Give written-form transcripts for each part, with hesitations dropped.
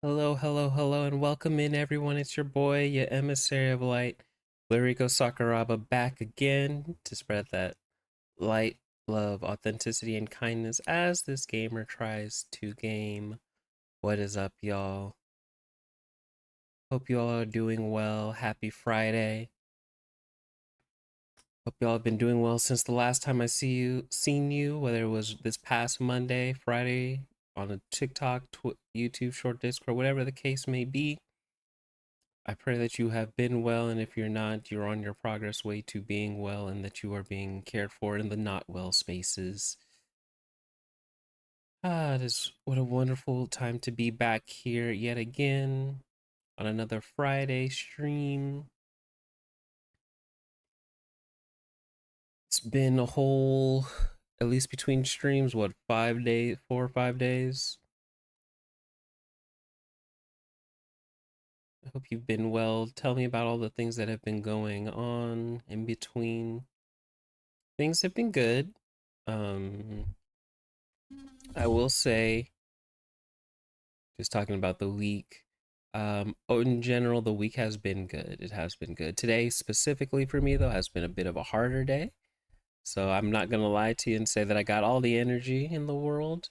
Hello, hello, hello, and welcome in everyone. It's your boy, your emissary of light, Luriko Sakuraba, back again to spread that light, love, authenticity, and kindness as this gamer tries to game. What is up, y'all? Hope you all are doing well. Happy Friday. Hope y'all have been doing well since the last time I seen you, whether it was this past Monday, Friday, on a TikTok, YouTube, short Discord, whatever the case may be. I pray that you have been well, and if you're not, you're on your progress way to being well, and that you are being cared for in the not well spaces. It is what a wonderful time to be back here yet again on another Friday stream. It's been a whole, at least between streams, what, 5 days, 4 or 5 days? I hope you've been well. Tell me about all the things that have been going on in between. Things have been good. I will say, just talking about the week. In general, the week has been good. It has been good. Today, specifically for me, though, has been a bit of a harder day. So I'm not gonna lie to you and say that I got all the energy in the world.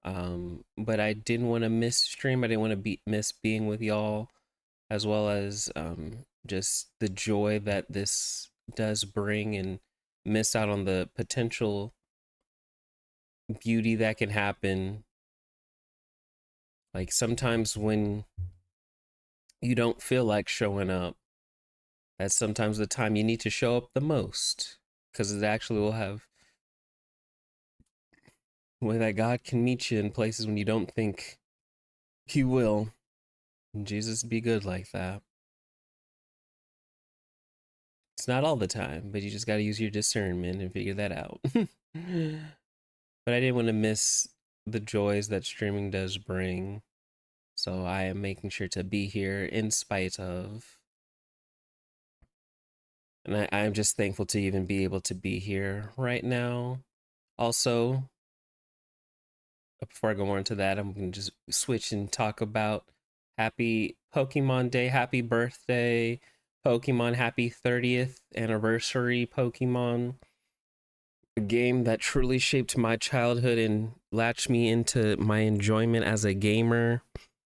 But I didn't want to miss stream. I didn't want to miss being with y'all, as well as just the joy that this does bring, and miss out on the potential beauty that can happen. Like sometimes when you don't feel like showing up, that's sometimes the time you need to show up the most, because it actually will have way that God can meet you in places when you don't think he will. And Jesus be good like that. It's not all the time, but you just got to use your discernment and figure that out. But I didn't want to miss the joys that streaming does bring, so I am making sure to be here in spite of. And I'm just thankful to even be able to be here right now. Also, before I go more into that, I'm going to just switch and talk about happy Pokemon Day, happy birthday, Pokemon, happy 30th anniversary, Pokemon. A game that truly shaped my childhood and latched me into my enjoyment as a gamer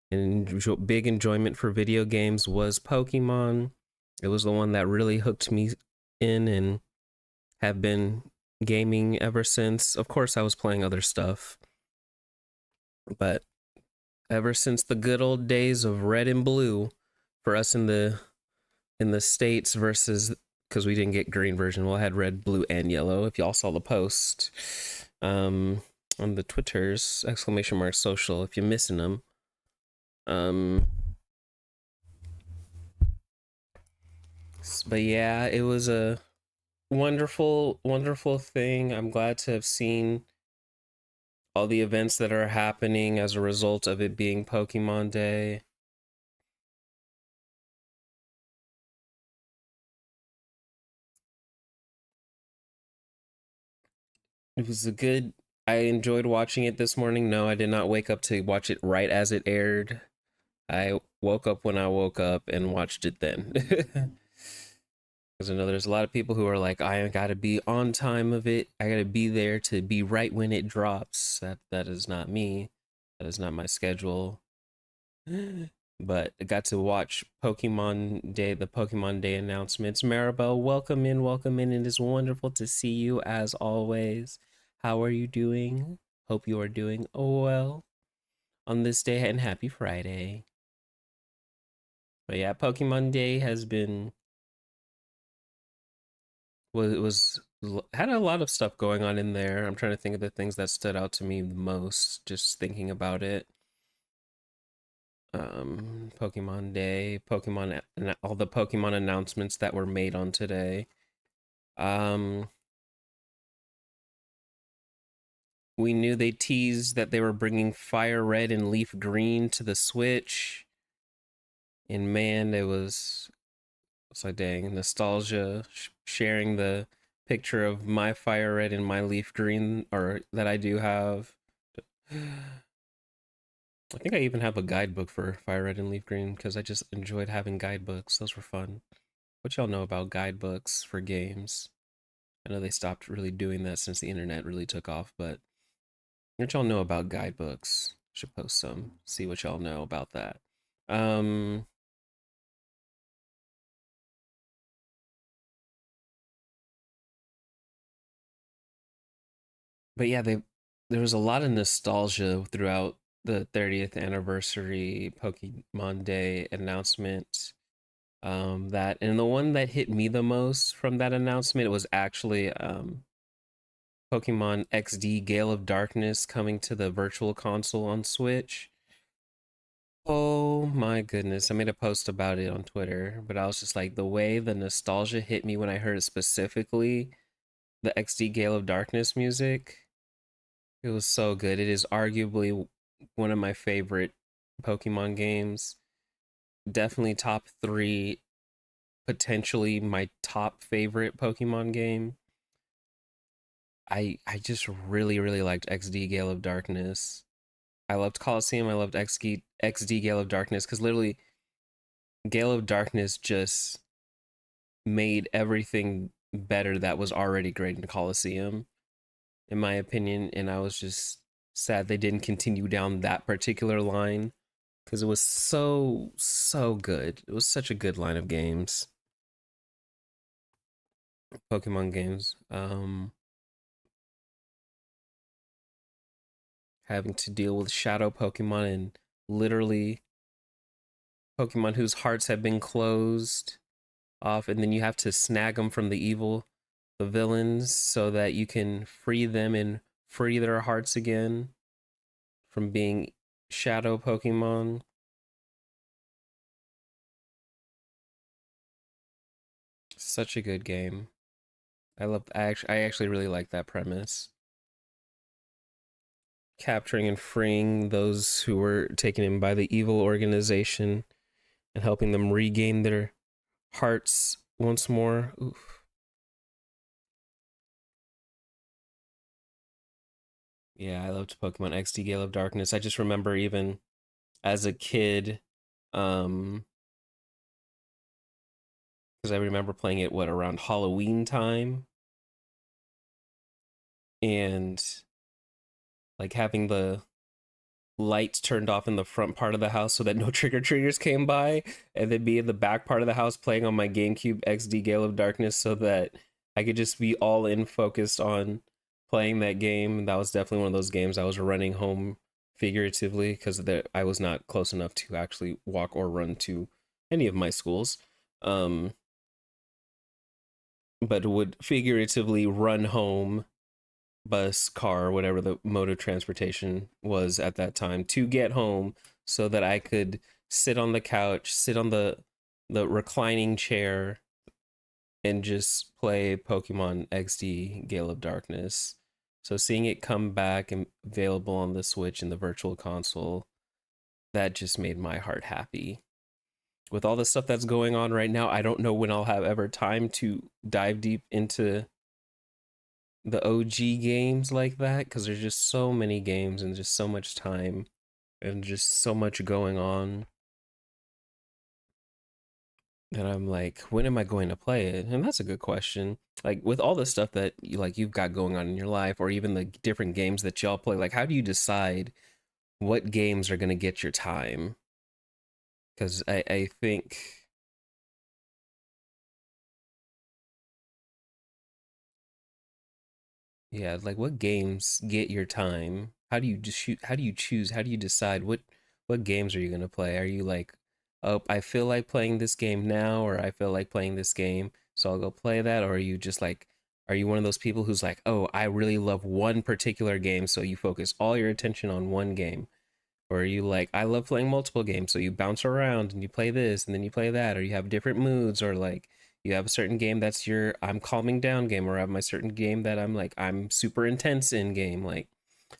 and big enjoyment for video games was Pokemon. It was the one that really hooked me in and have been gaming ever since. Of course, I was playing other stuff, but ever since the good old days of red and blue for us in the states versus, because we didn't get green version. Well, I had red, blue, and yellow. If y'all saw the post on the Twitters exclamation mark social, if you're missing them. Um, but yeah, it was a wonderful, wonderful thing. I'm glad to have seen all the events that are happening as a result of it being Pokemon Day. It was a good. I enjoyed watching it this morning. No, I did not wake up to watch it right as it aired. I woke up when I woke up and watched it then. Because I know there's a lot of people who are like, I gotta be on time of it. I gotta be there to be right when it drops. That is not me. That is not my schedule. But I got to watch Pokemon Day, the Pokemon Day announcements. Maribel, welcome in, welcome in. It is wonderful to see you as always. How are you doing? Hope you are doing well on this day, and happy Friday. But yeah, Pokemon Day has been was had a lot of stuff going on in there. I'm trying to think of the things that stood out to me the most, just thinking about it. Pokemon Day, all the Pokemon announcements that were made on today. Um, we knew they teased that they were bringing Fire Red and Leaf Green to the Switch. And man, it's like dang nostalgia, sharing the picture of my Fire Red and my Leaf Green, or that I do have. I think I even have a guidebook for Fire Red and Leaf Green because I just enjoyed having guidebooks. Those were fun. What y'all know about guidebooks for games? I know they stopped really doing that since the internet really took off, but what y'all know about guidebooks? Should post some, see what y'all know about that. Um, but yeah, there was a lot of nostalgia throughout the 30th anniversary Pokemon Day announcement. That and the one that hit me the most from that announcement was actually Pokemon XD Gale of Darkness coming to the virtual console on Switch. Oh my goodness. I made a post about it on Twitter, but I was just like, the way the nostalgia hit me when I heard specifically the XD Gale of Darkness music, it was so good. It is arguably one of my favorite Pokemon games. Definitely top three, potentially my top favorite Pokemon game. I just really liked XD Gale of Darkness. I loved Coliseum. I loved XD Gale of Darkness because literally Gale of Darkness just made everything better that was already great in Coliseum, in my opinion. And I was just sad they didn't continue down that particular line because it was so good. It was such a good line of games, Pokemon games. Having to deal with shadow Pokemon and literally Pokemon whose hearts have been closed off, and then you have to snag them from the villains, so that you can free them and free their hearts again from being shadow Pokemon. Such a good game. I actually really like that premise. Capturing and freeing those who were taken in by the evil organization and helping them regain their hearts once more. Oof. Yeah, I loved Pokemon XD Gale of Darkness. I just remember even as a kid, um, because I remember playing it around Halloween time and like having the lights turned off in the front part of the house so that no trick or treaters came by, and then be in the back part of the house playing on my GameCube XD Gale of Darkness so that I could just be all in focused on playing that game. That was definitely one of those games I was running home figuratively because I was not close enough to actually walk or run to any of my schools. Um, but would figuratively run home, bus, car, whatever the mode of transportation was at that time, to get home so that I could sit on the couch, sit on the reclining chair and just play Pokemon XD Gale of Darkness. So seeing it come back and available on the Switch and the virtual console, that just made my heart happy. With all the stuff that's going on right now, I don't know when I'll have ever time to dive deep into the OG games like that because there's just so many games and just so much time and just so much going on that I'm like, when am I going to play it? And that's a good question. Like with all the stuff that you've got going on in your life, or even the different games that y'all play, like how do you decide what games are going to get your time? Because I think, yeah, like what games get your time? How do you just shoot? How do you choose? How do you decide what games are you gonna play? Are you like, oh, I feel like playing this game now, or I feel like playing this game, so I'll go play that? Or are you just like, are you one of those people who's like, oh, I really love one particular game, so you focus all your attention on one game? Or are you like, I love playing multiple games, so you bounce around and you play this and then you play that, or you have different moods, or like you have a certain game that's your I'm calming down game, or I have my certain game that I'm like I'm super intense in game. Like,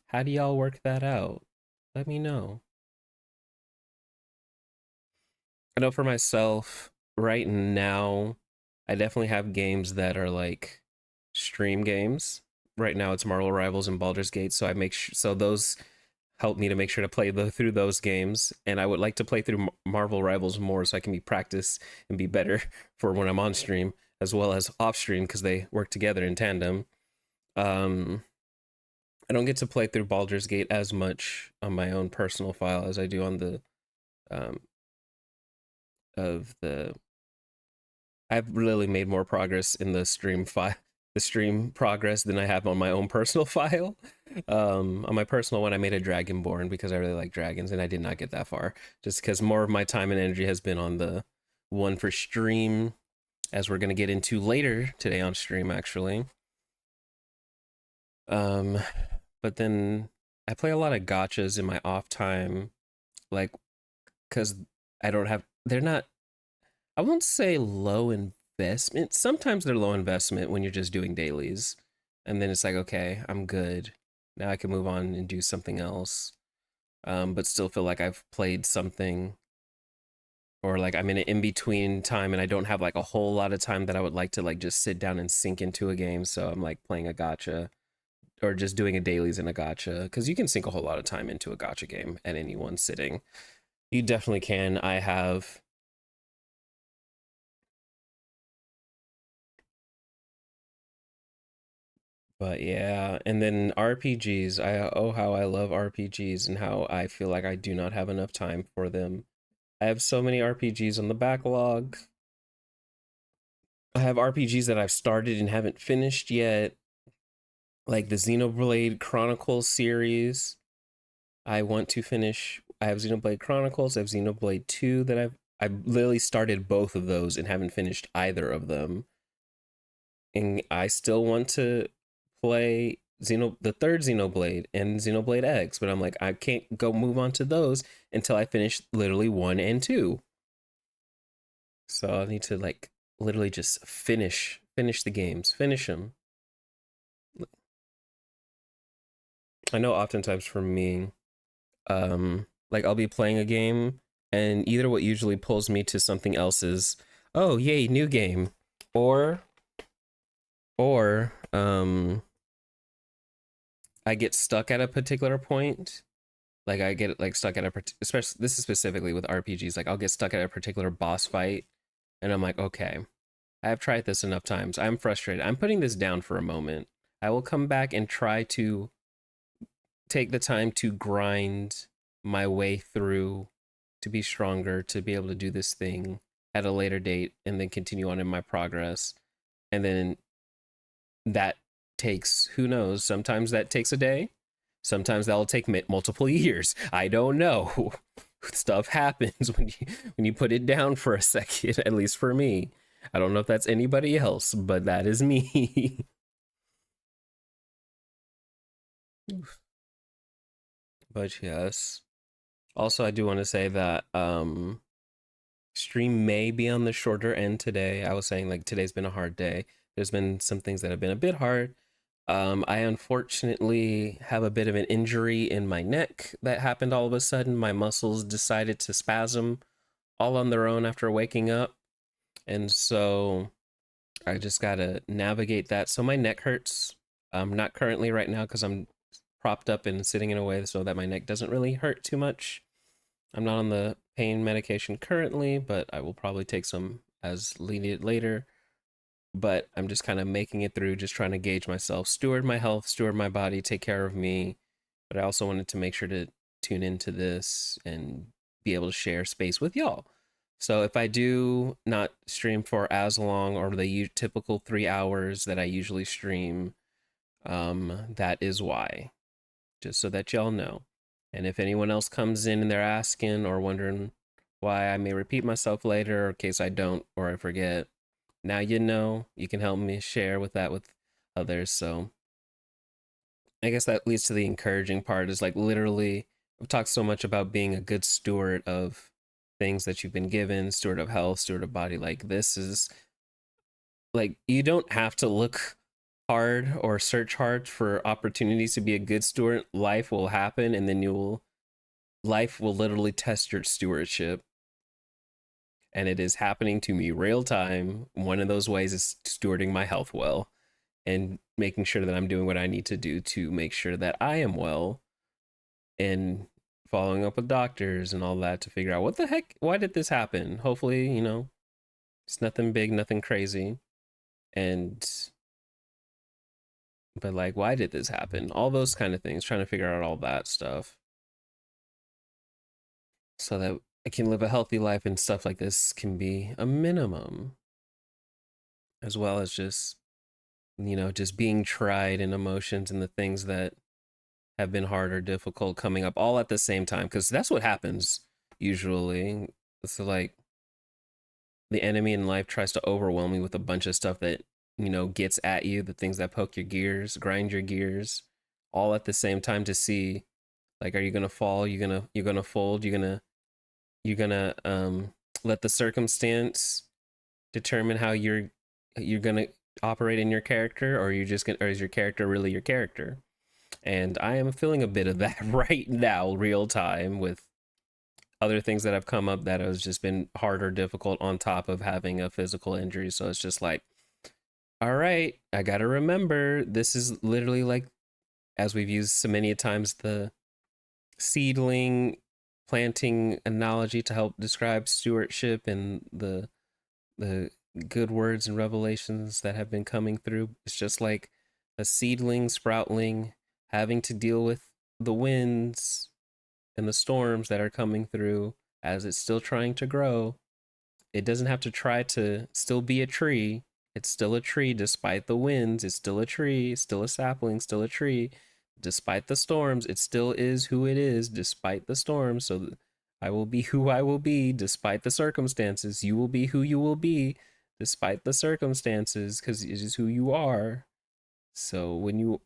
how do y'all work that out? Let me know. I know for myself, right now, I definitely have games that are like stream games. Right now, it's Marvel Rivals and Baldur's Gate, so I make sure so those. help me to make sure to play through those games. And I would like to play through Marvel Rivals more so I can be practice and be better for when I'm on stream as well as off stream because they work together in tandem. Um, I don't get to play through Baldur's Gate as much on my own personal file as I do on the um, of the. I've really made more progress in the stream file, the stream progress than I have on my own personal file. On my personal one, I made a Dragonborn because I really like dragons, and I did not get that far. Just because more of my time and energy has been on the one for stream, as we're gonna get into later today on stream, actually. Um, but then I play a lot of gotchas in my off time, like because I don't have. They're not. I won't say low investment. Sometimes they're low investment when you're just doing dailies, and then it's like, okay, I'm good. Now I can move on and do something else. But still feel like I've played something, or like I'm in an in between time, and I don't have like a whole lot of time that I would like to like just sit down and sink into a game. So I'm like playing a gotcha or just doing a dailies in a gotcha because you can sink a whole lot of time into a gotcha game at any one sitting. You definitely can. I have. But yeah, and then RPGs. Oh how I love RPGs and how I feel like I do not have enough time for them. I have so many RPGs on the backlog. I have RPGs that I've started and haven't finished yet, like the Xenoblade Chronicles series. I want to finish. I have Xenoblade Chronicles. I have Xenoblade 2 that I literally started both of those and haven't finished either of them. And I still want to play the third Xenoblade and Xenoblade X, but I'm like I can't go move on to those until I finish literally 1 and 2. So I need to like literally just finish the games, finish them. I know oftentimes for me, like I'll be playing a game and either what usually pulls me to something else is, oh yay, new game, or or I get stuck at a particular point. Like I get like stuck at especially this is specifically with RPGs. Like I'll get stuck at a particular boss fight, and I'm like, okay, I have tried this enough times. I'm frustrated. I'm putting this down for a moment. I will come back and try to take the time to grind my way through to be stronger, to be able to do this thing at a later date, and then continue on in my progress. And then that takes, who knows, sometimes that takes a day, sometimes that'll take multiple years. I don't know. Stuff happens when you put it down for a second, at least for me. I don't know if that's anybody else, but that is me. But yes. Also, I do want to say that stream may be on the shorter end today. I was saying like today's been a hard day. There's been some things that have been a bit hard. I unfortunately have a bit of an injury in my neck that happened all of a sudden. My muscles decided to spasm all on their own after waking up. And so I just got to navigate that. So my neck hurts. Not currently right now because I'm propped up and sitting in a way so that my neck doesn't really hurt too much. I'm not on the pain medication currently, but I will probably take some as needed later. But I'm just kind of making it through, just trying to gauge myself, steward my health, steward my body, take care of me. But I also wanted to make sure to tune into this and be able to share space with y'all. So if I do not stream for as long or the typical 3 hours that I usually stream, that is why. Just so that y'all know. And if anyone else comes in and they're asking or wondering why I may repeat myself later, in case I don't or I forget, now you know. You can help me share with that with others. So I guess that leads to the encouraging part is like literally, I've talked so much about being a good steward of things that you've been given, steward of health, steward of body. Like this is like, you don't have to look hard or search hard for opportunities to be a good steward. Life will happen and then life will literally test your stewardship. And it is happening to me real time. One of those ways is stewarding my health well and making sure that I'm doing what I need to do to make sure that I am well. and following up with doctors and all that to figure out what the heck, why did this happen? Hopefully, it's nothing big, nothing crazy. And, but like, why did this happen? All those kind of things, trying to figure out all that stuff so that I can live a healthy life and stuff like this can be a minimum, as well as just, just being tried in emotions and the things that have been hard or difficult coming up all at the same time. Because that's what happens usually. So, like, the enemy in life tries to overwhelm you with a bunch of stuff that gets at you, the things that poke your gears, grind your gears, all at the same time to see, like, are you gonna fall, you're gonna fold, you're gonna let the circumstance determine how you're gonna operate in your character, or you're just gonna, or is your character really your character? And I am feeling a bit of that right now, real time, with other things that have come up that has just been hard or difficult on top of having a physical injury. So it's just like, all right, I got to remember this is literally like, as we've used so many times, the seedling planting analogy to help describe stewardship and the good words and revelations that have been coming through. It's just like a seedling, sproutling, having to deal with the winds and the storms that are coming through as it's still trying to grow. It doesn't have to try to still be a tree. It's still a tree despite the winds. It's still a tree, still a sapling, still a tree. Despite the storms, it still is who it is despite the storms. So I will be who I will be despite the circumstances. You will be who you will be despite the circumstances because it is who you are. So when you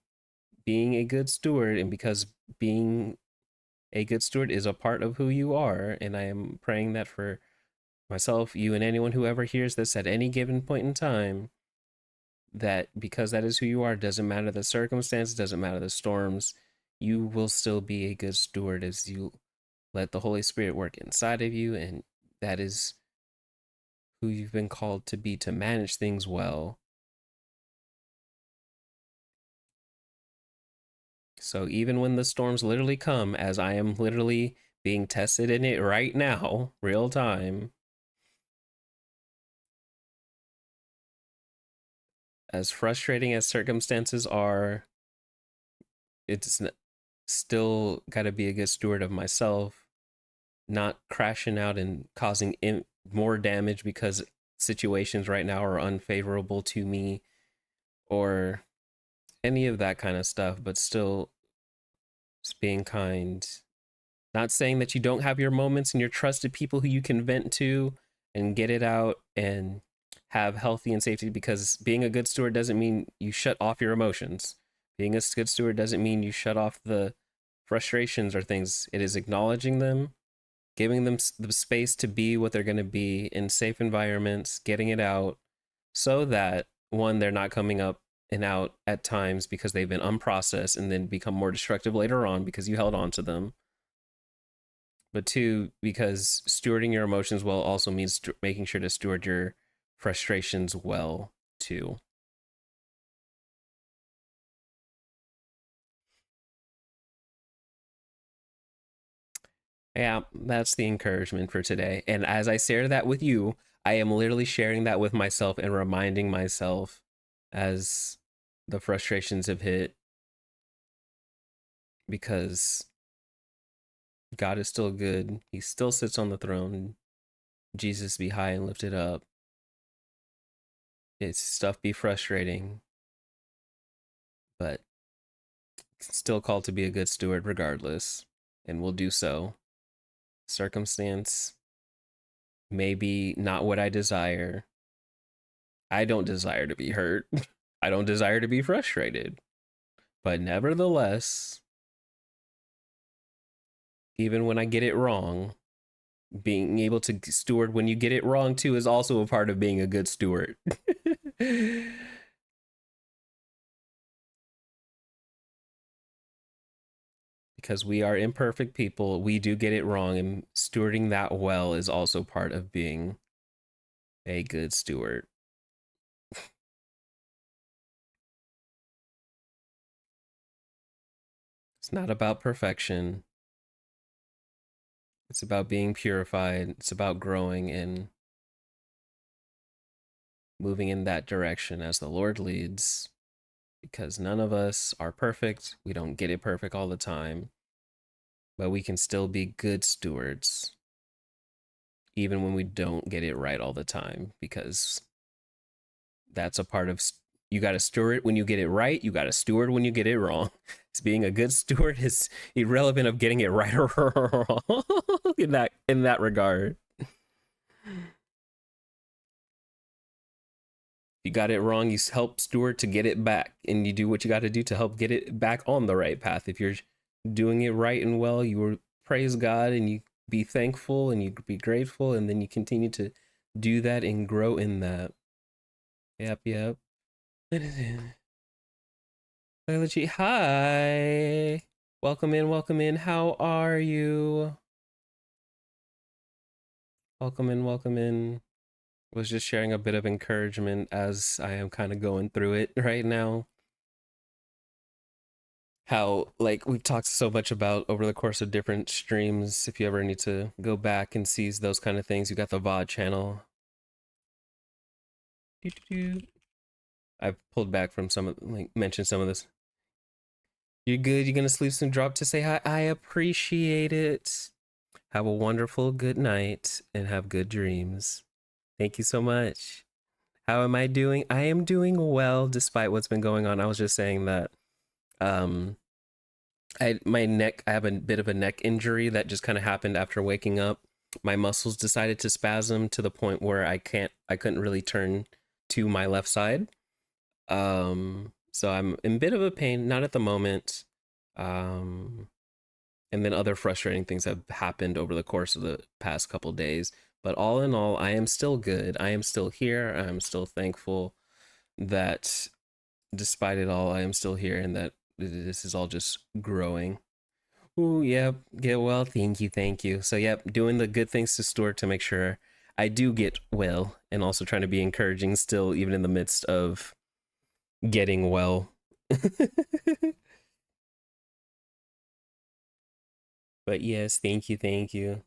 being a good steward, and because being a good steward is a part of who you are, and I am praying that for myself, you, and anyone who ever hears this at any given point in time, that because that is who you are, doesn't matter the circumstances, doesn't matter the storms, you will still be a good steward as you let the Holy Spirit work inside of you, and that is who you've been called to be, to manage things well. So even when the storms literally come, as I am literally being tested in it right now, real time, as frustrating as circumstances are, it's still got to be a good steward of myself, not crashing out and causing more damage because situations right now are unfavorable to me or any of that kind of stuff, but still just being kind. Not saying that you don't have your moments and your trusted people who you can vent to and get it out and have healthy and safety, because being a good steward doesn't mean you shut off your emotions. Being a good steward doesn't mean you shut off the frustrations or things. It is acknowledging them, giving them the space to be what they're going to be in safe environments, getting it out so that, one, they're not coming up and out at times because they've been unprocessed and then become more destructive later on because you held on to them. But two, because stewarding your emotions well also means making sure to steward your frustrations well too. Yeah, that's the encouragement for today. And as I share that with you, I am literally sharing that with myself and reminding myself as the frustrations have hit, because God is still good. He still sits on the throne. Jesus be high and lifted up. It's stuff be frustrating, but still called to be a good steward regardless, and will do so. Circumstance maybe not what I desire. I don't desire to be hurt. I don't desire to be frustrated. But nevertheless, even when I get it wrong, being able to steward when you get it wrong too is also a part of being a good steward. Because we are imperfect people, we do get it wrong, and stewarding that well is also part of being a good steward. It's not about perfection. It's about being purified. It's about growing and moving in that direction as the Lord leads, because none of us are perfect. We don't get it perfect all the time, but we can still be good stewards even when we don't get it right all the time, because that's a part of you got to steward when you get it right, you got to steward when you get it wrong. It's being a good steward is irrelevant of getting it right or wrong in that regard. You got it wrong, you help steward to get it back, and you do what you got to do to help get it back on the right path. If you're doing it right and well, you praise God and you be thankful and you be grateful, and then you continue to do that and grow in that. Yep, yep. Biology, hi. Welcome in, welcome in. How are you? Welcome in, welcome in. Was just sharing a bit of encouragement as I am kind of going through it right now. How, like, we've talked so much about over the course of different streams. If you ever need to go back and see those kind of things, you got the VOD channel. I've pulled back from some of, like, mentioned some of this. You're good. You're gonna sleep soon. Drop to say hi. I appreciate it. Have a wonderful good night and have good dreams. Thank you so much. How am I doing? I am doing well despite what's been going on. I was just saying that um I have a bit of a neck injury that just kind of happened after waking up. My muscles decided to spasm to the point where I couldn't really turn to my left side. So I'm in a bit of a pain, not at the moment. Um and then other frustrating things have happened over the course of the past couple days. But all in all, I am still good. I am still here. I'm still thankful that despite it all, I am still here and that this is all just growing. Ooh, yep. Get well. Thank you. Thank you. So, yep, doing the good things to Stuart to make sure I do get well, and also trying to be encouraging still, even in the midst of getting well. But yes, thank you. Thank you.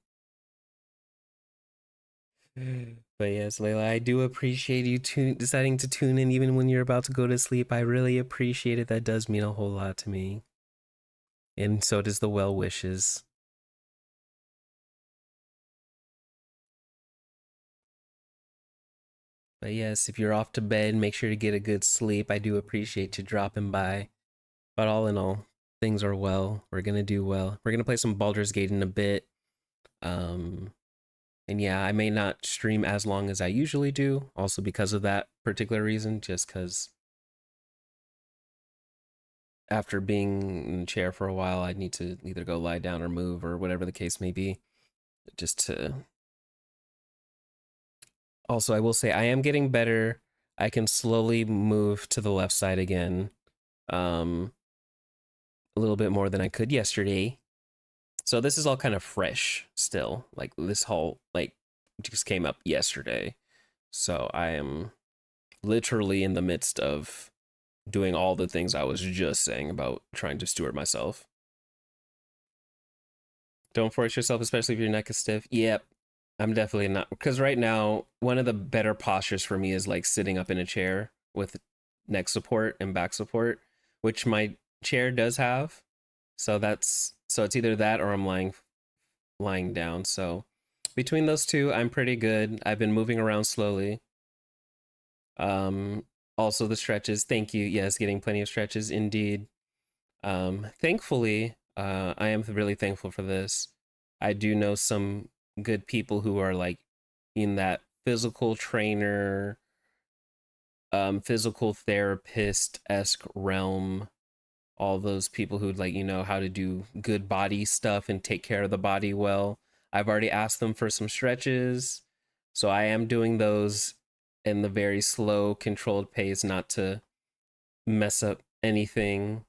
But yes, Layla, I do appreciate you deciding to tune in even when you're about to go to sleep. I really appreciate it. That does mean a whole lot to me. And so does the well wishes. But yes, if you're off to bed, make sure to get a good sleep. I do appreciate you dropping by. But all in all, things are well. We're gonna do well. We're gonna play some Baldur's Gate in a bit. Um, and yeah, I may not stream as long as I usually do, also because of that particular reason, just because after being in the chair for a while, I need to either go lie down or move or whatever the case may be. Just to also, I will say I am getting better. I can slowly move to the left side again. Um, a little bit more than I could yesterday. So this is all kind of fresh still. Like this whole like just came up yesterday. So I am literally in the midst of doing all the things I was just saying about trying to steward myself. Don't force yourself, especially if your neck is stiff. Yep. I'm definitely not, because right now one of the better postures for me is like sitting up in a chair with neck support and back support, which my chair does have. So it's either that or I'm lying down. So between those two, I'm pretty good. I've been moving around slowly. Um, Also the stretches. Thank you. Yes, getting plenty of stretches indeed. Thankfully, I am really thankful for this. I do know some good people who are like in that physical trainer, physical therapist-esque realm. All those people who like, you know, how to do good body stuff and take care of the body well. I've already asked them for some stretches. So I am doing those in the very slow, controlled pace, not to mess up anything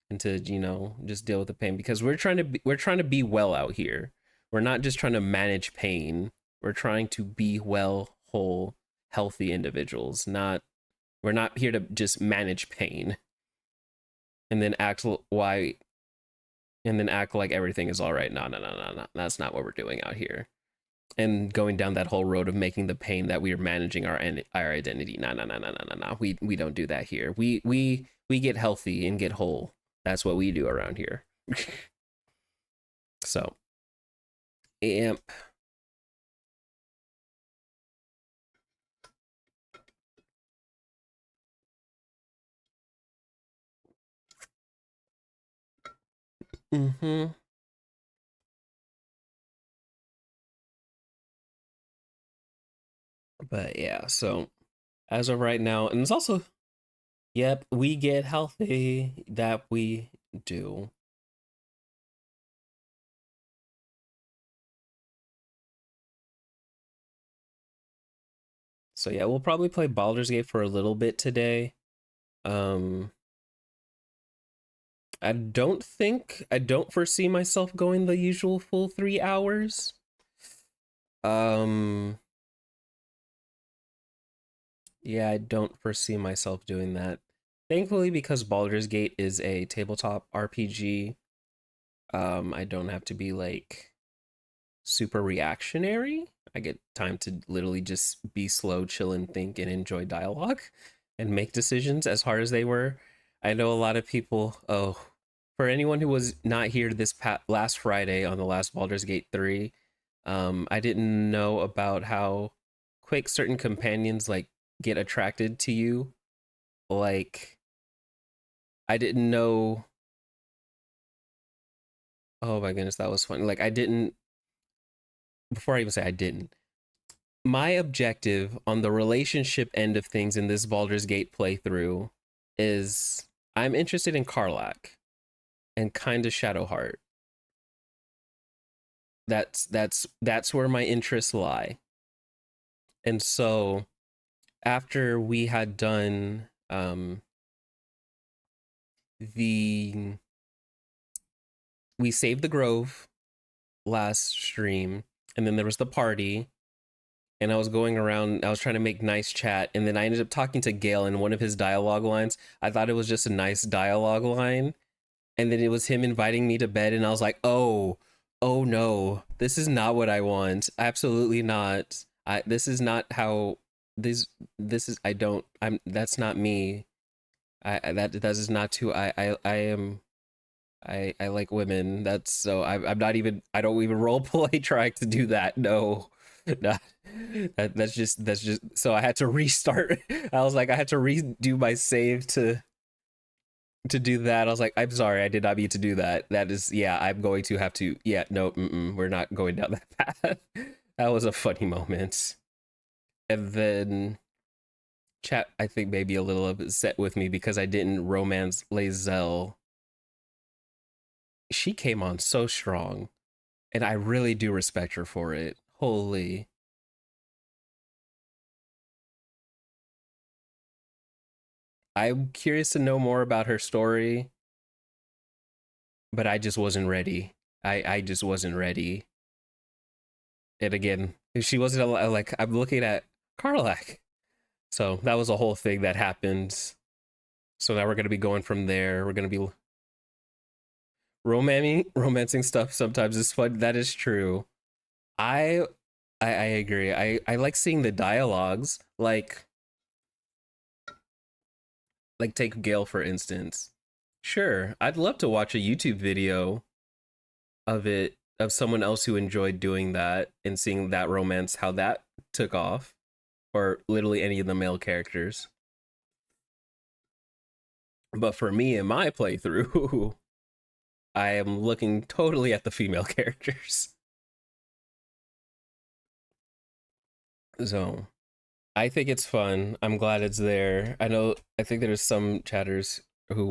and to, you know, just deal with the pain, because we're trying to be well out here. We're not just trying to manage pain. We're trying to be well, whole, healthy individuals. Not We're not here to just manage pain and then act why and then act like everything is all right. No, no, no, no, no. That's not what we're doing out here. And going down that whole road of making the pain that we are managing our identity. No, no, no, no, no, no, no. We don't do that here. We get healthy and get whole. That's what we do around here. So, amp. Mm-hmm. But yeah, so as of right now, and it's also, yep, we get healthy. That we do. So yeah, we'll probably play Baldur's Gate for a little bit today. Um, I don't foresee myself going the usual full 3 hours. Um, yeah, I don't foresee myself doing that. Thankfully, because Baldur's Gate is a tabletop RPG, I don't have to be like super reactionary. I get time to literally just be slow, chill, and think and enjoy dialogue and make decisions as hard as they were. I know a lot of people, oh, for anyone who was not here last Friday on the last Baldur's Gate 3, I didn't know about how quick certain companions like get attracted to you. Like, I didn't know. Oh my goodness, that was funny. Like, I didn't, before I even say I didn't, my objective on the relationship end of things in this Baldur's Gate playthrough is I'm interested in Karlach and kind of Shadowheart. That's where my interests lie. And so after we had done the we saved the grove last stream, and then there was the party, and I was going around, I was trying to make nice chat, and then I ended up talking to Gale in one of his dialogue lines. I thought it was just a nice dialogue line, and then it was him inviting me to bed, and I was like, oh no, this is not what I want. Absolutely not. This is not how this is. I don't. I'm. That's not me. That is not who I am. I like women. That's so. I'm not even. I don't even role play trying to do that. No, not, that's just. So I had to restart. I was like, I had to redo my save to do that. I was like, I'm sorry, I did not mean to do that. That is, yeah, I'm going to have to. Yeah, no, we're not going down that path. That was a funny moment. And then chat, I think, maybe a little upset with me because I didn't romance Lazelle. She came on so strong, and I really do respect her for it. Holy. I'm curious to know more about her story, but I just wasn't ready. I just wasn't ready. And again, if she wasn't like, I'm looking at Karlach. So that was a whole thing that happened. So now we're gonna be going from there. We're gonna be romancing stuff sometimes is fun. That is true. I I agree. I like seeing the dialogues. Like take Gale for instance. Sure, I'd love to watch a YouTube video of it of someone else who enjoyed doing that and seeing that romance, how that took off, or literally any of the male characters. But for me in my playthrough, I am looking totally at the female characters. So I think it's fun. I'm glad it's there. I think there's some chatters who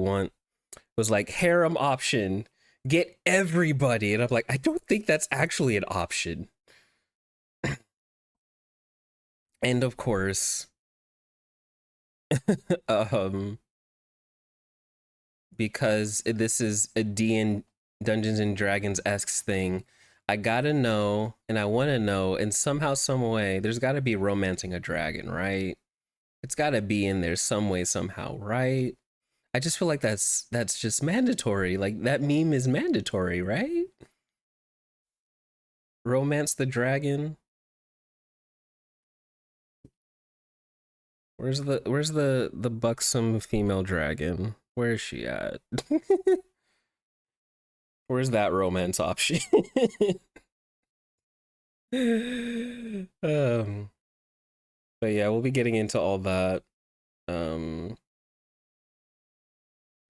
was like harem option, get everybody. And I'm like, I don't think that's actually an option. And of course, um, because this is a D and Dungeons and Dragons esque thing, I gotta know, and I want to know, and somehow, some way, there's got to be romancing a dragon, right? It's got to be in there some way, somehow, right? I just feel like that's just mandatory. Like that meme is mandatory, right? Romance the dragon. Where's the buxom female dragon? Where is she at? Where's that romance option? um, but yeah, we'll be getting into all that. Um,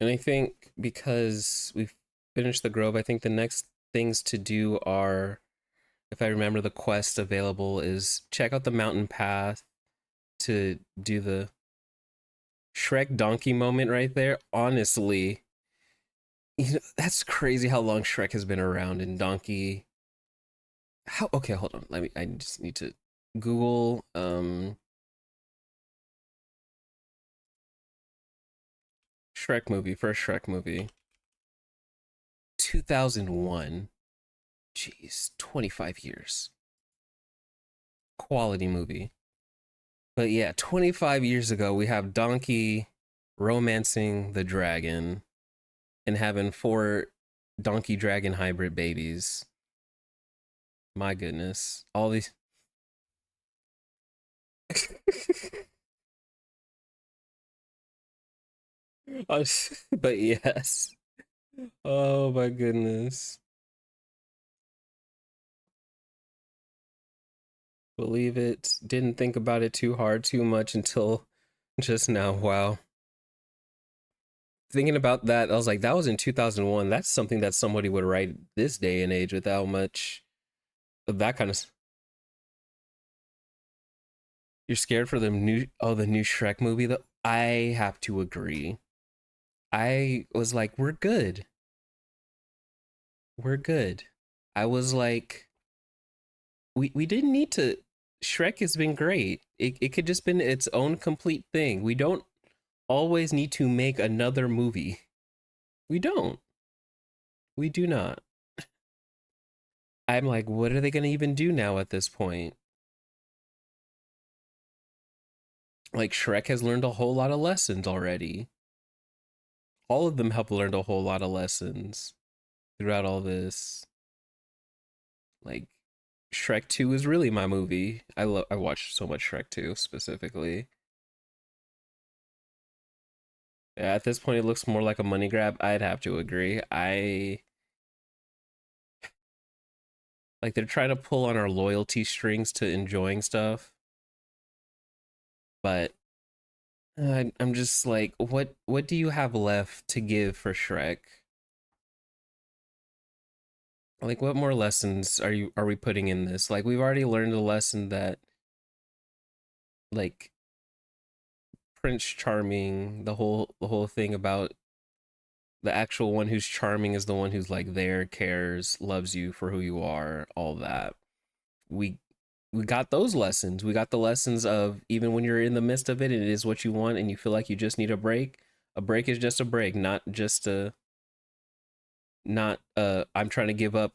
and I think because we've finished the Grove, I think the next things to do are, if I remember the quest available, is check out the mountain path to do the Shrek donkey moment right there. Honestly, that's crazy how long Shrek has been around and donkey. How okay, hold on. I just need to Google Shrek movie, first Shrek movie. 2001. Jeez, 25 years. Quality movie. But yeah, 25 years ago we have Donkey romancing the dragon and having four donkey dragon hybrid babies. My goodness. All these but yes. Oh my goodness. Believe it. Didn't think about it too hard, too much until just now. Wow. Thinking about that, I was like, that was in 2001. That's something that somebody would write this day and age without much of that kind of. You're scared for the new Shrek movie though? I have to agree. I was like, we're good. We're good. I was like, we didn't need to. Shrek has been great. It could just been its own complete thing. We don't always need to make another movie. We don't. We do not. I'm like, what are they going to even do now at this point? Like, Shrek has learned a whole lot of lessons already. All of them have learned a whole lot of lessons throughout all this. Like, Shrek 2 is really my movie. I watched so much Shrek 2 specifically. Yeah, at this point, it looks more like a money grab. I'd have to agree. I like they're trying to pull on our loyalty strings to enjoying stuff, but I'm just like, what do you have left to give for Shrek? Like, what more lessons are we putting in this? Like, we've already learned a lesson that like Prince Charming, the whole thing about the actual one who's charming is the one who's like there, cares, loves you for who you are, all that. We we got those lessons. We got the lessons of even when you're in the midst of it, it is what you want and you feel like you just need a break. A break is just a break, not just a not I'm trying to give up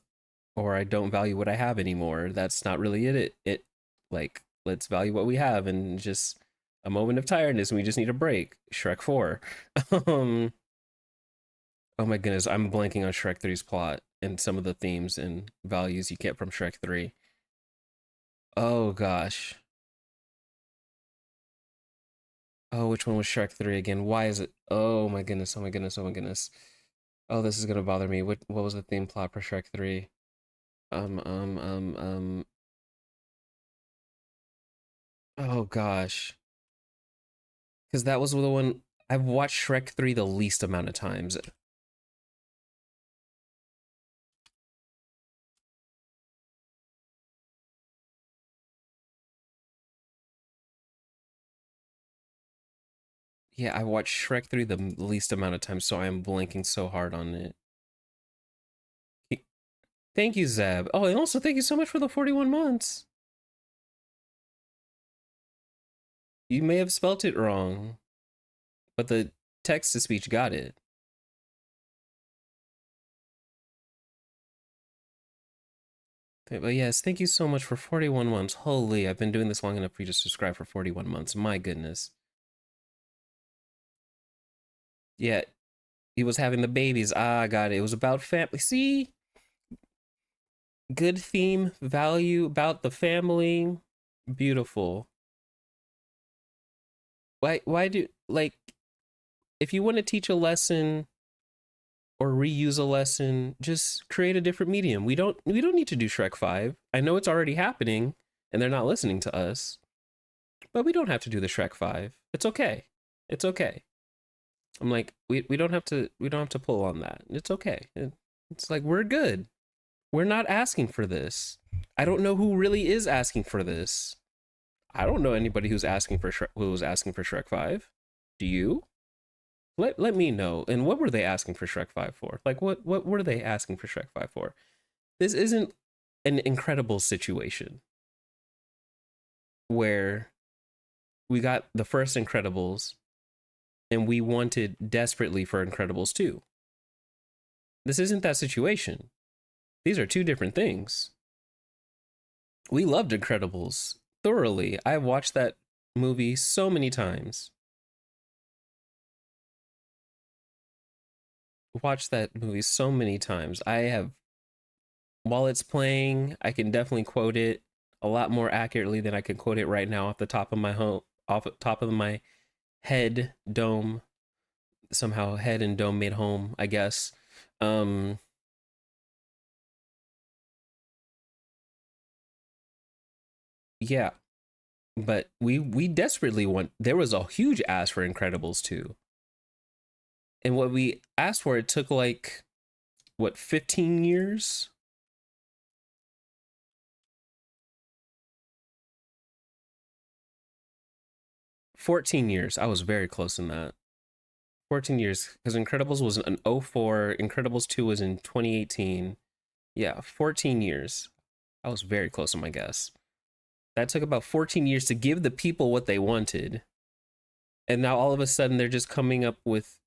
or I don't value what I have anymore. That's not really it like let's value what we have and just a moment of tiredness and we just need a break. Shrek 4. um oh my goodness, I'm blanking on Shrek three's plot and some of the themes and values you get from Shrek 3. Oh gosh. Oh, which one was Shrek 3 again? Why is it? Oh my goodness, oh my goodness, oh my goodness. Oh, this is gonna bother me. What was the theme plot for Shrek 3? Um, um, um, um, oh gosh. Because that was the one I've watched Shrek 3 the least amount of times. Yeah, I watched Shrek 3 the least amount of times, so I am blanking so hard on it. Thank you, Zeb. Oh, and also thank you so much for the 41 months. You may have spelt it wrong, but the text to speech got it. But yes, thank you so much for 41 months. Holy, I've been doing this long enough for you to subscribe for 41 months. My goodness. Yeah, he was having the babies. Ah, I got it. It was about family. See, good theme, value about the family. Beautiful. Why do like if you want to teach a lesson or reuse a lesson, just create a different medium. We don't need to do Shrek 5. I know it's already happening and they're not listening to us, but we don't have to do the Shrek 5. It's okay. It's okay. I'm like, we don't have to pull on that. It's okay. It's like we're good. We're not asking for this. I don't know who really is asking for this. I don't know anybody who's asking for Shrek 5. Do you? Let me know. And what were they asking for Shrek 5 for? Like what were they asking for Shrek 5 for? This isn't an incredible situation where we got the first Incredibles and we wanted desperately for Incredibles 2. This isn't that situation. These are two different things. We loved Incredibles thoroughly. I've watched that movie so many times. Watched that movie so many times. I have, while it's playing, I can definitely quote it a lot more accurately than I can quote it right now off the top of my off the top of my head dome. Somehow head and dome made home, I guess. Um yeah, but we desperately want, there was a huge ask for Incredibles 2. And what we asked for, it took like what, 15 years? 14 years. I was very close in that. 14 years because Incredibles was an '04, Incredibles 2 was in 2018. Yeah, 14 years. I was very close on my guess. That took about 14 years to give the people what they wanted. And now all of a sudden they're just coming up with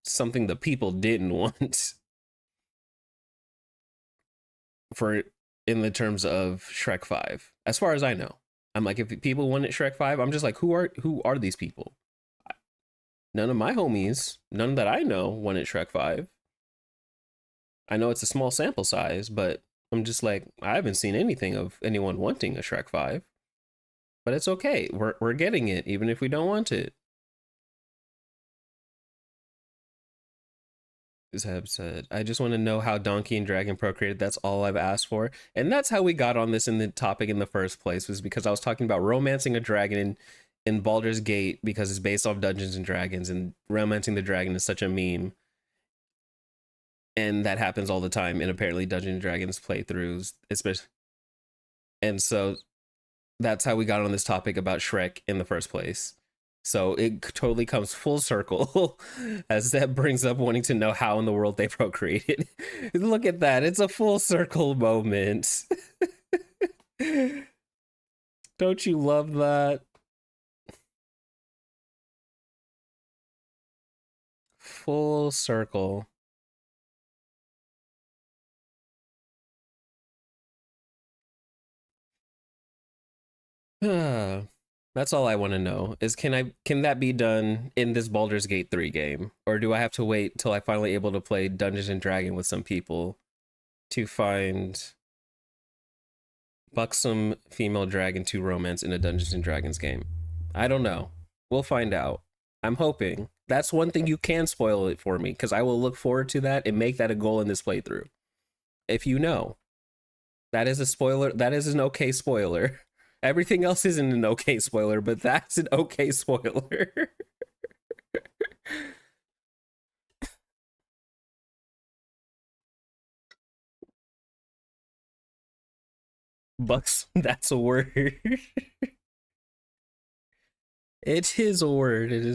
something the people didn't want for, in the terms of Shrek 5. As far as I know. I'm like, if people wanted Shrek 5, I'm just like, who are these people? None of my homies, none that I know, wanted Shrek 5. I know it's a small sample size, but I'm just like, I haven't seen anything of anyone wanting a Shrek 5. But it's okay. We're getting it, even if we don't want it. Zeb said, I just want to know how Donkey and Dragon procreated. That's all I've asked for. And that's how we got on this in the topic in the first place, was because I was talking about romancing a dragon in Baldur's Gate because it's based off Dungeons and Dragons, and romancing the dragon is such a meme. And that happens all the time in apparently Dungeons and Dragons playthroughs, especially. And so that's how we got on this topic about Shrek in the first place. So it totally comes full circle as that brings up wanting to know how in the world they procreated. Look at that. It's a full circle moment. Don't you love that? Full circle. That's all I want to know is, can that be done in this Baldur's Gate 3 game, or do I have to wait till I finally able to play Dungeons and Dragon with some people to find buxom female dragon to romance in a Dungeons and Dragons game? I don't know. We'll find out. I'm hoping. That's one thing you can spoil it for me, because I will look forward to that and make that a goal in this playthrough. If you know, that is a spoiler. That is an okay spoiler. Everything else isn't an okay spoiler, but that's an okay spoiler. Bucks, that's a word. It is a word. It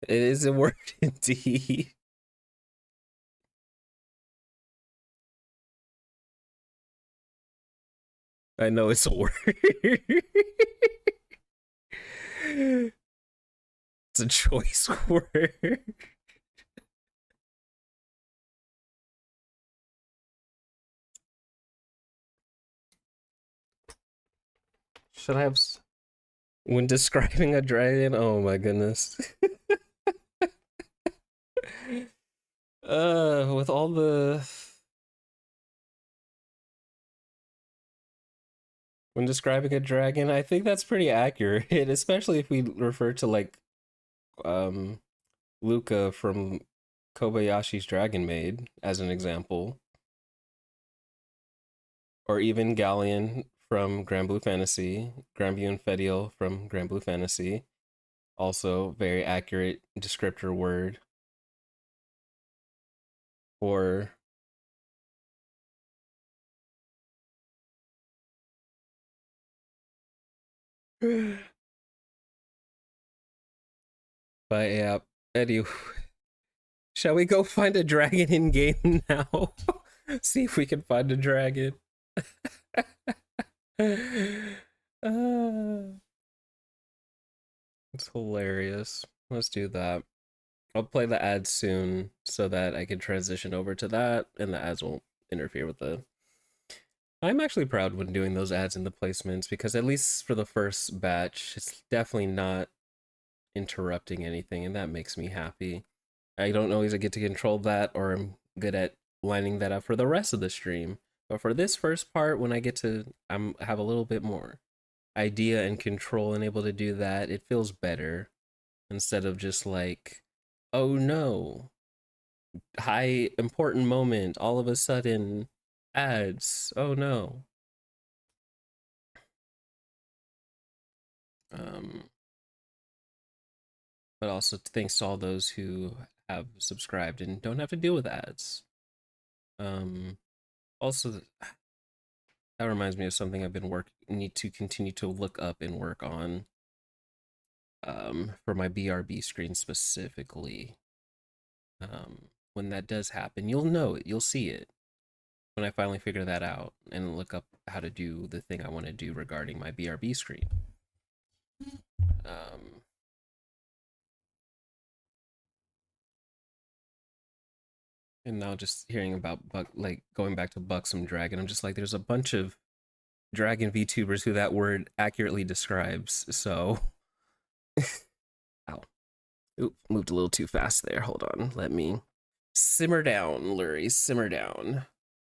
is a word indeed. I know it's a word. It's a choice word. Should I have when describing a dragon? Oh my goodness. With all the when describing a dragon, I think that's pretty accurate, especially if we refer to like um Luca from Kobayashi's Dragon Maid as an example, or even Galleon from Grand Blue Fantasy, Granbune Fediel from Grand Blue Fantasy, also very accurate descriptor word. Or but yeah, anyway, shall we go find a dragon in game now? See if we can find a dragon. It's hilarious. Let's do that. I'll play the ads soon so that I can transition over to that and the ads won't interfere with the. I'm actually proud when doing those ads in the placements because at least for the first batch, it's definitely not interrupting anything and that makes me happy. I don't always get to control that or I'm good at lining that up for the rest of the stream. But for this first part, when I get to have a little bit more idea and control and able to do that, it feels better instead of just like, oh no, high important moment, all of a sudden ads. Oh no. Um, but also thanks to all those who have subscribed and don't have to deal with ads. Um, also that reminds me of something I've been need to continue to look up and work on for my BRB screen specifically. When that does happen, you'll know it, you'll see it when I finally figure that out and look up how to do the thing I want to do regarding my BRB screen. Um, and now just hearing about like going back to Buxom Dragon, I'm just like, there's a bunch of Dragon VTubers who that word accurately describes. So, ow, oop, moved a little too fast there. Hold on, let me simmer down, Lurie, simmer down.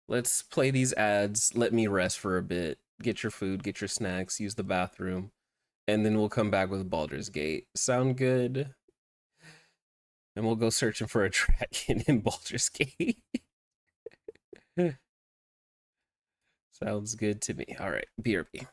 Let's play these ads. Let me rest for a bit. Get your food, get your snacks, use the bathroom, and then we'll come back with Baldur's Gate. Sound good? And we'll go searching for a dragon in Baldur's Gate. Sounds good to me. All right, BRB.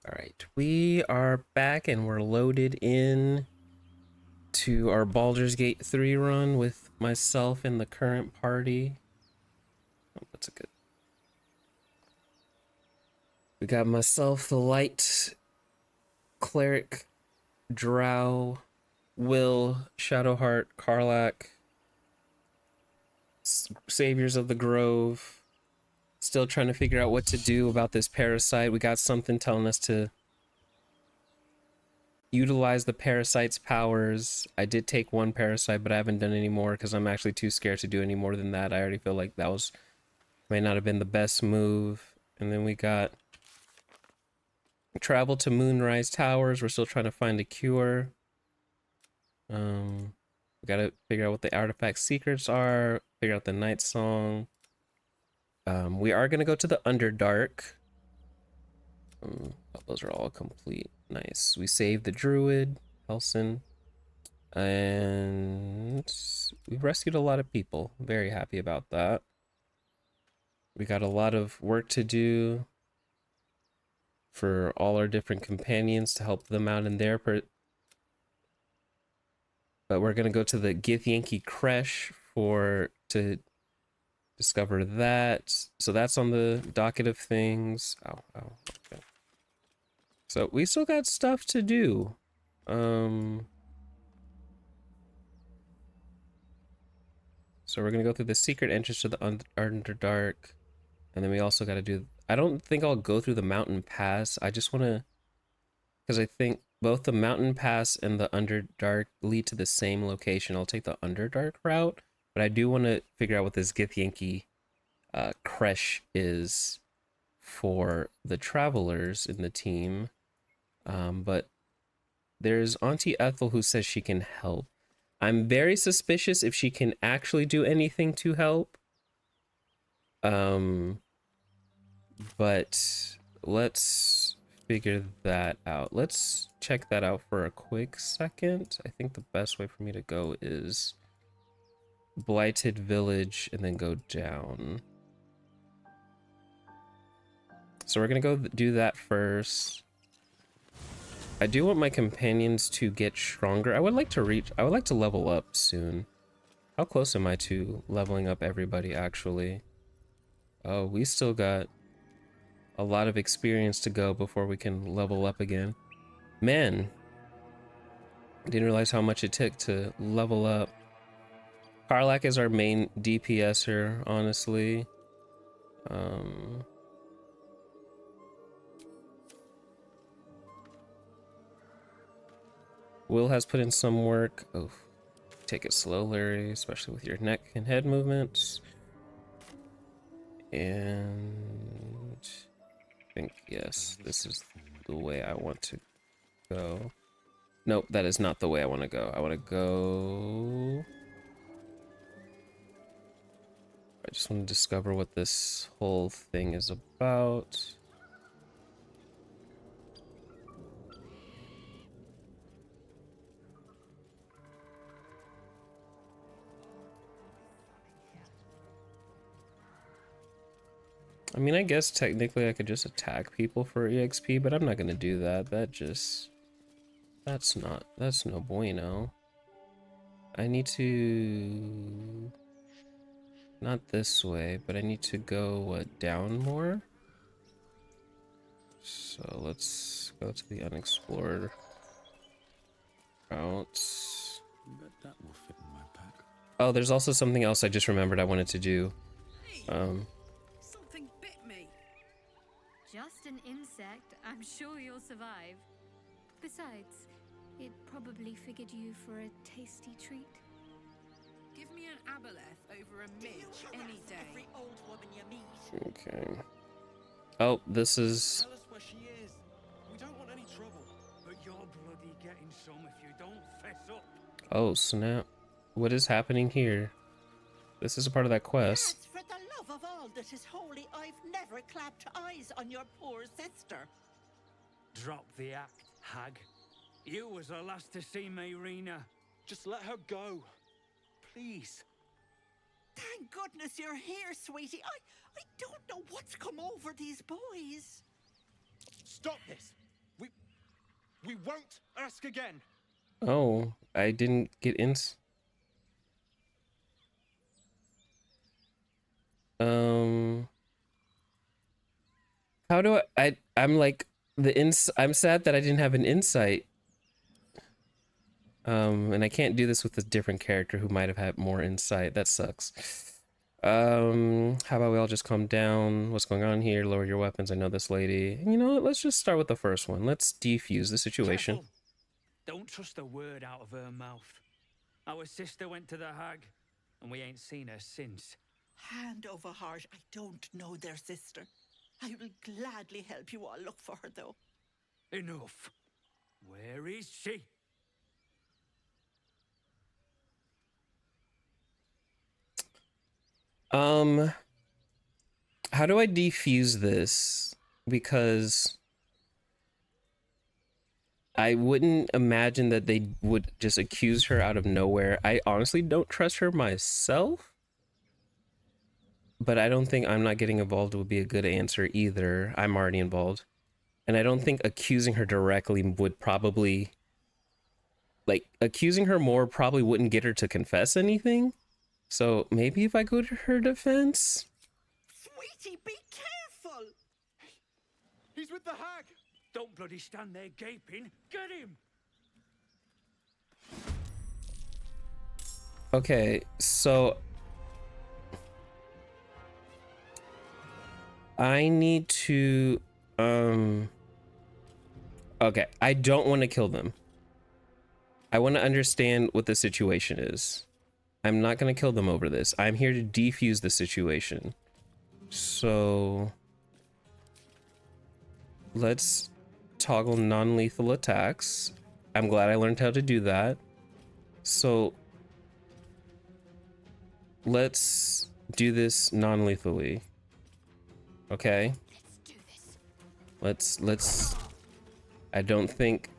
All right, we are back and we're loaded in to our Baldur's Gate 3 run with myself and the current party. Oh, that's a good. We got myself, the light cleric, Drow, Will, Shadowheart, Karlak, Saviors of the Grove. Still trying to figure out what to do about this parasite. We got something telling us to utilize the parasite's powers. I did take one parasite, but I haven't done any more because I'm actually too scared to do any more than that. I already feel like that was may not have been the best move. And then we got travel to Moonrise Towers. We're still trying to find a cure. We gotta figure out what the artifact secrets are, figure out the night song. We are gonna go to the Underdark. Those are all complete. Nice. We saved the druid, Helson. And we've rescued a lot of people. Very happy about that. We got a lot of work to do for all our different companions to help them out in their but we're gonna go to the Githyanki Creche to discover that. So that's on the docket of things. Okay. So we still got stuff to do. So we're gonna go through the secret entrance to the Underdark, and then we also got to do. I don't think I'll go through the mountain pass. I just want to, because I think both the mountain pass and the Underdark lead to the same location. I'll take the Underdark route, but I do want to figure out what this Githyanki creche is for the travelers in the team. But there's Auntie Ethel who says she can help. I'm very suspicious if she can actually do anything to help. But let's figure that out. Let's check that out for a quick second. I think the best way for me to go is Blighted Village and then go down. So we're gonna go do that first. I do want my companions to get stronger. I would like to level up soon. How close am I to leveling up everybody actually? Oh, we still got a lot of experience to go before we can level up again. Man, I didn't realize how much it took to level up. Karlak is our main DPSer, honestly. Will has put in some work. Oh, take it slow, Larry, especially with your neck and head movements. And I think, yes, this is the way I want to go. Nope, that is not the way I want to go. I want to go... I just want to discover what this whole thing is about. I mean, I guess technically I could just attack people for EXP, but I'm not gonna do that. That's no bueno. I need to... Not this way, but I need to go, what, down more? So let's go to the unexplored routes. That will fit in my pack. Oh, there's also something else I just remembered I wanted to do. Something bit me. Just an insect. I'm sure you'll survive. Besides, it probably figured you for a tasty treat. Give me an aboleth over a midge any day. Every old woman you meet. Okay. Oh, this is... Tell us where she is. We don't want any trouble. But you're bloody getting some if you don't fess up. Oh, snap. What is happening here? This is a part of that quest. Yes, for the love of all that is holy, I've never clapped eyes on your poor sister. Drop the act, hag. You was the last to see me, Rena. Just let her go. Please. Thank goodness you're here, sweetie. I don't know what's come over these boys. Stop this. We won't ask again. Oh, I didn't get in. How do I'm like I'm sad that I didn't have an insight. And I can't do this with a different character who might have had more insight. That sucks. How about we all just calm down? What's going on here? Lower your weapons. I know this lady. You know what? Let's just start with the first one. Let's defuse the situation. Careful. Don't trust a word out of her mouth. Our sister went to the hag, and we ain't seen her since. Hand over heart, I don't know their sister. I will gladly help you all look for her, though. Enough. Where is she? How do I defuse this? Because I wouldn't imagine that they would just accuse her out of nowhere. I honestly don't trust her myself. But I don't think I'm not getting involved would be a good answer either. I'm already involved. And I don't think accusing her directly would probably... Like, accusing her more probably wouldn't get her to confess anything. So maybe if I go to her defense... Sweetie, be careful! He's with the hag! Don't bloody stand there gaping. Get him! Okay, so... I need to... Okay, I don't want to kill them. I want to understand what the situation is. I'm not going to kill them over this. I'm here to defuse the situation. So... Let's toggle non-lethal attacks. I'm glad I learned how to do that. So... Let's do this non-lethally. Okay? Let's do this. Let's... I don't think...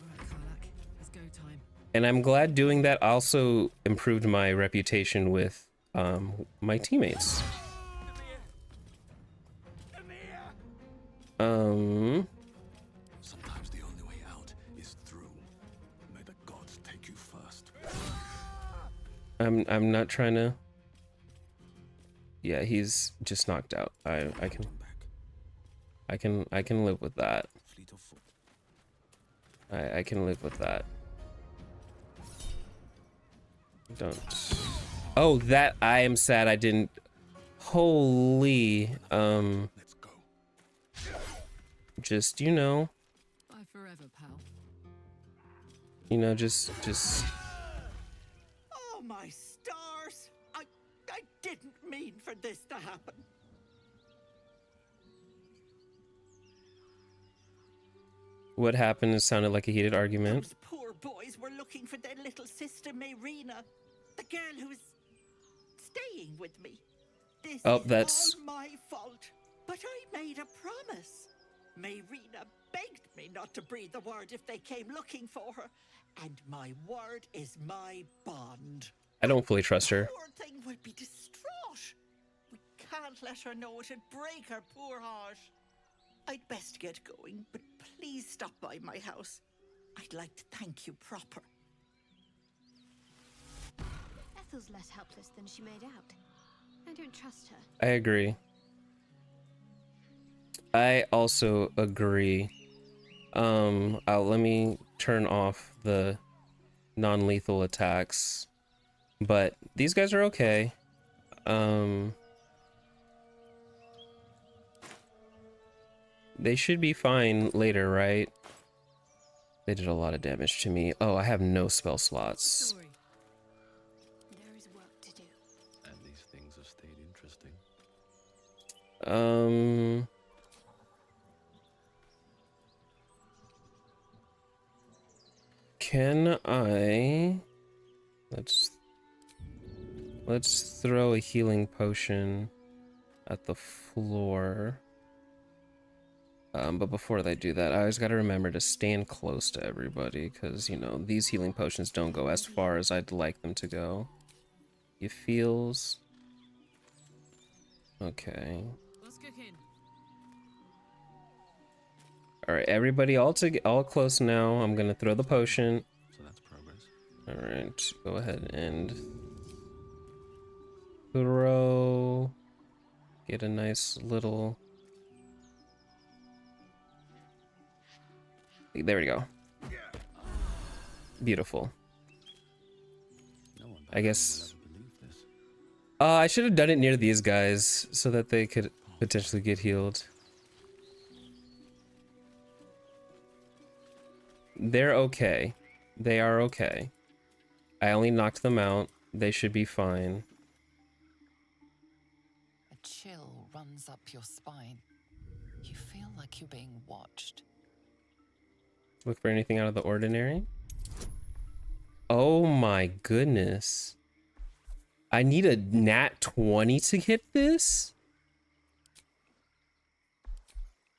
Right, Karlak, let's go time. And I'm glad doing that also improved my reputation with my teammates. Sometimes the only way out is through. May the gods take you first. I'm not trying to... Yeah, he's just knocked out. I can live with that. Fleet of foot. I can live with that. Don't... Oh, that I am sad I didn't... Holy... Let's go. Just, you know... Bye forever, pal. You know, just... Oh, my stars! I didn't mean for this to happen. What happened? It sounded like a heated argument. Those poor boys were looking for their little sister, Mayrina. The girl who is staying with me. This Oh, is that's... all my fault. But I made a promise. Mayrina begged me not to breathe a word if they came looking for her. And my word is my bond. I don't fully trust her. Poor thing would be distraught. We can't let her know it'd break her poor heart. I'd best get going, but please stop by my house. I'd like to thank you proper. Ethel's less helpless than she made out. I don't trust her. I agree. I also agree. Let me turn off the non-lethal attacks. But these guys are okay. They should be fine later, right? They did a lot of damage to me. Oh, I have no spell slots. Sorry. There is work to do. And these things have stayed interesting. Can I... Let's throw a healing potion at the floor. But before I do that, I always gotta remember to stand close to everybody, because, you know, these healing potions don't go as far as I'd like them to go. It feels... Okay. Let's kick in. All right, everybody, all close now. I'm gonna throw the potion. So that's progress. All right, go ahead and throw. Get a nice little. There we go. Beautiful. No one back I home guess. will ever believe this. I should have done it near these guys so that they could potentially get healed. They're okay. They are okay. I only knocked them out. They should be fine. A chill runs up your spine. You feel like you're being watched. Look for anything out of the ordinary. Oh my goodness. I need a nat 20 to hit this?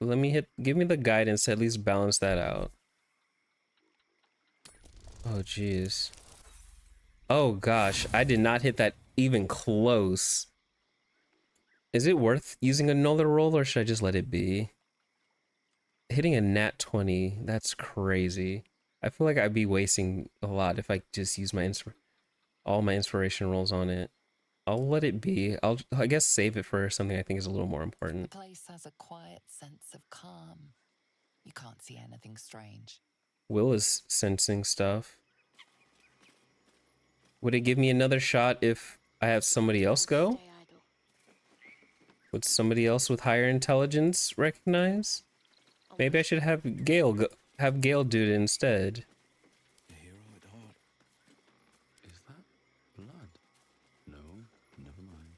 Let me give me the guidance to at least balance that out. Oh jeez. Oh gosh, I did not hit that even close. Is it worth using another roll or should I just let it be? Hitting a nat 20, that's crazy. I feel like I'd be wasting a lot if I just use my all my inspiration rolls on it. I'll let it be. I guess save it for something I think is a little more The important. place has a quiet sense of calm. You can't see anything strange. Will is sensing stuff. Would it give me another shot if I have somebody else go? Would somebody else with higher intelligence recognize? Maybe I should have Gale go, have Gale do it instead. A hero at heart. Is that blood? No, never mind.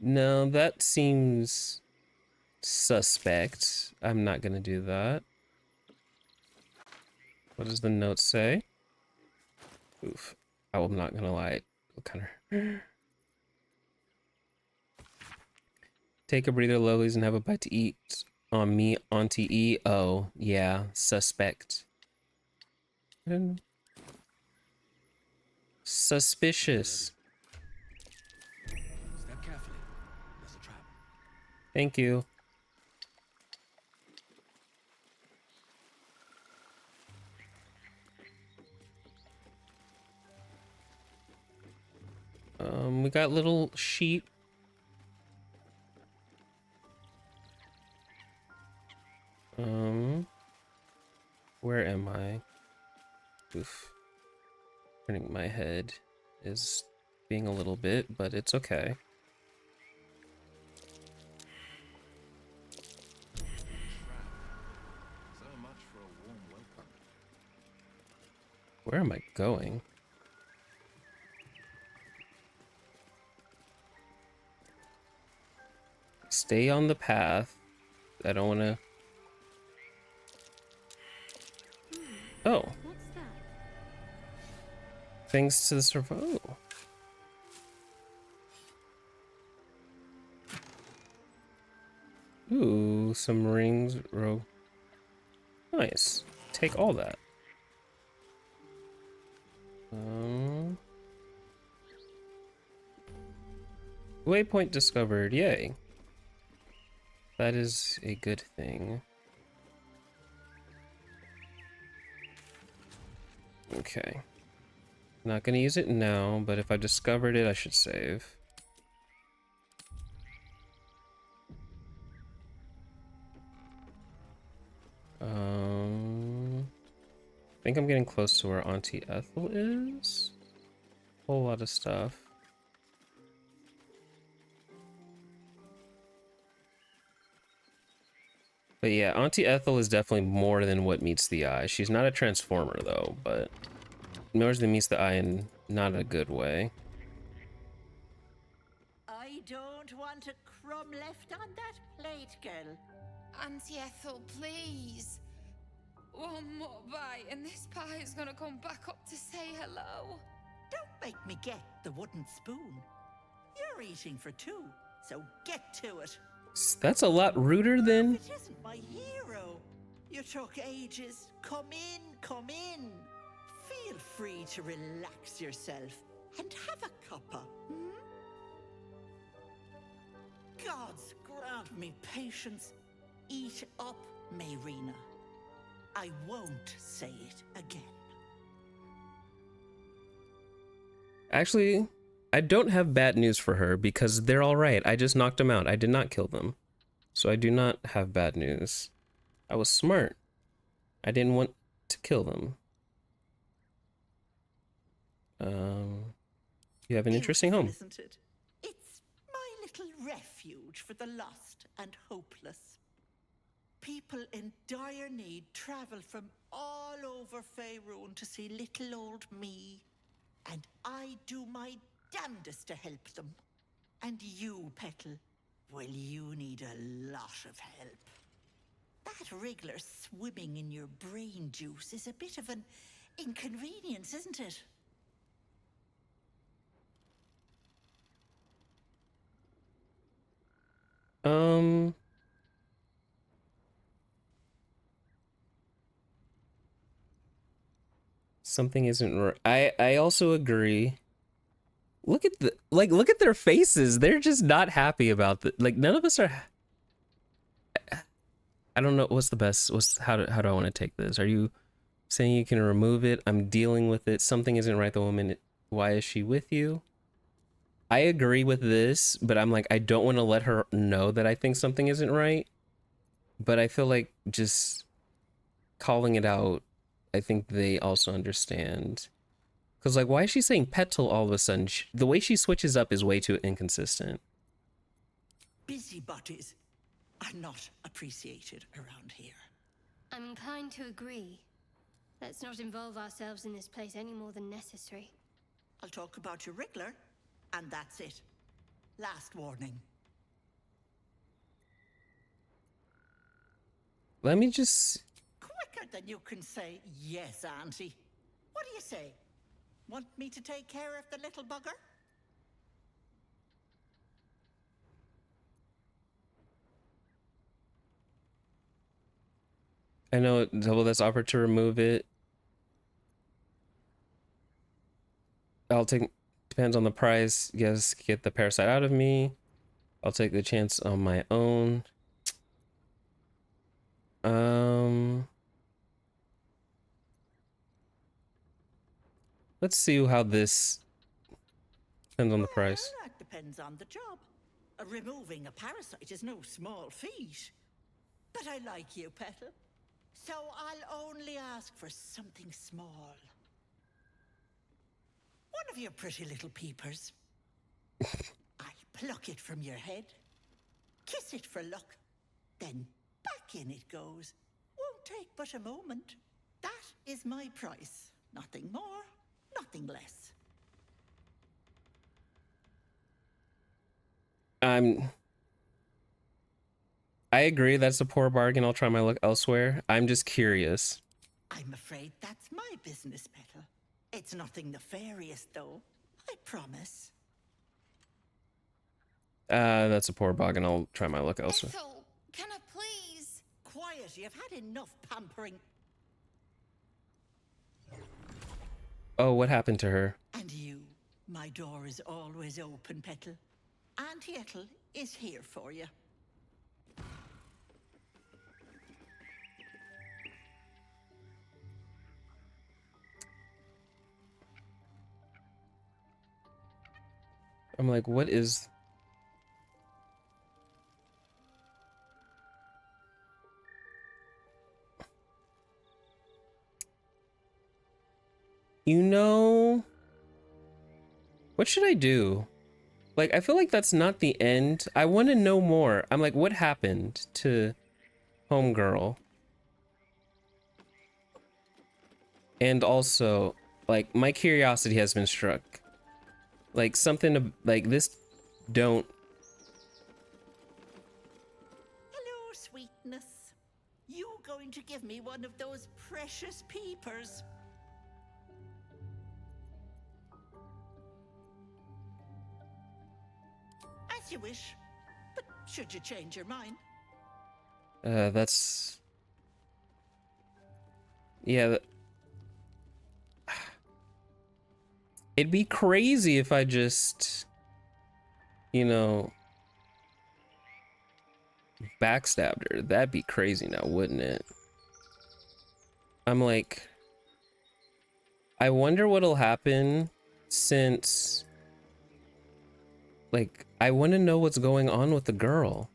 No, that seems suspect. I'm not gonna do that. What does the note say? Oof. I'm not gonna lie. Kind of. Take a breather, lilies, and have a bite to eat. On me, Auntie E. Oh, yeah, suspect. Suspicious. Step carefully. There's a trap. Thank you. We got little sheep. Where am I? Oof. Turning my head is being a little bit, but it's okay. So much for a warm welcome. Where am I going? Stay on the path. I don't want to. Oh. What's that? Thanks to the survival. Ooh, some rings, rogue. Nice. Take all that. Waypoint discovered. Yay. That is a good thing. Okay. Not gonna use it now, but if I discovered it, I should save. I think I'm getting close to where Auntie Ethel is. Whole lot of stuff. But yeah, Auntie Ethel is definitely more than what meets the eye. She's not a transformer though, but more than meets the eye in not a good way. I don't want a crumb left on that plate, girl. Auntie Ethel, please. One more bite and this pie is gonna come back up to say hello. Don't make me get the wooden spoon. You're eating for two, so get to it. That's a lot ruder than... It isn't my hero. You took ages. Come in, come in. Feel free to relax yourself and have a cuppa. Gods grant me patience. Eat up, Mayrina. I won't say it again. Actually, I don't have bad news for her because they're all right. I just knocked them out. I did not kill them. So I do not have bad news. I was smart. I didn't want to kill them. You have an interesting Beautiful, home. isn't it? It's my little refuge for the lost and hopeless. People in dire need travel from all over Faerun to see little old me. And I do my damnedest to help them. And you, Petal, well, you need a lot of help. That wriggler swimming in your brain juice is a bit of an inconvenience, isn't it? Something isn't right. I also agree. Look at their faces. They're just not happy about the like none of us are. I don't know what's the best. How do I want to take this? Are you saying you can remove it? I'm dealing with it. Something isn't right. The woman. Why is she with you? I agree with this, but I'm like I don't want to let her know that I think something isn't right. But I feel like just calling it out. I think they also understand. Because, like, why is she saying petal all of a sudden? The way she switches up is way too inconsistent. Busybodies are not appreciated around here. I'm inclined to agree. Let's not involve ourselves in this place any more than necessary. I'll talk about your wriggler, and that's it. Last warning. Let me just... Quicker than you can say yes, Auntie. What do you say? Want me to take care of the little bugger? I know double that's offered to remove it. I'll take... Depends on the price. Yes, get the parasite out of me. I'll take the chance on my own. Let's see how this depends on the price. Well, that depends on the job. Removing a parasite is no small feat. But I like you, Petal. So I'll only ask for something small. One of your pretty little peepers. I pluck it from your head, kiss it for luck, then back in it goes. Won't take but a moment. That is my price. Nothing more, nothing less. I agree that's a poor bargain. I'll try my luck elsewhere. I'm just curious. I'm afraid that's my business, Petal. It's nothing nefarious, though. I promise. That's a poor bargain. I'll try my luck elsewhere. Ethel, can I please? Quiet, you've had enough pampering. Oh, what happened to her? And you, my door is always open, Petal. Auntie Ethel is here for you. I'm like, what is... You know... What should I do? Like, I feel like that's not the end. I want to know more. I'm like, what happened to Homegirl? And also, like, my curiosity has been struck. Like, something to, like, this don't... Hello, sweetness. You going to give me one of those precious peepers? As you wish. But should you change your mind? That's... Yeah, it'd be crazy if I just, you know, backstabbed her. That'd be crazy now, wouldn't it? I'm like, I wonder what'll happen since, like, I want to know what's going on with the girl.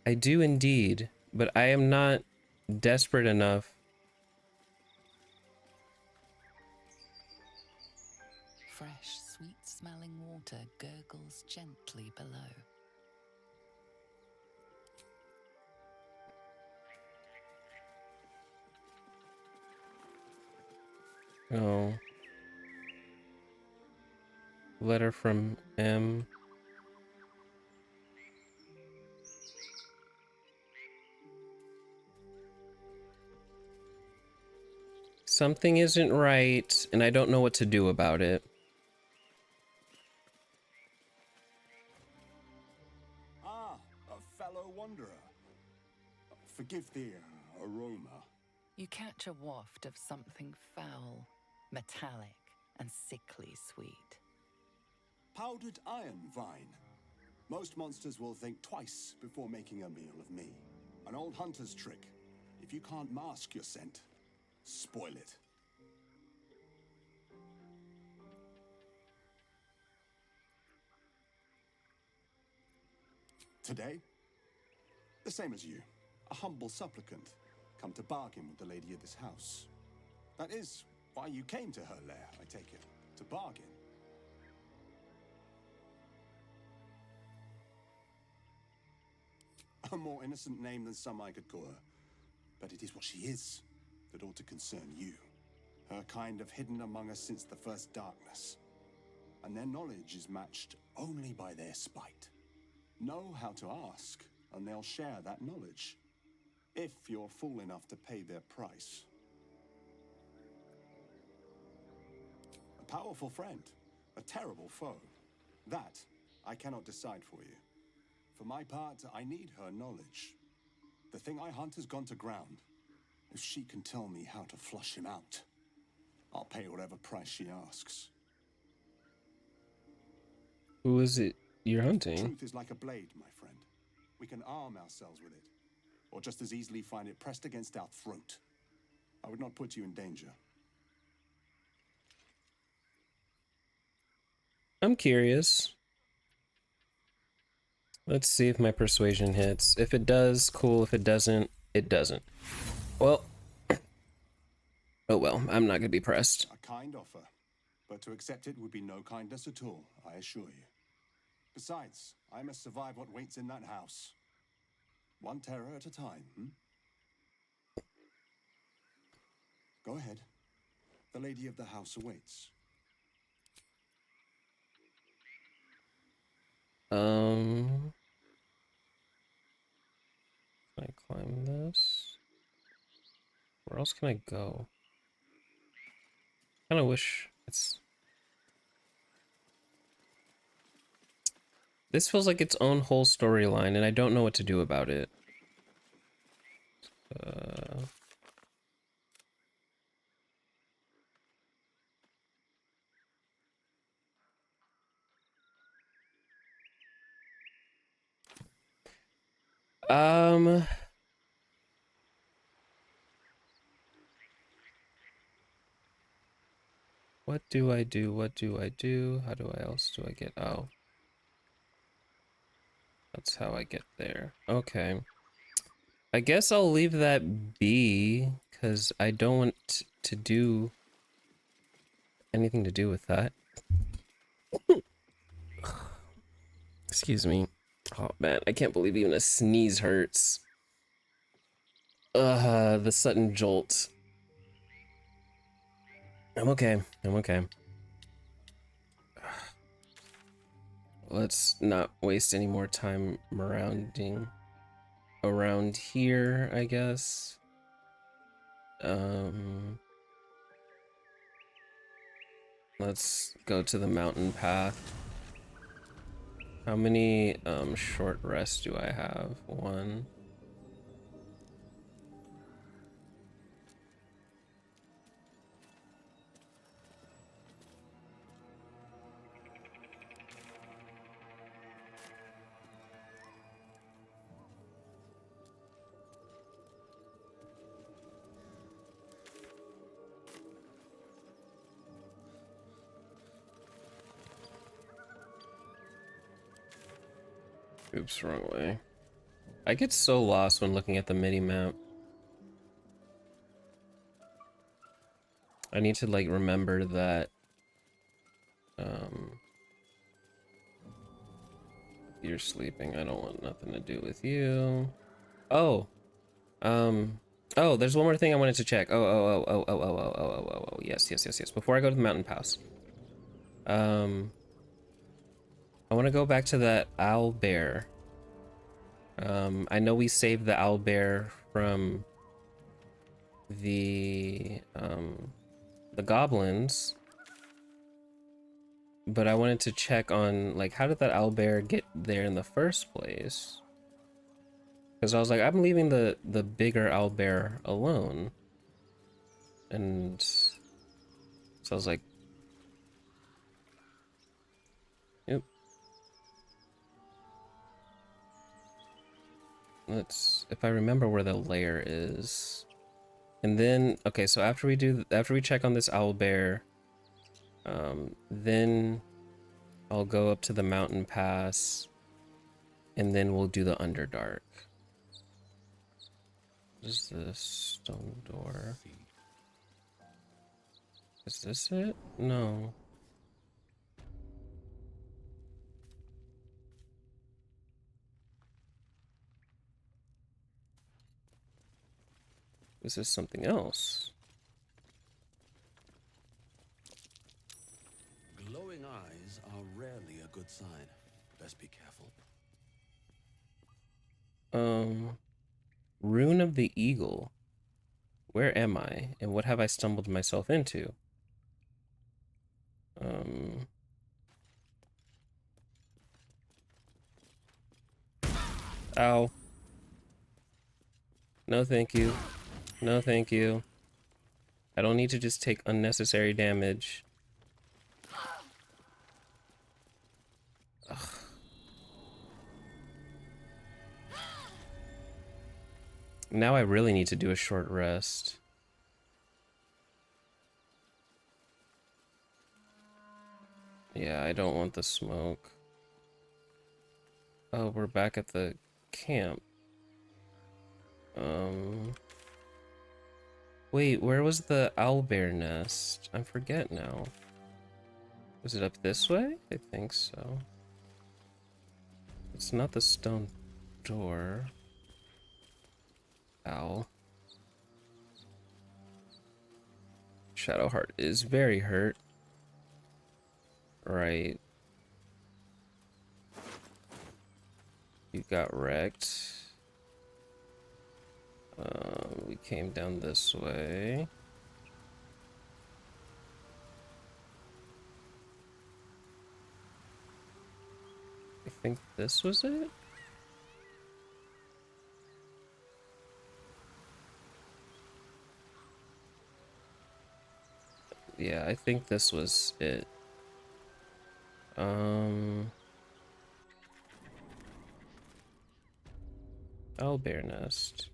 I do indeed, but I am not desperate enough. Fresh, sweet-smelling water gurgles gently below. Oh. Letter from M. Something isn't right, and I don't know what to do about it. Ah, a fellow wanderer. Forgive the aroma. You catch a waft of something foul, metallic, and sickly sweet. Powdered iron vine. Most monsters will think twice before making a meal of me. An old hunter's trick. If you can't mask your scent, spoil it. Today, the same as you, a humble supplicant, come to bargain with the lady of this house. That is why you came to her lair, I take it, to bargain. A more innocent name than some I could call her, but it is what she is that ought to concern you. Her kind have hidden among us since the first darkness, and their knowledge is matched only by their spite. Know how to ask, and they'll share that knowledge, if you're fool enough to pay their price. A powerful friend, a terrible foe. That I cannot decide for you. For my part, I need her knowledge. The thing I hunt has gone to ground. If she can tell me how to flush him out, I'll pay whatever price she asks. Who is it you're hunting? Truth is like a blade, my friend. We can arm ourselves with it, or just as easily find it pressed against our throat. I would not put you in danger. I'm curious. Let's see if my persuasion hits. If it does, cool. If it doesn't, it doesn't. Well, oh well, I'm not gonna be pressed. A kind offer, but to accept it would be no kindness at all, I assure you. Besides, I must survive what waits in that house. One terror at a time, Go ahead. The lady of the house awaits. Can I climb this? Where else can I go? Kinda wish it's... This feels like its own whole storyline, and I don't know what to do about it. Um... What do I do? What do I do? How do I else do I get? Oh. That's how I get there. Okay. I guess I'll leave that be, because I don't want to do anything to do with that. Excuse me. Oh man, I can't believe even a sneeze hurts. The sudden jolt. I'm okay. I'm okay. Let's not waste any more time around here, I guess. Let's go to the mountain path. How many short rests do I have? One. Oops, wrong way. I get so lost when looking at the mini-map. I need to, like, remember that, you're sleeping. I don't want nothing to do with you. Oh, oh, there's one more thing I wanted to check. Yes. Before I go to the mountain pass. I want to go back to that owl bear. I know we saved the owl bear from the goblins, but I wanted to check on, like, how did that owl bear get there in the first place? Because I was like, I'm leaving the bigger owl bear alone, and so I was like, yep. Let's, if I remember where the lair is. And then, okay, so after we check on this owl bear, then I'll go up to the mountain pass, and then we'll do the Underdark. What is this stone door? Is this it? No. This is something else. Glowing eyes are rarely a good sign. Best be careful. Rune of the Eagle. Where am I? And what have I stumbled myself into? Ow. No, thank you. No, thank you. I don't need to just take unnecessary damage. Ugh. Now I really need to do a short rest. Yeah, I don't want the smoke. Oh, we're back at the camp. Wait, where was the owlbear nest? I forget now. Was it up this way? I think so. It's not the stone door. Ow. Shadowheart is very hurt. Right. You got wrecked. We came down this way. I think this was it? Yeah, I think this was it. Owlbear nest.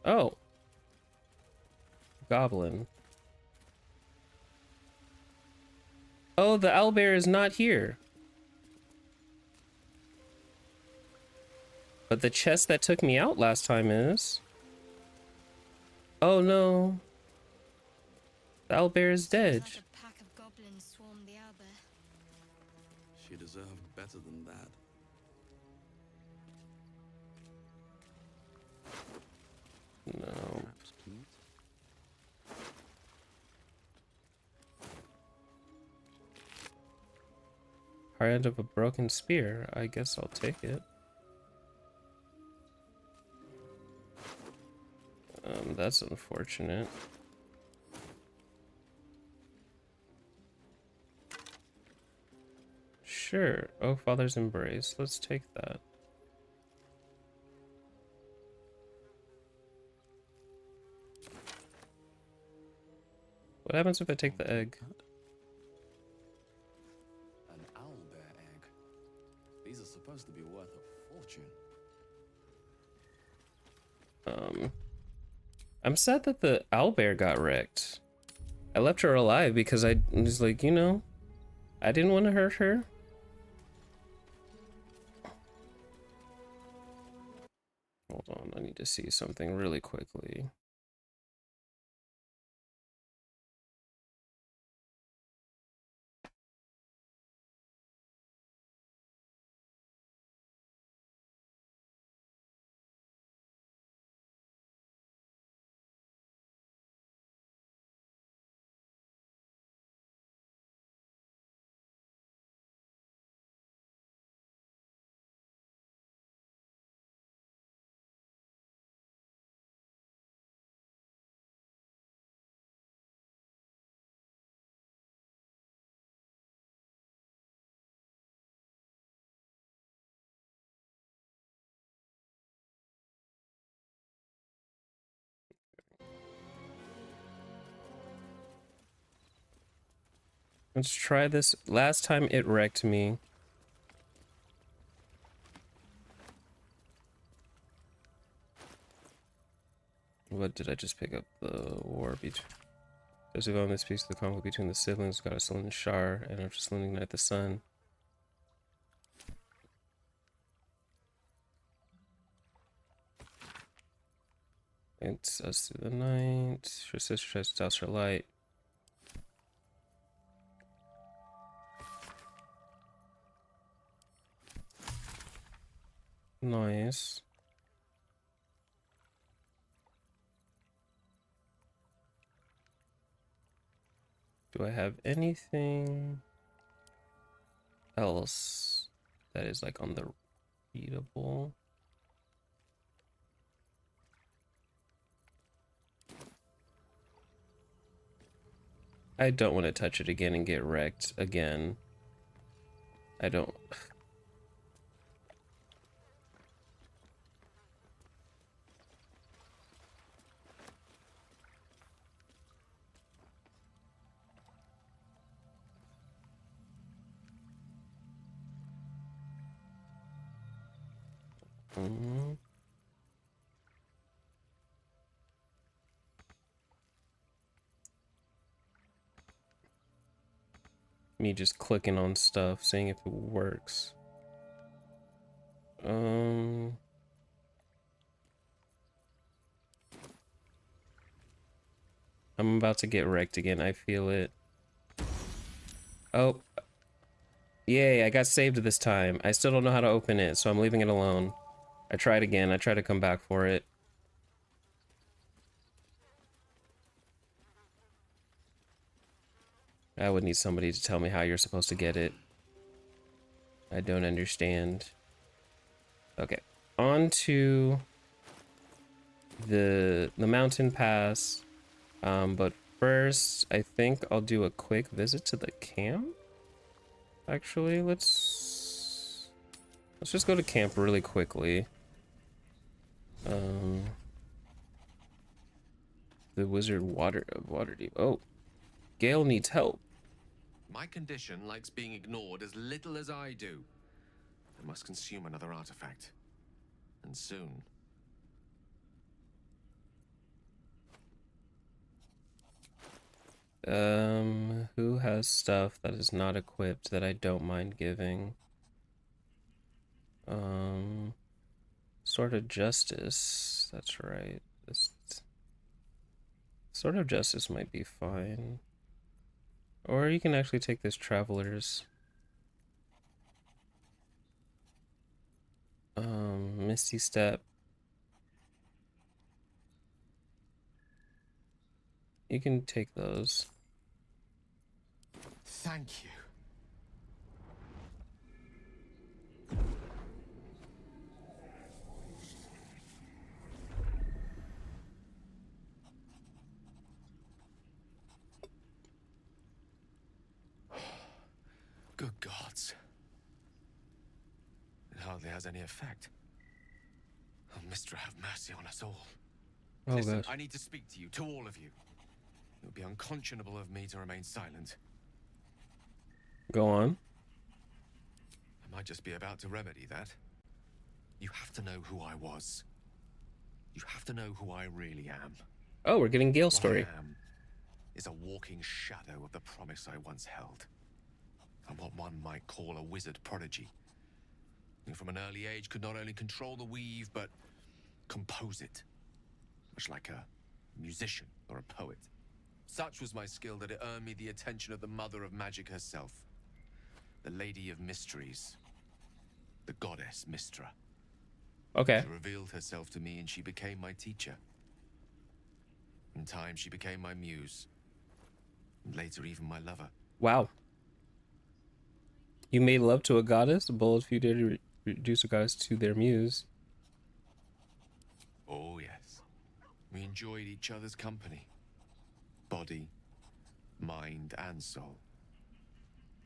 Oh. Goblin. Oh, the owlbear is not here. But the chest that took me out last time is. Oh no. The owlbear is dead. Like a pack of goblins swarmed the owlbear. She deserved better than that. No. Perhaps Pete? Hard end of a broken spear. I guess I'll take it. That's unfortunate. Sure. Oh, Father's Embrace. Let's take that. What happens if I take the egg? An owlbear egg. These are supposed to be worth a fortune. I'm sad that the owlbear got wrecked. I left her alive because I was like, you know, I didn't want to hurt her. Hold on, I need to see something really quickly. Let's try this. Last time it wrecked me. What did I just pick up? The war between... There's a go in this piece of the conflict between the siblings. Got a Selene Shar and I'm just Selene Knight the Sun. It's us through the night. Her sister tries to douse her light. Nice. Do I have anything else that is like on the readable? I don't want to touch it again and get wrecked again. I don't. Me just clicking on stuff, seeing if it works. I'm about to get wrecked again. I feel it. Oh. Yay, I got saved this time. I still don't know how to open it, so I'm leaving it alone. I tried again. I tried to come back for it. I would need somebody to tell me how you're supposed to get it. I don't understand. Okay. On to the mountain pass. But first, I think I'll do a quick visit to the camp. Actually, let's just go to camp really quickly. The wizard Waterdeep. Oh, Gale needs help. My condition likes being ignored as little as I do. I must consume another artifact. And soon. Who has stuff that is not equipped that I don't mind giving? Sword of Justice. That's right. Sword of Justice might be fine. Or you can actually take this Traveler's. Misty Step. You can take those. Thank you. Good gods. It hardly has any effect. Oh, Mister, have mercy on us all. Oh, Listen, gosh. I need to speak to you, to all of you. It would be unconscionable of me to remain silent. Go on. I might just be about to remedy that. You have to know who I was. You have to know who I really am. Oh, we're getting Gale's story. What I am is a walking shadow of the promise I once held. and what one might call a wizard prodigy, who from an early age could not only control the weave, but compose it, much like a musician or a poet. Such was my skill that it earned me the attention of the mother of magic herself, the Lady of Mysteries, the goddess Mystra. Okay. She revealed herself to me and she became my teacher. In time, she became my muse, and later even my lover. Wow. You made love to a goddess? A bold few did to reduce a goddess to their muse. Oh, yes. We enjoyed each other's company. Body, mind, and soul.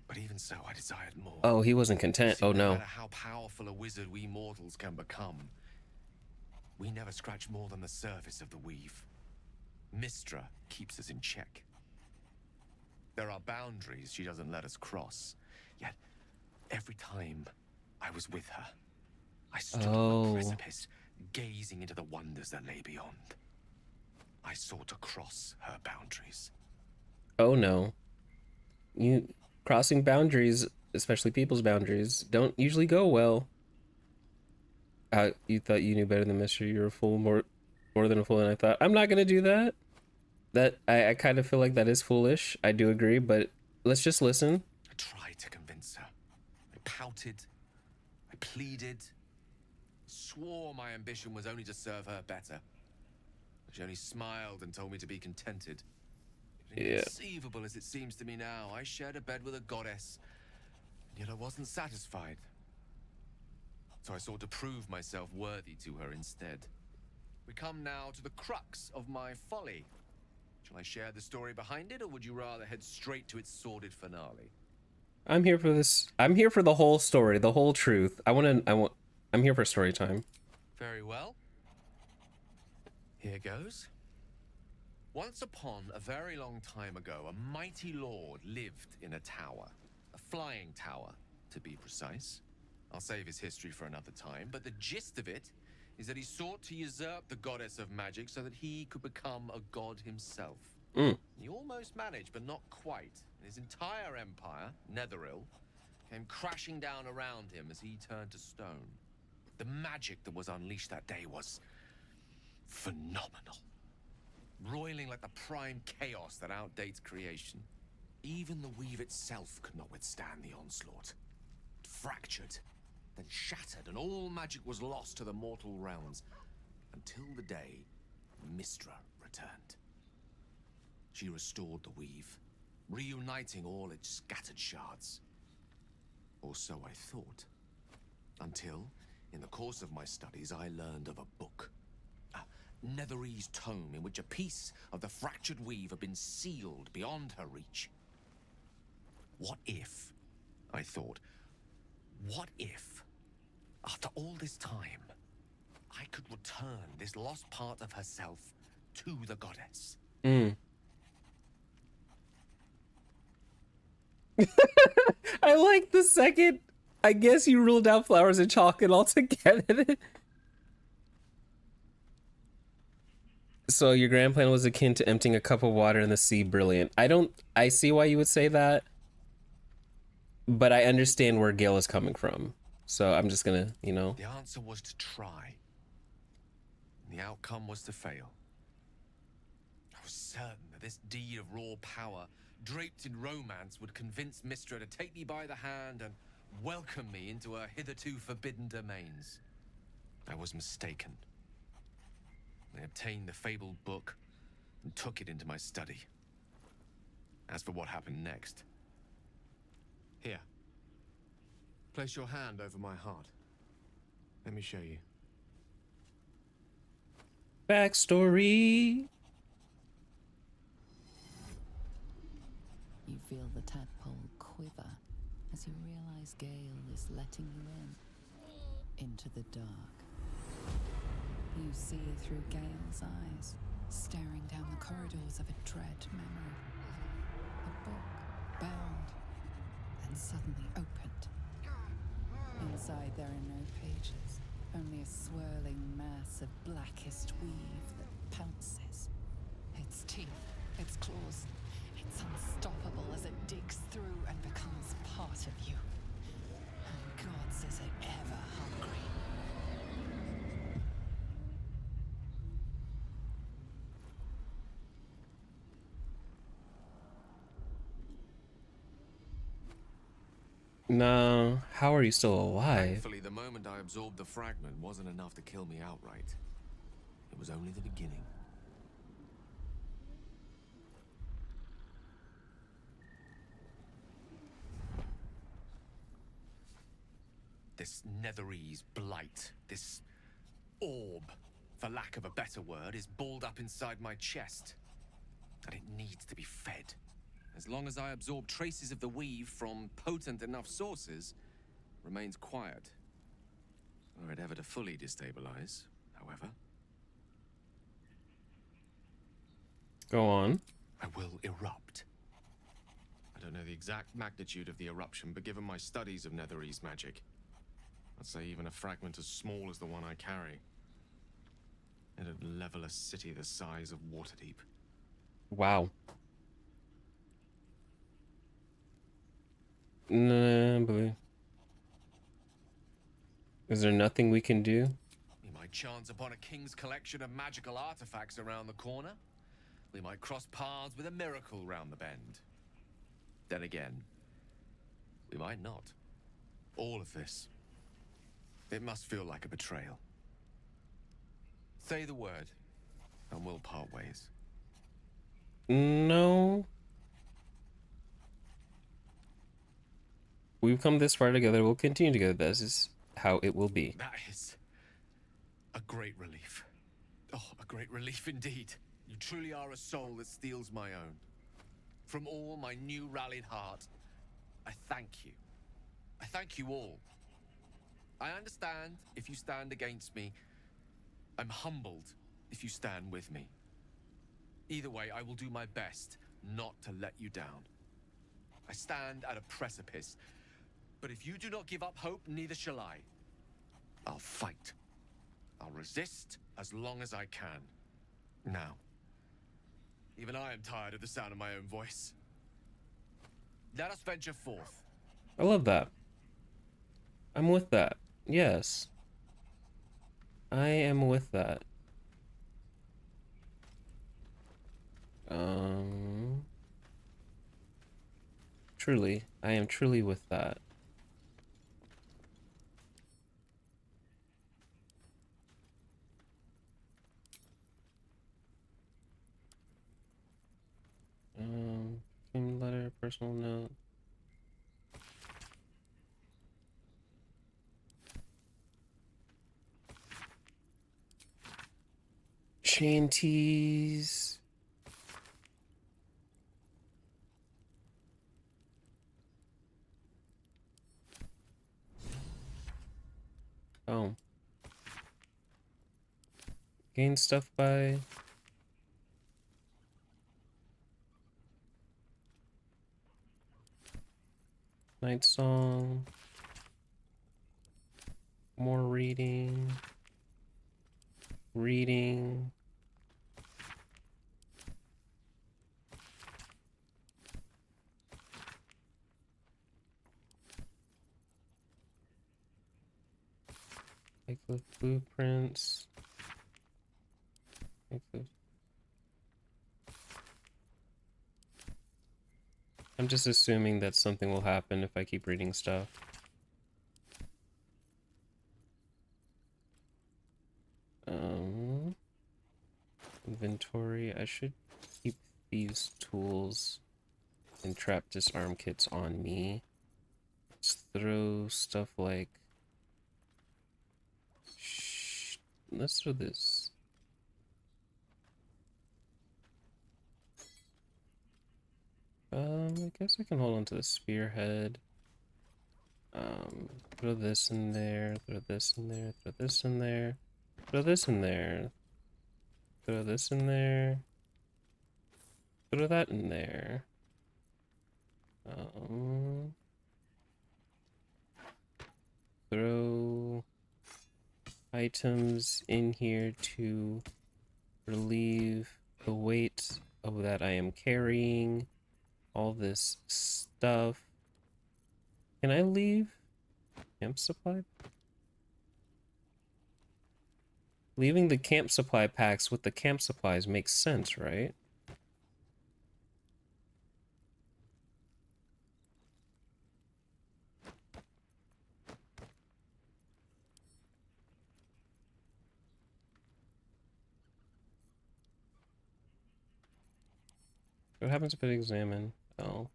But even so, I desired more. Oh, he wasn't content. See, Oh, no no. matter how powerful a wizard we mortals can become, we never scratch more than the surface of the weave. Mystra keeps us in check. There are boundaries she doesn't let us cross. Yet, every time I was with her, I stood on a precipice, gazing into the wonders that lay beyond. I sought to cross her boundaries. Oh, no. Crossing boundaries, especially people's boundaries, don't usually go well. You thought you knew better than Mystery. You're a fool, more than a fool. And I thought, I'm not gonna do that. I kind of feel like that is foolish. I do agree, but let's just listen. I tried to convince her. I pouted. I pleaded. Swore my ambition was only to serve her better. She only smiled and told me to be contented. Inconceivable as it seems to me now, I shared a bed with a goddess, and yet I wasn't satisfied. So I sought to prove myself worthy to her instead. We come now to the crux of my folly. Shall I share the story behind it, or would you rather head straight to its sordid finale? I'm here for this. I'm here for the whole story, the whole truth. I'm here for story time. Very well. Here goes. Once upon a very long time ago, a mighty lord lived in a tower. A flying tower, to be precise. I'll save his history for another time, but the gist of it is that he sought to usurp the goddess of magic so that he could become a god himself. He almost managed, but not quite. His entire empire, Netheril, came crashing down around him as he turned to stone. The magic that was unleashed that day was phenomenal. Roiling like the prime chaos that outdates creation. Even the weave itself could not withstand the onslaught. It fractured, then shattered, and all magic was lost to the mortal realms, until the day Mystra returned. She restored the weave, reuniting all its scattered shards. Or so I thought. Until, in the course of my studies, I learned of a book. Netherese tome in which a piece of the fractured weave had been sealed beyond her reach. What if, I thought, what if, after all this time, I could return this lost part of herself to the goddess? I like the second. I guess you ruled out flowers and chocolate altogether. So your grand plan was akin to emptying a cup of water in the sea. Brilliant. I see why you would say that, but I understand where Gale is coming from. So I'm just gonna, The answer was to try. The outcome was to fail. I was certain that this deed of raw power, draped in romance, would convince Mystra to take me by the hand and welcome me into her hitherto forbidden domains. I was mistaken. I obtained the fabled book and took it into my study. As for what happened next... Here. Place your hand over my heart. Let me show you. Backstory. You feel the tadpole quiver as you realize Gale is letting you into the dark. You see through Gale's eyes, staring down the corridors of a dread memory. A book, bound, and suddenly opened. Inside there are no pages, only a swirling mass of blackest weave that pounces. Its teeth, its claws, It's unstoppable as it digs through and becomes part of you. And God says it ever hungry. No, how are you still alive? Thankfully, the moment I absorbed the fragment wasn't enough to kill me outright. It was only the beginning. This Netherese blight, this orb, for lack of a better word, is balled up inside my chest. And it needs to be fed. As long as I absorb traces of the weave from potent enough sources, remains quiet. Were it ever to fully destabilize, however, Go on. I will erupt. I don't know the exact magnitude of the eruption, but given my studies of Netherese magic, I'd say even a fragment as small as the one I carry, it'd level a city the size of Waterdeep. Wow. Nah, boy. Is there nothing we can do? We might chance upon a king's collection of magical artifacts around the corner. We might cross paths with a miracle round the bend. Then again, we might not. All of this, it must feel like a betrayal. Say the word, and we'll part ways. No. We've come this far together. We'll continue together. This is how it will be. That is a great relief. Oh, a great relief indeed. You truly are a soul that steals my own. From all my new rallied heart, I thank you. I thank you all. I understand if you stand against me. I'm humbled if you stand with me. Either way, I will do my best not to let you down. I stand at a precipice, but if you do not give up hope, neither shall I. I'll fight. I'll resist as long as I can. Now, even I am tired of the sound of my own voice. Let us venture forth. I love that. I'm with that. Yes. I am with that. Truly, I am truly with that. Letter, personal note. Shanties. Oh. Gain stuff by... Night Song. More reading. Reading. Wycliffe blueprints. Wycliffe. I'm just assuming that something will happen if I keep reading stuff. Inventory. I should keep these tools and trap disarm kits on me. Let's throw stuff like... Let's throw this. I guess I can hold on to the spearhead. Throw this in there, throw this in there, throw this in there, throw this in there, throw this in there, throw that in there. Throw items in here to relieve the weight of that I am carrying. all this stuff. Can I leave camp supply? Leaving the camp supply packs with the camp supplies makes sense, right? What happens if I examine? Oh.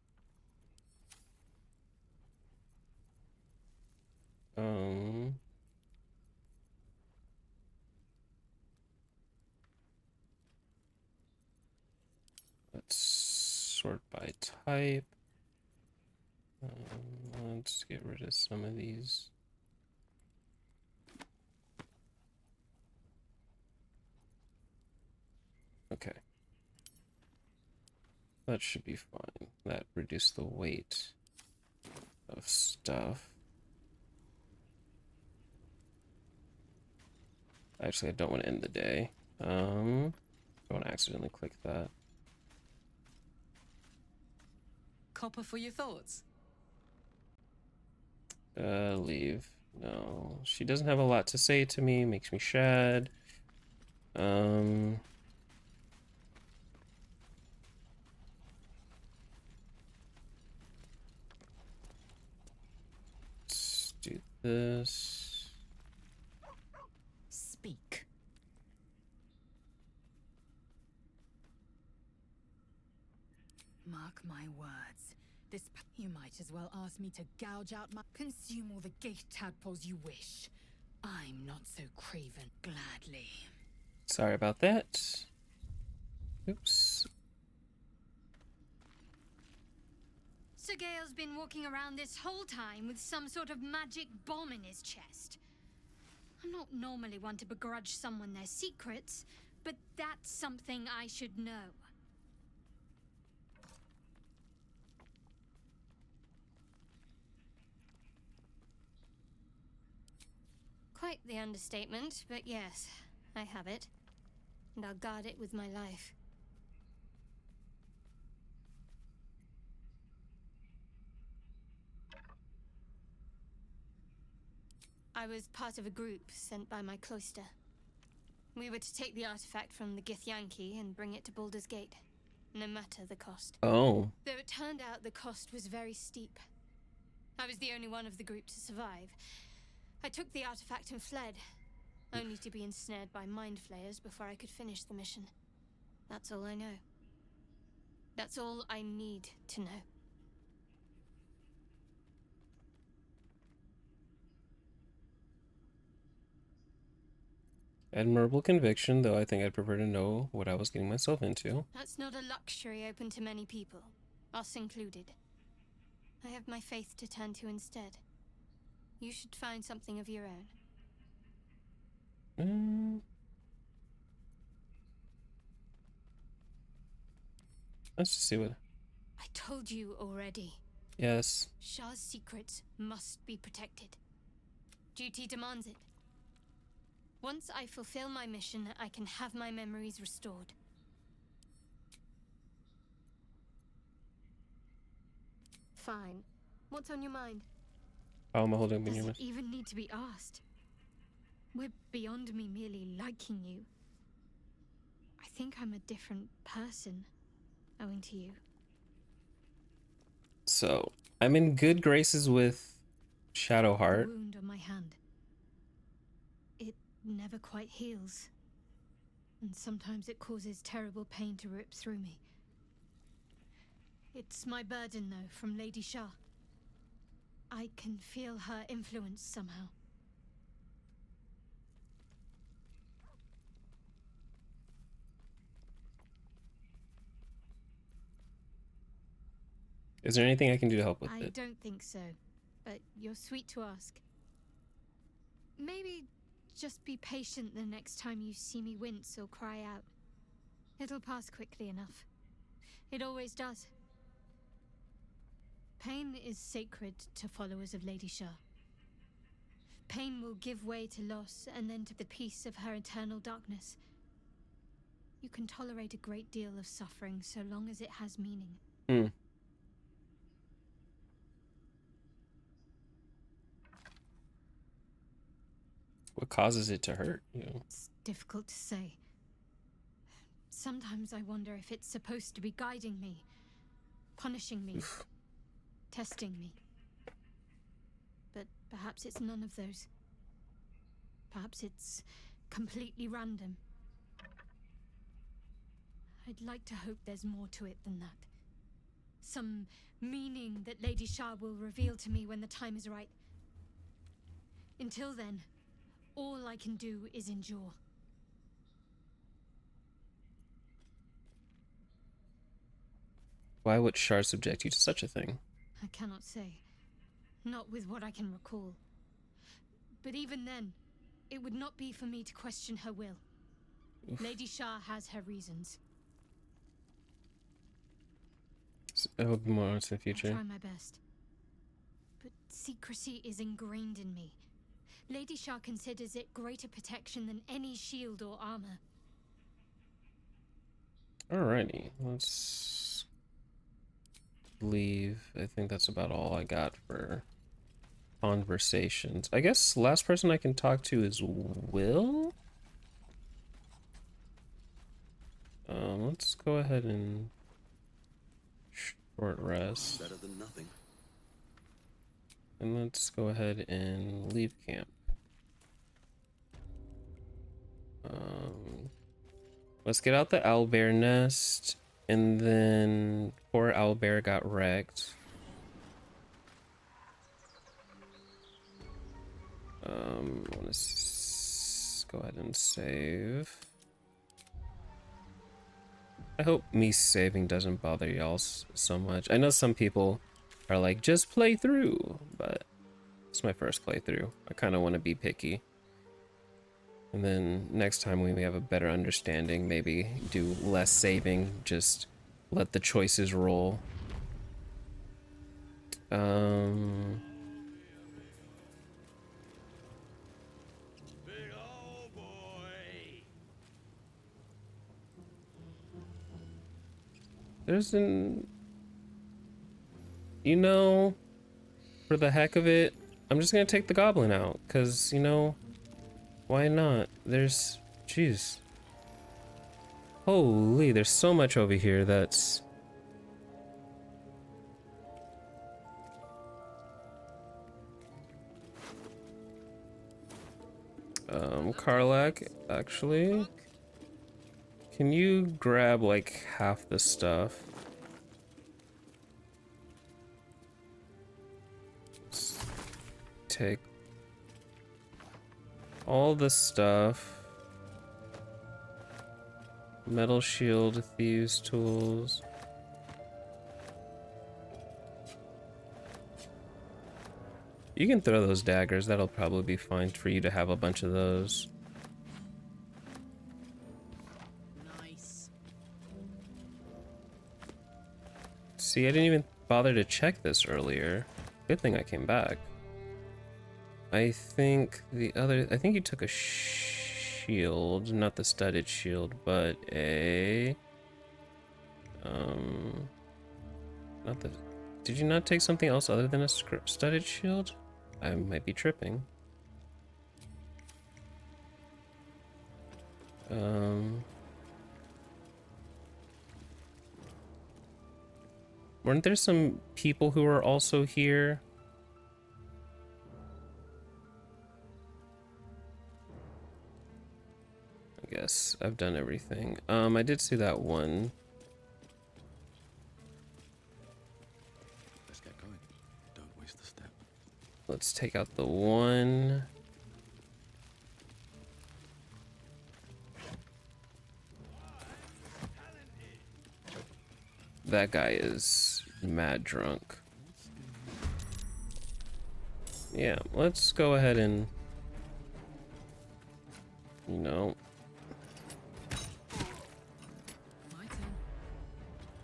Um. Let's sort by type. Let's get rid of some of these. Okay. That should be fine. That reduced the weight of stuff. Actually, I don't want to end the day. I don't want to accidentally click that. Copper for your thoughts. Leave. No, she doesn't have a lot to say to me. Makes me sad. Let's do this. Speak. Mark my words. You might as well ask me to gouge out my... Consume all the gate tadpoles you wish. I'm not so craven. Gladly. Sorry about that. Oops. Sir Gale's been walking around this whole time with some sort of magic bomb in his chest. I'm not normally one to begrudge someone their secrets, but that's something I should know. Quite the understatement, but yes, I have it. And I'll guard it with my life. I was part of a group sent by my cloister. We were to take the artifact from the Githyanki and bring it to Baldur's Gate, no matter the cost. Oh. Though it turned out the cost was very steep. I was the only one of the group to survive. I took the artifact and fled, only to be ensnared by mind flayers before I could finish the mission. That's all I know. That's all I need to know. Admirable conviction, though I think I'd prefer to know what I was getting myself into. That's not a luxury open to many people, us included. I have my faith to turn to instead. You should find something of your own. Let's just see what... I told you already. Yes. Shah's secrets must be protected. Duty demands it. Once I fulfill my mission, I can have my memories restored. Fine. What's on your mind? How am I holding up in your Does mind? it even need to be asked? We're beyond me merely liking you. I think I'm a different person, owing to you. So, I'm in good graces with Shadowheart. The wound on my hand. It never quite heals. And sometimes it causes terrible pain to rip through me. It's my burden, though, from Lady Shah. I can feel her influence somehow. Is there anything I can do to help with I it? don't think so, but you're sweet to ask. Maybe just be patient the next time you see me wince or cry out. It'll pass quickly enough. It always does. Pain is sacred to followers of Lady Shah. Pain will give way to loss and then to the peace of her eternal darkness. You can tolerate a great deal of suffering so long as it has meaning. What causes it to hurt, you know? It's difficult to say. Sometimes I wonder if it's supposed to be guiding me, punishing me, Oof. testing me. But perhaps it's none of those. Perhaps it's completely random. I'd like to hope there's more to it than that. Some meaning that Lady Shah will reveal to me when the time is right. Until then, all I can do is endure. Why would Shar subject you to such a thing? I cannot say. Not with what I can recall. But even then, it would not be for me to question her will. Oof. Lady Shah has her reasons. I hope more into the I'll future. try my best. But secrecy is ingrained in me. Lady Shah considers it greater protection than any shield or armor. Alrighty, let's leave. I think that's about all I got for conversations. I guess last person I can talk to is Will? Let's go ahead and short rest. Better than nothing. And let's go ahead and leave camp. Let's get out the owlbear nest, and then poor owlbear got wrecked. I want to go ahead and save. I hope me saving doesn't bother y'all so much. I know some people are like, just play through, but it's my first playthrough. I kind of want to be picky. And then next time when we have a better understanding, maybe do less saving, just let the choices roll. There's an... You know, for the heck of it, I'm just gonna take the goblin out, because, you know, why not? There's... Jeez. Holy, there's so much over here that's... Karlak, actually... Can you grab, like, half the stuff? Let's take all the stuff. Metal shield, thieves' tools. You can throw those daggers, that'll probably be fine for you to have a bunch of those. Nice. See, I didn't even bother to check this earlier. Good thing I came back. I think I think you took a shield, not the studded shield, but a... Not the... Did you not take something else other than a studded shield? I might be tripping. Weren't there some people who were also here? I guess I've done everything. I did see that one. Let's get going. Don't waste a step. Let's take out the one. That guy is mad drunk. Yeah, let's go ahead and, you know, My turn.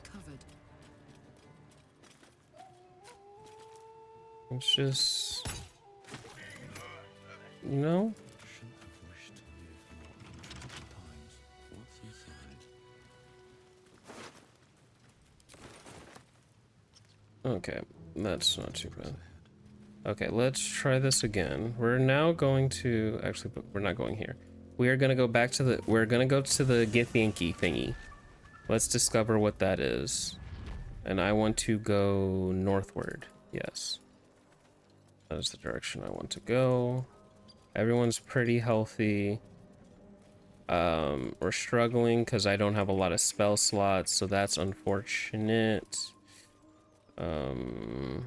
Covered. let's just, you know, Shouldn't have wished to live more untroubled times. What's inside? okay, that's not too bad. Okay, let's try this again. We're now going to actually, but we're not going here. We are gonna go back to the. We're gonna go to the Githyanki thingy. Let's discover what that is. And I want to go northward. Yes, that is the direction I want to go. Everyone's pretty healthy. We're struggling because I don't have a lot of spell slots, so that's unfortunate. Yeah.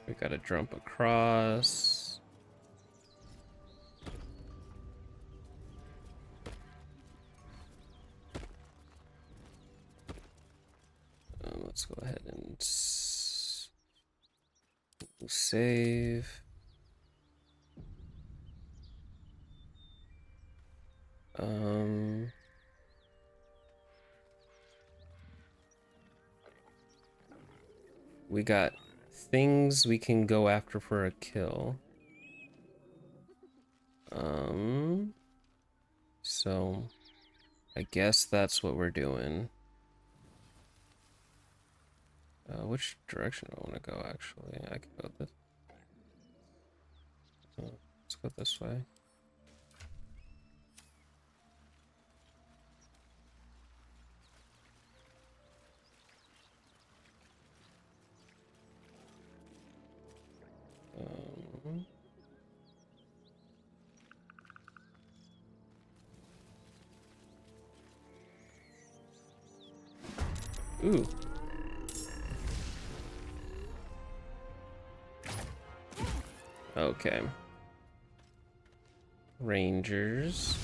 We gotta jump across. Let's go ahead and save. We got things we can go after for a kill. So I guess that's what we're doing. Which direction do I want to go, actually? I could go this. Let's go this way. Ooh. Okay. Rangers.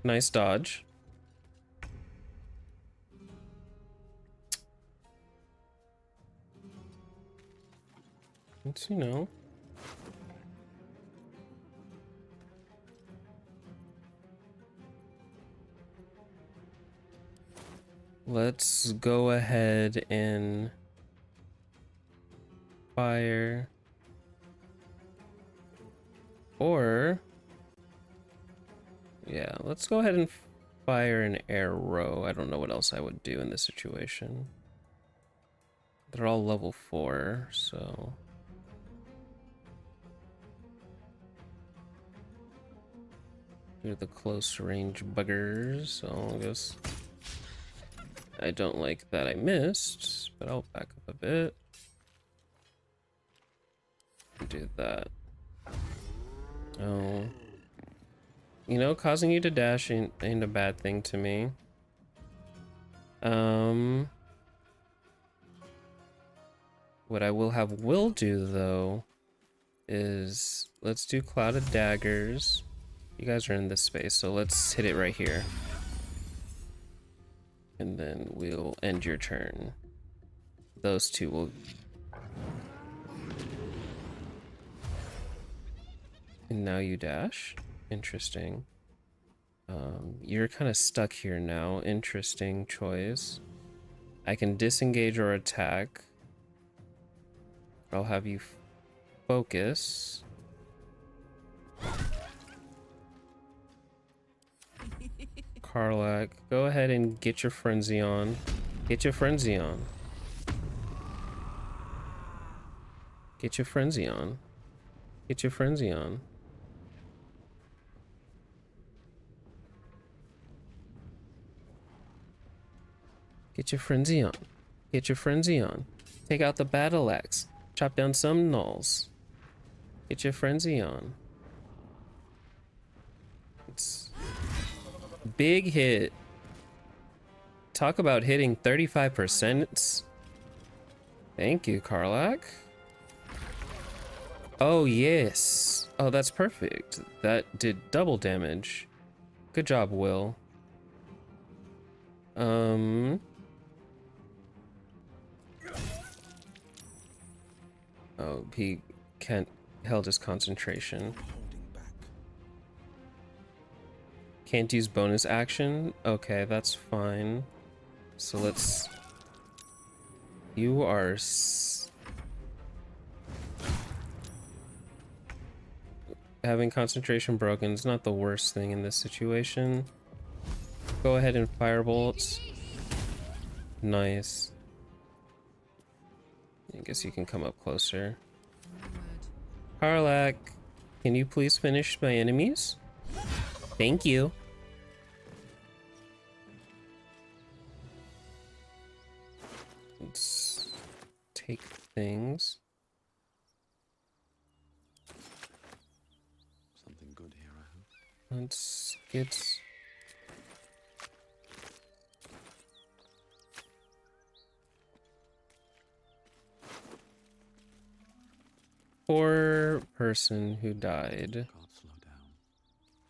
Nice dodge. It's, you know. Let's go ahead and fire. Or, yeah, let's go ahead and fire an arrow. I don't know what else I would do in this situation. They're all level 4, so. Do the close range buggers, so I guess. I don't like that I missed, but I'll back up a bit. Do that. Oh. You know, causing you to dash ain't a bad thing to me. What I will do, though, is let's do Cloud of Daggers. You guys are in this space, so let's hit it right here. And then we'll end your turn. Those two will... And now you dash. Interesting. You're kind of stuck here now. Interesting choice. I can disengage or attack. I'll have you focus. Karlak, go ahead and get your frenzy on. Get your frenzy on. Get your frenzy on. Get your frenzy on. Get your frenzy on. Get your frenzy on. Take out the battle axe. Chop down some gnolls. Get your frenzy on. It's big hit. Talk about hitting 35%. Thank you, Karlak. Oh, yes. Oh, that's perfect. That did double damage. Good job, Will. Oh, he can't held his concentration. Can't use bonus action? Okay, that's fine. So let's... You are... Having concentration broken is not the worst thing in this situation. Go ahead and firebolt. Nice. I guess you can come up closer. Karlak, can you please finish my enemies? Thank you. Let's take things. Something good here, I hope. Let's get... Poor person who died. Can't slow down.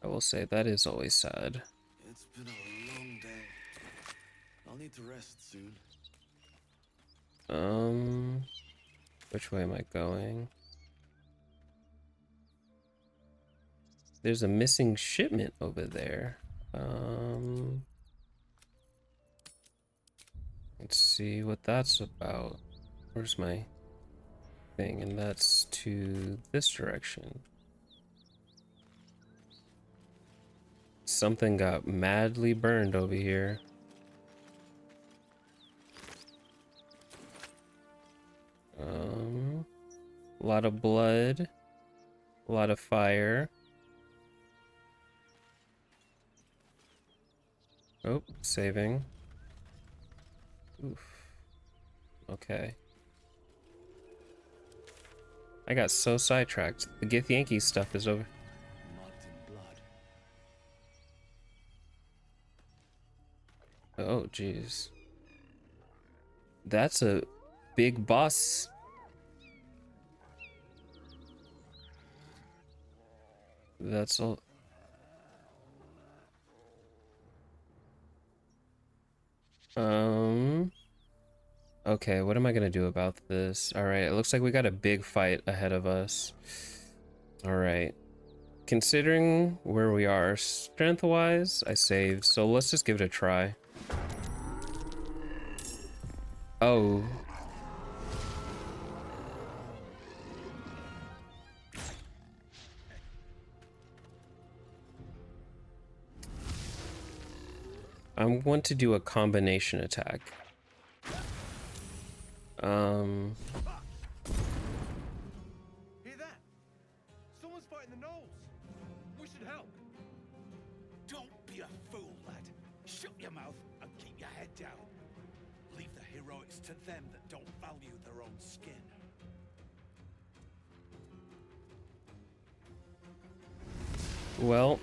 I will say that is always sad. It's been a long day. I'll need to rest soon. Which way am I going? There's a missing shipment over there. Let's see what that's about. Where's my thing? And that's to this direction. Something got madly burned over here. A lot of blood, a lot of fire. Oh, saving. Oof. Okay. I got so sidetracked. The Githyanki stuff is over. Mud and blood. Oh, jeez. That's a big boss. That's all. Okay, what am I gonna do about this? Alright, it looks like we got a big fight ahead of us. Alright. Considering where we are strength-wise, I saved, so let's just give it a try. Oh. I'm going to do a combination attack. Hear that? Someone's fighting the gnolls. We should help. Don't be a fool, lad. Shut your mouth and keep your head down. Leave the heroics to them that don't value their own skin. Well,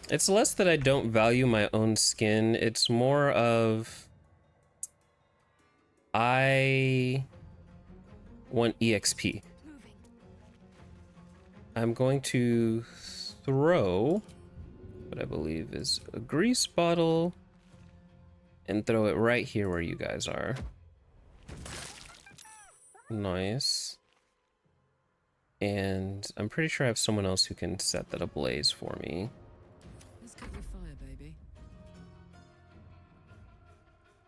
it's less that I don't value my own skin, it's more of I want EXP. I'm going to throw what I believe is a grease bottle and throw it right here where you guys are. Nice. And I'm pretty sure I have someone else who can set that ablaze for me. Let's get your fire, baby.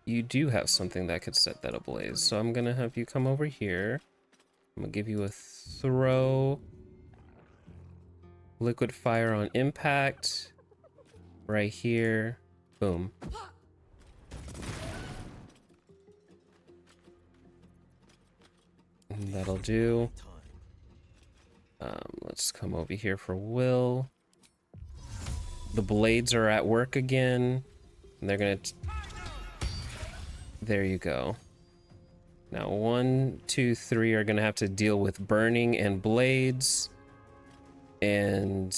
You do have something that could set that ablaze, so I'm gonna have you come over here. I'm gonna give you a throw. Liquid fire on impact. Right here. Boom. And that'll do. Let's come over here for Will. The blades are at work again. And they're gonna... There you go. Now 1, 2, 3 are gonna have to deal with burning and blades. And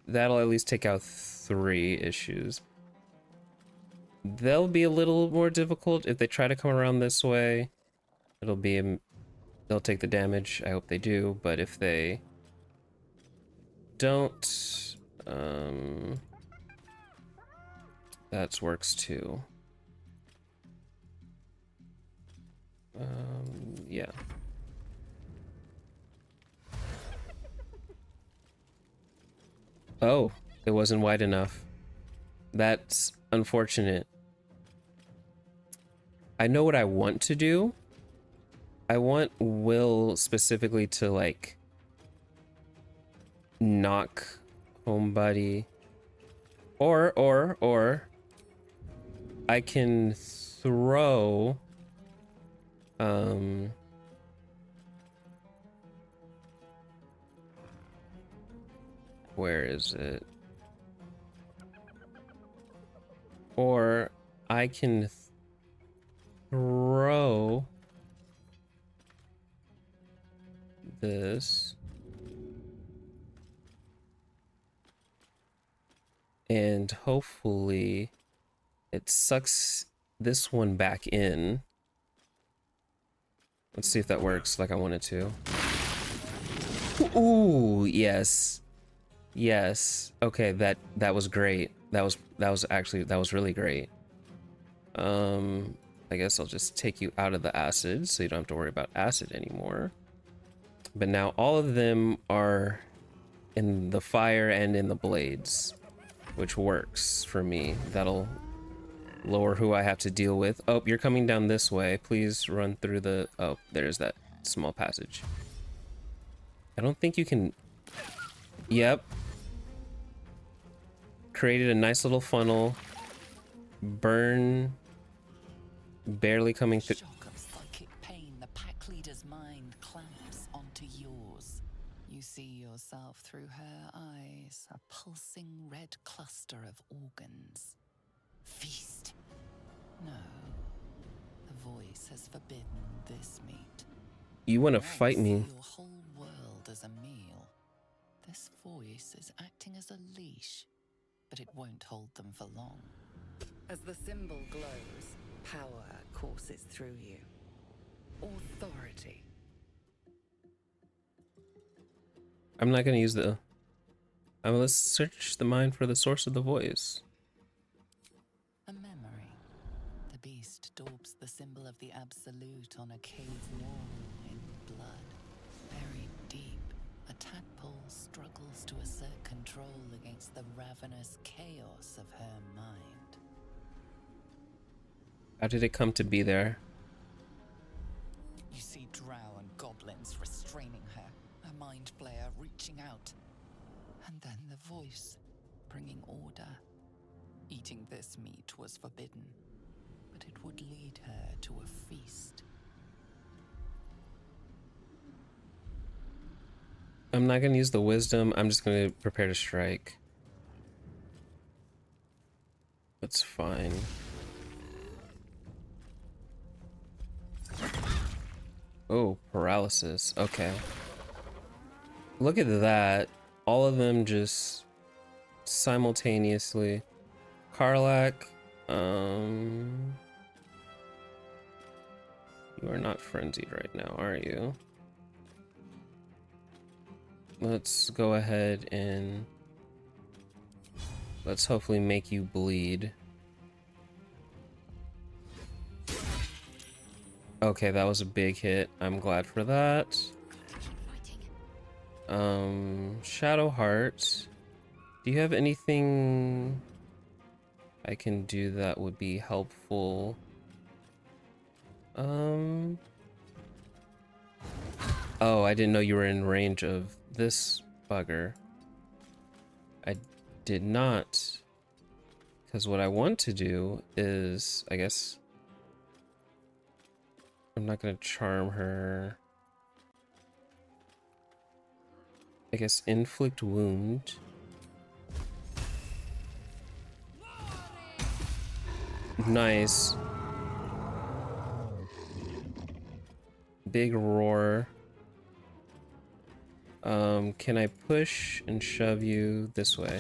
that'll at least take out 3 issues. They'll be a little more difficult if they try to come around this way. It'll be they'll take the damage. I hope they do, but if they don't, that works too. Yeah. Oh, It wasn't wide enough. That's unfortunate. I know what I want to do. I want Will specifically to like knock Homebody, or I can throw where is it? Or I can throw this and hopefully it sucks this one back in. Let's see if that works like I want it to. Ooh, yes. Yes. Okay, that was great. That was really great. I guess I'll just take you out of the acid so you don't have to worry about acid anymore. But now all of them are in the fire and in the blades, which works for me. That'll lower who I have to deal with. Oh, you're coming down this way. Please run through the... Oh, there's that small passage. I don't think you can... Yep. Created a nice little funnel. Burn. Barely coming through. Shock of psychic pain, the pack leader's mind clamps onto yours. You see yourself through her eyes, a pulsing red cluster of organs. Feast. No. The voice has forbidden this meat. You want to fight me? Your whole world as a meal. This voice is acting as a leash, but it won't hold them for long. As the symbol glows, power courses through you. Authority. I'm not gonna use the... let's search the mind for the source of the voice. A memory. The beast daubs the symbol of the absolute on a cave wall in blood. Buried deep, a tadpole struggles to assert control against the ravenous chaos of her mind. How did it come to be there? You see drow and goblins restraining her, a mind flayer reaching out. And then the voice, bringing order. Eating this meat was forbidden, but it would lead her to a feast. I'm not gonna use the wisdom. I'm just gonna prepare to strike. That's fine. Oh, paralysis. Okay. Look at that. All of them just simultaneously. Karlak, you are not frenzied right now, are you? Let's go ahead and let's hopefully make you bleed. Okay, that was a big hit. I'm glad for that. Shadowheart. Do you have anything I can do that would be helpful? Oh, I didn't know you were in range of this bugger. I did not. Because what I want to do is, I guess... I'm not gonna charm her. I guess inflict wound. Nice. Big roar. Can I push and shove you this way?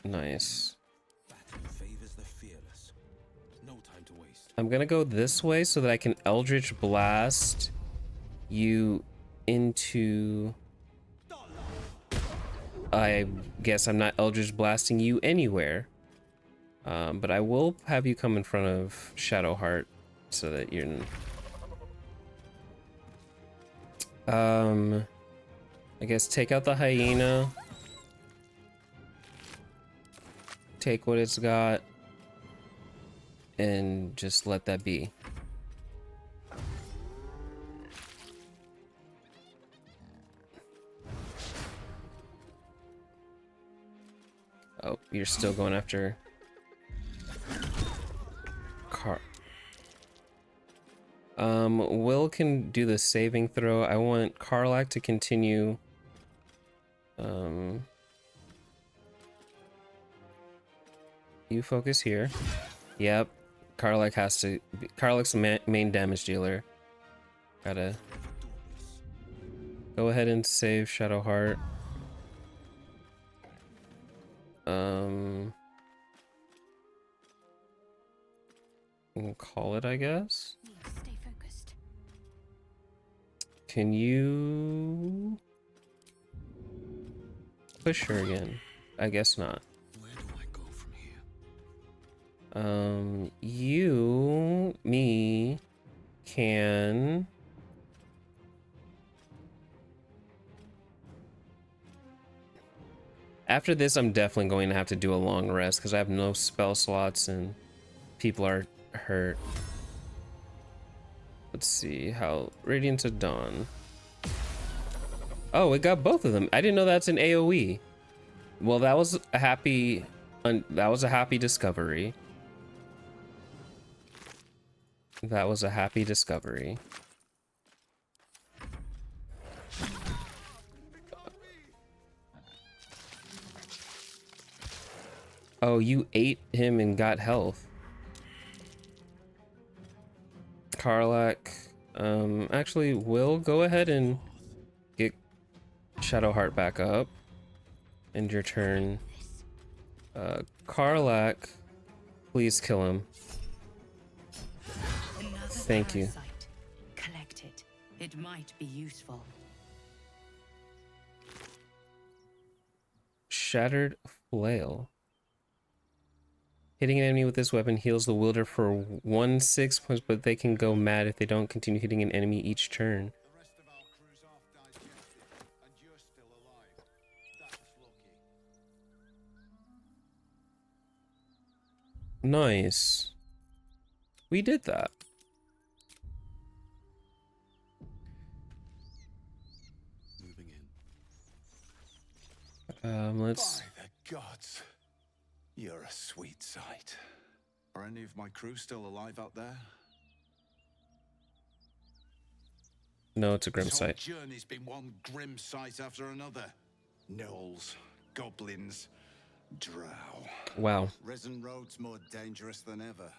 Nice. I'm gonna go this way so that I can Eldritch Blast you into... I guess I'm not Eldritch Blasting you anywhere. But I will have you come in front of Shadowheart so that you're... I guess take out the hyena. take what it's got and just let that be. Oh, you're still going after Car. Will can do the saving throw. I want Karlak to continue. You focus here. Yep. Karlak has to. Karlak's main damage dealer. Gotta go ahead and save Shadowheart. We'll call it, I guess. Stay focused. Can you push her again? I guess not. Where do I go from here? Me can. After this, I'm definitely going to have to do a long rest because I have no spell slots and people are hurt. Let's see how Radiance of Dawn. Oh, it got both of them. I didn't know that's an AoE. Well, that was a happy discovery. That was a happy discovery. Oh, you ate him and got health. Karlak, actually, will go ahead and get Shadowheart back up. End your turn. Karlak, please kill him. Thank you. Collect it. It might be useful. Shattered Flail. Hitting an enemy with this weapon heals the wielder for 1/6 points, but they can go mad if they don't continue hitting an enemy each turn. The rest of our crew's half digested, and you're still alive. That's lucky. Nice. We did that. Moving Let's. By the gods, you're a sweet sight. Are any of my crew still alive out there? No, it's a grim This whole sight. journey's been one grim sight after another. Gnolls, goblins, drow. Wow. Risen Road's more dangerous than ever.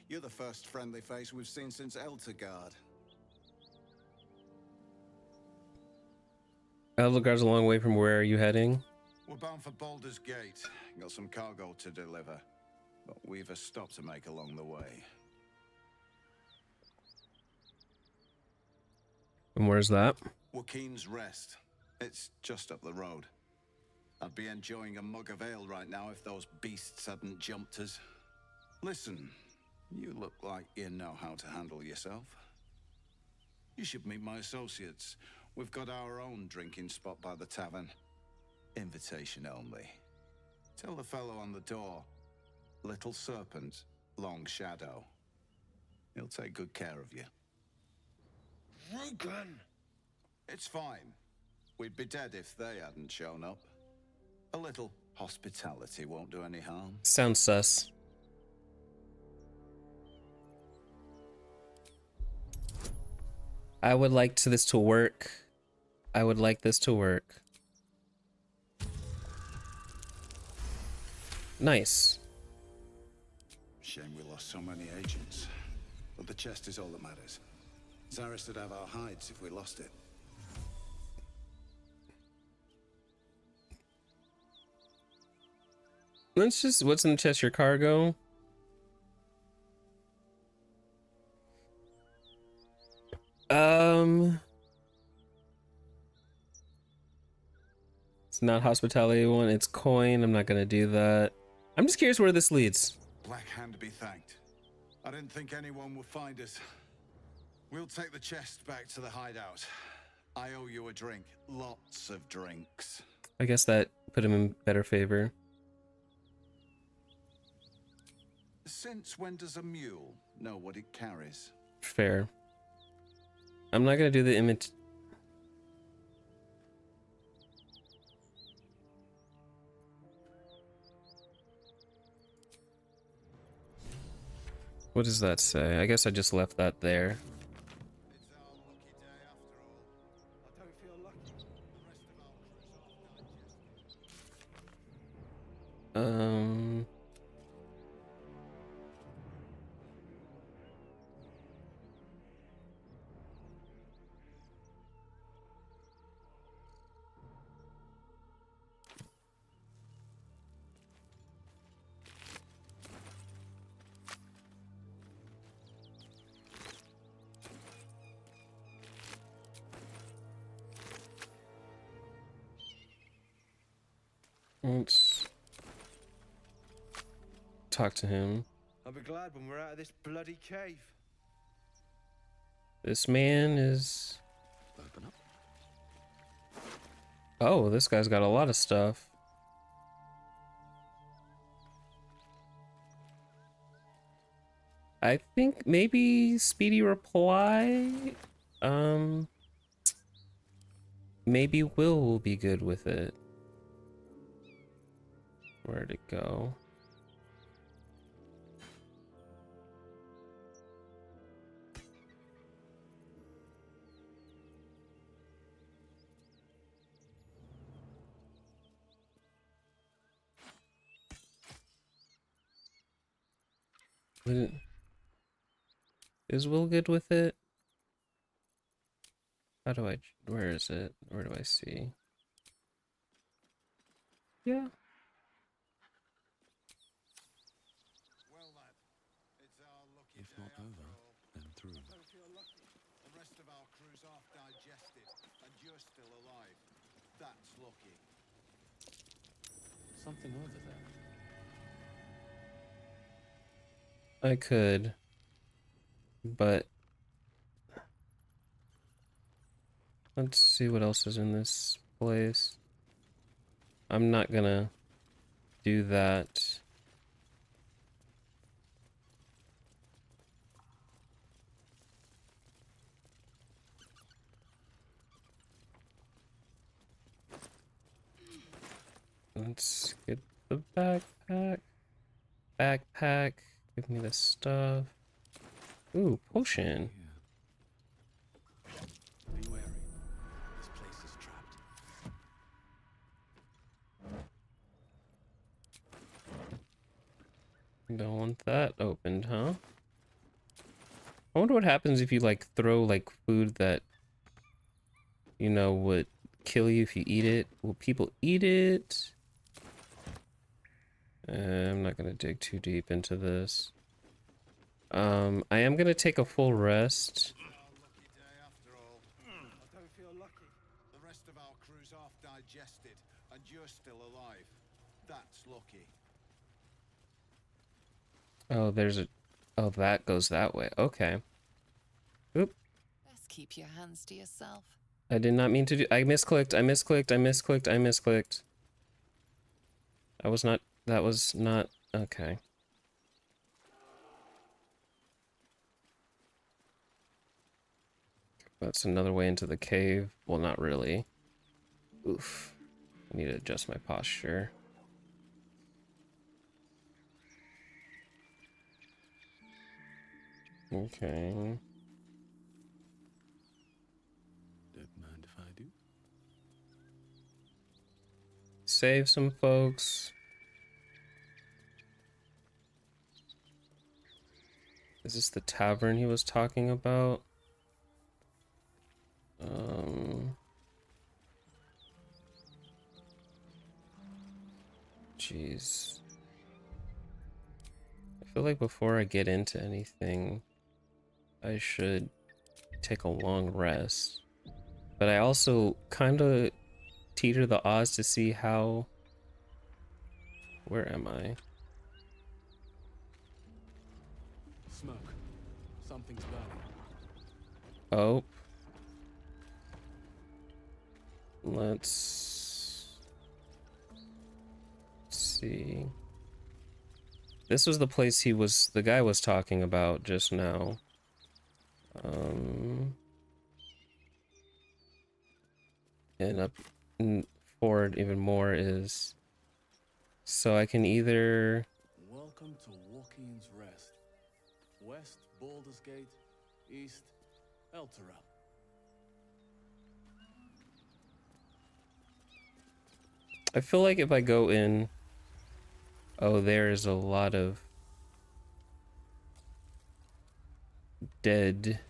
You're the first friendly face we've seen since Eltergard. Eldergard's a long way from where are you heading? We're bound for Baldur's Gate. Got some cargo to deliver. But we've a stop to make along the way. And where's that? Joaquin's Rest. It's just up the road. I'd be enjoying a mug of ale right now if those beasts hadn't jumped us. Listen, you look like you know how to handle yourself. You should meet my associates. We've got our own drinking spot by the tavern. Invitation only. Tell the fellow on the door. Little Serpent, Long Shadow. He'll take good care of you. Rugen! It's fine. We'd be dead if they hadn't shown up. A little hospitality won't do any harm. Sounds sus. I would like this to work. I would like this to work. Nice. Shame we lost so many agents. But the chest is all that matters. Zaris would have our hides if we lost it. Let's just, what's in the chest? Your cargo? It's not hospitality one, it's coin. I'm not gonna do that. I'm just curious where this leads. Black Hand be thanked. I didn't think anyone would find us. We'll take the chest back to the hideout. I owe you a drink. Lots of drinks. I guess that put him in better favor. Since when does a mule know what it carries? Fair. I'm not gonna do the image. What does that say? I guess I just left that there. It's our lucky day after all. I don't feel lucky. The rest of our crew's off digested. Let's talk to him. I'll be glad when we're out of this bloody cave. This man is... Open up. Oh, this guy's got a lot of stuff. I think maybe speedy reply. Maybe Will be good with it. Where'd it go? Is Will good with it? How do I... Where is it? Where do I see? Yeah. Well, lad, it's our lucky If day not after over, all. then through. I don't feel lucky. The rest of our crew's half digested, and you're still alive. That's lucky. Something over there. I could. But... Let's see what else is in this place. I'm not gonna do that. Let's get the backpack. Backpack. Give me the stuff. Ooh, potion. Be wary. This place is trapped. Don't want that opened, huh? I wonder what happens if you like throw like food that you know would kill you if you eat it. Will people eat it? I'm not gonna dig too deep into this. I am gonna take a full rest. Our lucky day after all. I don't feel lucky. The rest of our crew's half digested, and you're still alive. That's lucky. Oh, there's a... Oh, that goes that way. Okay. Oop. Best keep your hands to yourself. I did not mean to do... I misclicked. I misclicked. I misclicked. I misclicked. I was not... That was not... Okay. That's another way into the cave. Well, not really. Oof. I need to adjust my posture. Okay. Don't mind if I do. Save some folks. Is this the tavern he was talking about? Jeez. I feel like before I get into anything, I should take a long rest. But I also kind of teeter the odds to see how... Where am I? Smoke. Something's burning. Oh. Let's see. This was the place the guy was talking about just now. And up forward even more is, so I can either, Welcome to Waukeen's Rest. West, Baldur's Gate. East, Elturel. I feel like if I go in, oh, there's a lot of dead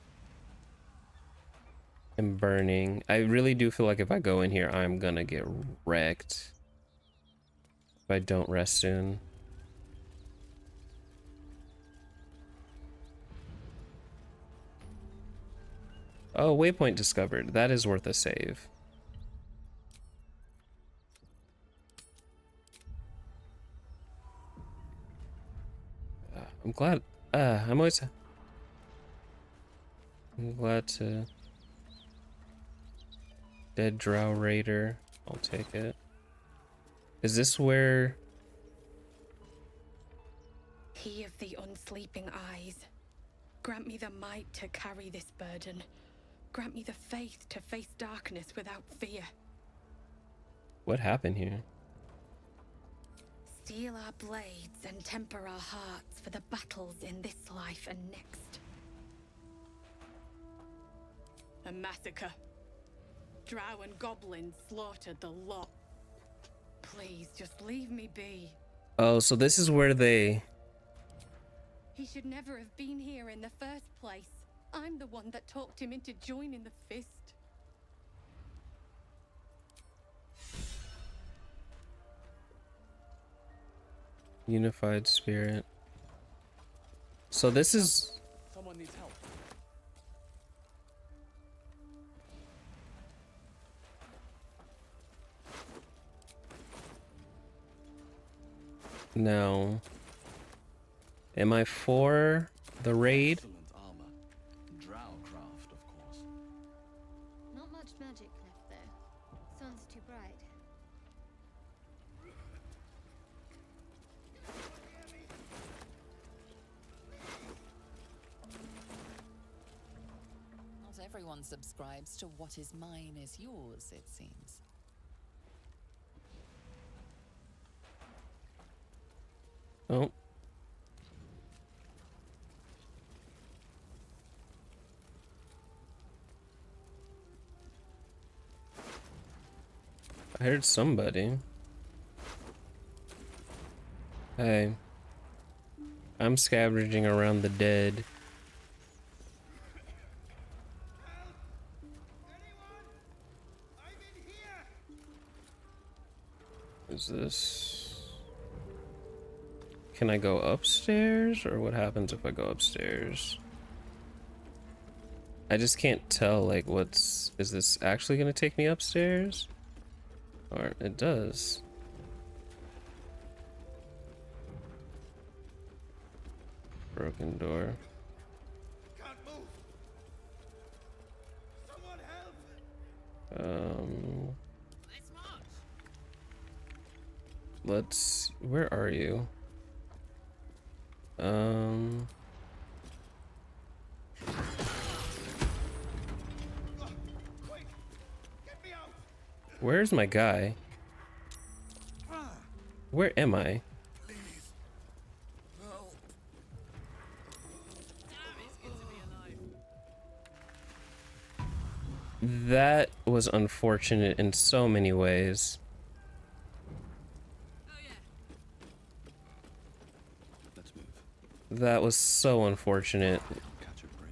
and burning. I really do feel like if I go in here, I'm gonna get wrecked if I don't rest soon. Oh, waypoint discovered. That is worth a save. I'm glad. I'm glad to. Dead Drow Raider. I'll take it. Is this where? He of the unsleeping eyes, grant me the might to carry this burden. Grant me the faith to face darkness without fear. What happened here? Steel our blades and temper our hearts for the battles in this life and next. A massacre. Drow and goblins slaughtered the lot. Please, just leave me be. Oh, so this is where they... He should never have been here in the first place. I'm the one that talked him into joining the Fist. Unified Spirit. So this is... Someone needs help. Now... Am I for the raid? Excellent armor. Drow craft, of course. Not much magic left though. Sun's too bright. Not everyone subscribes to what is mine is yours, it seems. Oh. I heard somebody. Hey. I'm scavenging around the dead. Is this... Can I go upstairs? Or what happens if I go upstairs? I just can't tell, like, what's... Is this actually gonna take me upstairs? Or it does. Broken door. Can't move. Someone help. Let's... Where are you? Quick, get me out. Where's my guy? Where am I? That was unfortunate in so many ways. Let's move. That was so unfortunate. Catch a break.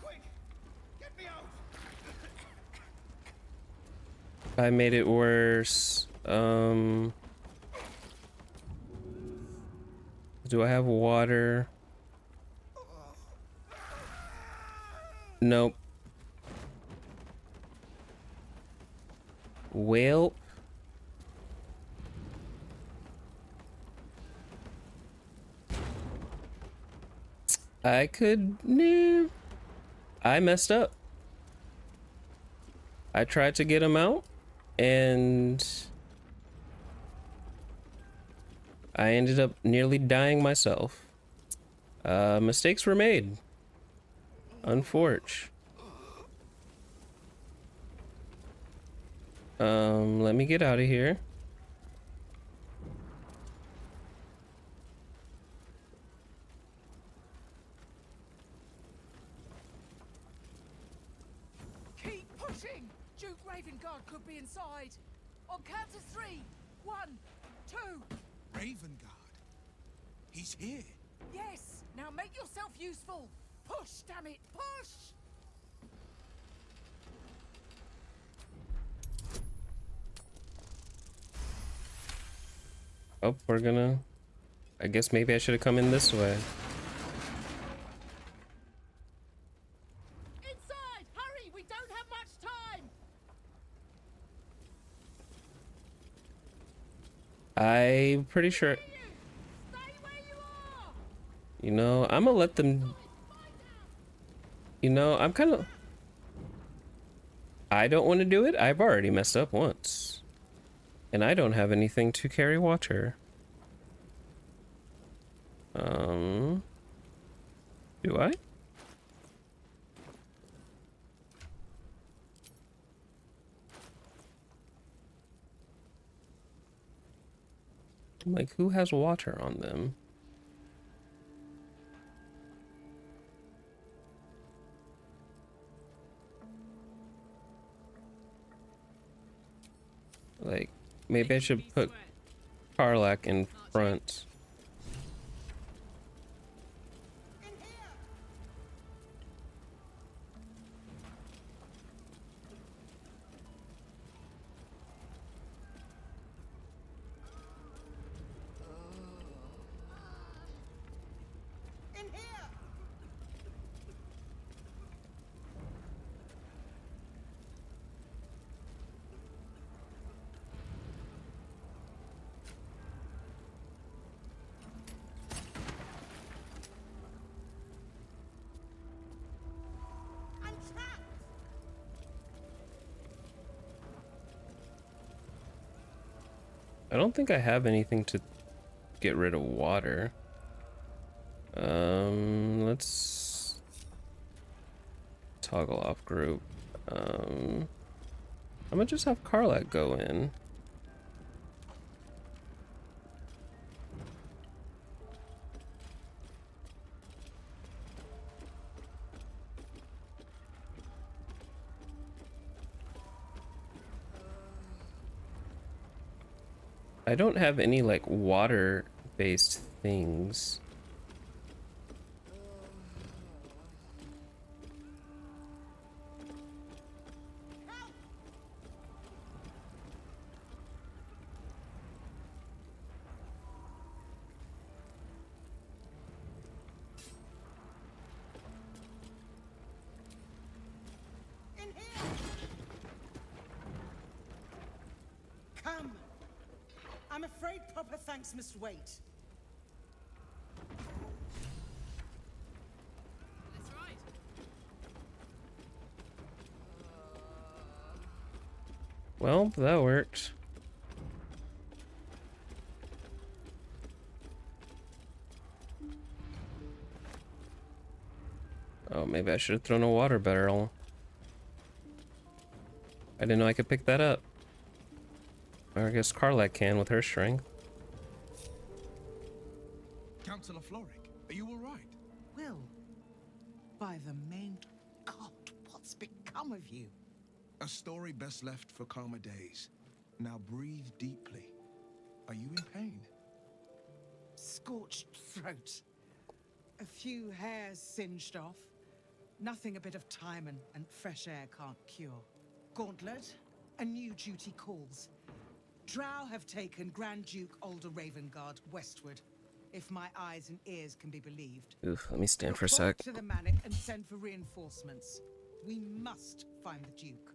Quick, get me out. I made it worse. Do I have water? Nope. Well. I could... Nah. I messed up. I tried to get him out, and... I ended up nearly dying myself. Mistakes were made. Unfortunate. Let me get out of here. Keep pushing! Duke Ravengard could be inside. On count of 3. 1, 2. Ravengard? He's here. Yes! Now make yourself useful! Push, damn it! Push! Oh, we're gonna... I guess maybe I should have come in this way. Inside! Hurry! We don't have much time! I'm pretty sure... You know, I'm gonna let them... You know, I'm kind of... I don't want to do it. I've already messed up once. And I don't have anything to carry water. Do I? Like, who has water on them? Like, maybe I should put Karlak in front. I don't think I have anything to get rid of water. Let's toggle off group. I'm gonna just have Karlak go in. I don't have any like water-based things. Come. I'm afraid proper thanks must wait. That's right. Well, that worked. Oh, maybe I should have thrown a water barrel. I didn't know I could pick that up. Or I guess Karlak can with her strength. Councillor Floric, are you all right? Will, by the main God, what's become of you? A story best left for calmer days. Now breathe deeply. Are you in pain? Scorched throat. A few hairs singed off. Nothing a bit of time and fresh air can't cure. Gauntlet, a new duty calls. Drow have taken Grand Duke Alder Ravengard westward, if my eyes and ears can be believed. Oof, let me stand for a Report sec. to the Manic and send for reinforcements. We must find the Duke.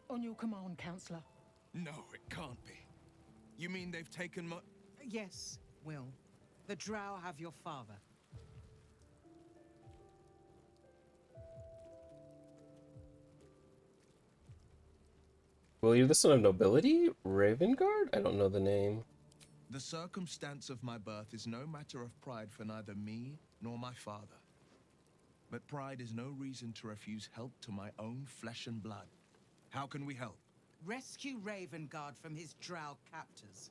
On your command, Councillor. No, it can't be. You mean they've taken my... Yes, Will. The Drow have your father. Well, you're the son of nobility? Ravengard? I don't know the name. The circumstance of my birth is no matter of pride for neither me nor my father. But pride is no reason to refuse help to my own flesh and blood. How can we help? Rescue Ravengard from his drow captors.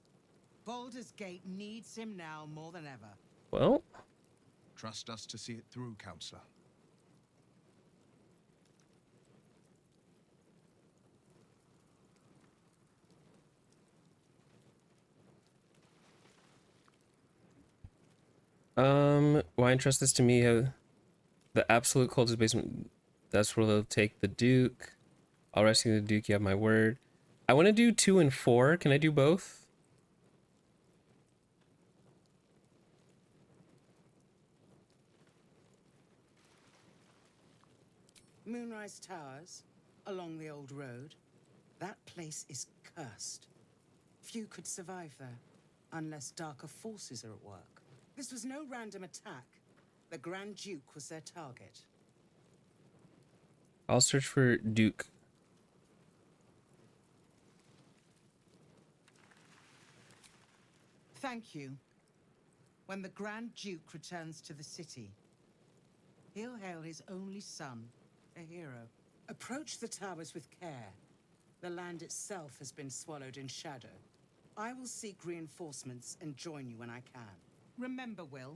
Baldur's Gate needs him now more than ever. Well, trust us to see it through, Counselor. why entrust this to me? The absolute coldest basement. That's where they'll take the Duke. I'll rescue the Duke. You have my word. I want to do 2 and 4. Can I do both? Moonrise Towers, along the old road. That place is cursed. Few could survive there, unless darker forces are at work. This was no random attack. The Grand Duke was their target. I'll search for Duke. Thank you. When the Grand Duke returns to the city, he'll hail his only son, a hero. Approach the towers with care. The land itself has been swallowed in shadow. I will seek reinforcements and join you when I can. Remember, Will,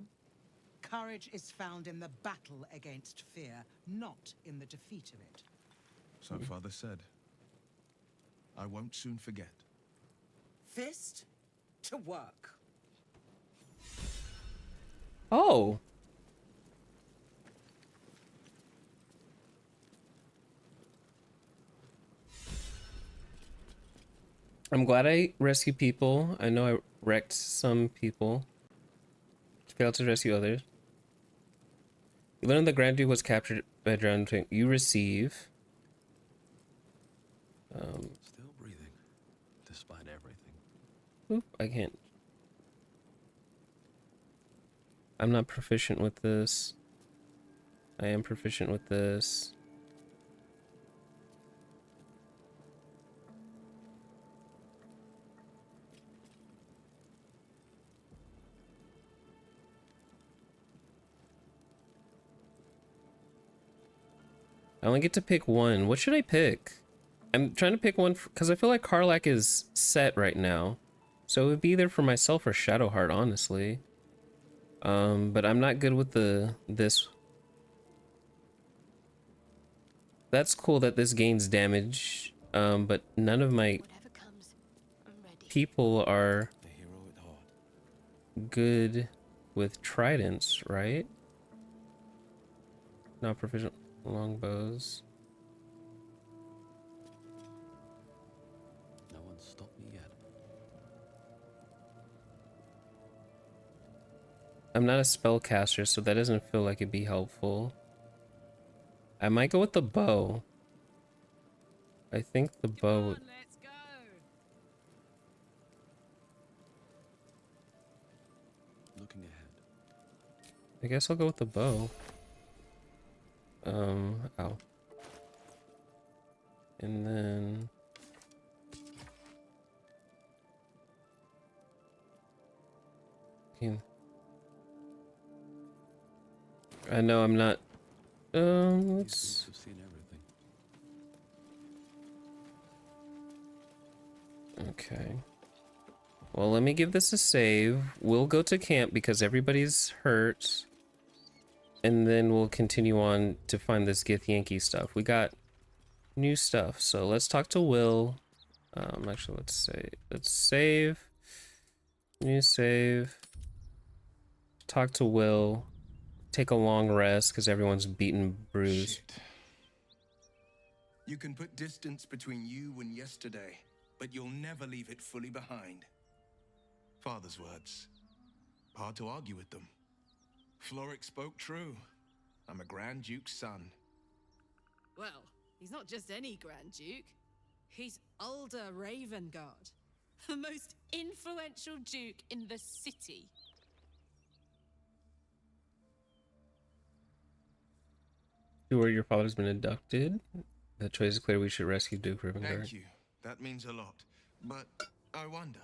courage is found in the battle against fear, not in the defeat of it. So Father said. I won't soon forget. Fist to work. Oh. I'm glad I rescued people. I know I wrecked some people. Failed to rescue others. You learn the Grand Duke was captured by drowned twin. You receive. Still breathing, despite everything. Oop, I can't. I'm not proficient with this. I am proficient with this. I only get to pick one. What should I pick? I'm trying to pick one because I feel like Karlach is set right now. So it would be either for myself or Shadowheart, honestly. But I'm not good with this. That's cool that this gains damage. But none of my people are good with tridents, right? Not proficient longbows. No one stopped me yet. I'm not a spellcaster, so that doesn't feel like it'd be helpful. I might go with the bow. I think the bow. Let's go. Looking ahead. I guess I'll go with the bow. Ow. And then I know I'm not. Let's. I've seen everything. Okay. Well, let me give this a save. We'll go to camp because everybody's hurt. And then we'll continue on to find this Githyanki stuff. We got new stuff. So let's talk to Will. Actually, let's save. New save. Talk to Will. Take a long rest because everyone's beaten, bruised. Shit. You can put distance between you and yesterday, but you'll never leave it fully behind. Father's words. Hard to argue with them. Floric spoke true. I'm a Grand Duke's son. Well, he's not just any Grand Duke. He's Ulder Ravengard, the most influential Duke in the city. Where your father's been abducted. The choice is clear. We should rescue Duke Ravengard. Thank you. That means a lot. But I wonder,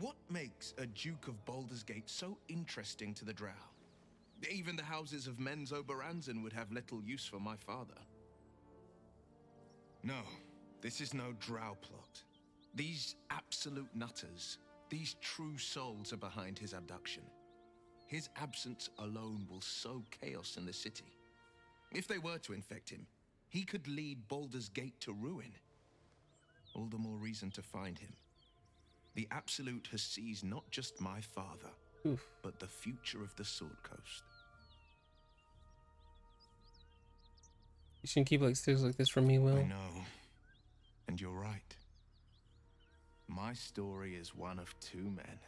What makes a Duke of Baldur's Gate so interesting to the Drow? Even the houses of Men's Oberanzen would have little use for my father. No, this is no Drow plot. These absolute nutters, these true souls are behind his abduction. His absence alone will sow chaos in the city. If they were to infect him, he could lead Baldur's Gate to ruin. All the more reason to find him. The Absolute has seized not just my father, but the future of the Sword Coast. You shouldn't keep things like this from me, Will. I know. And you're right. My story is one of two men.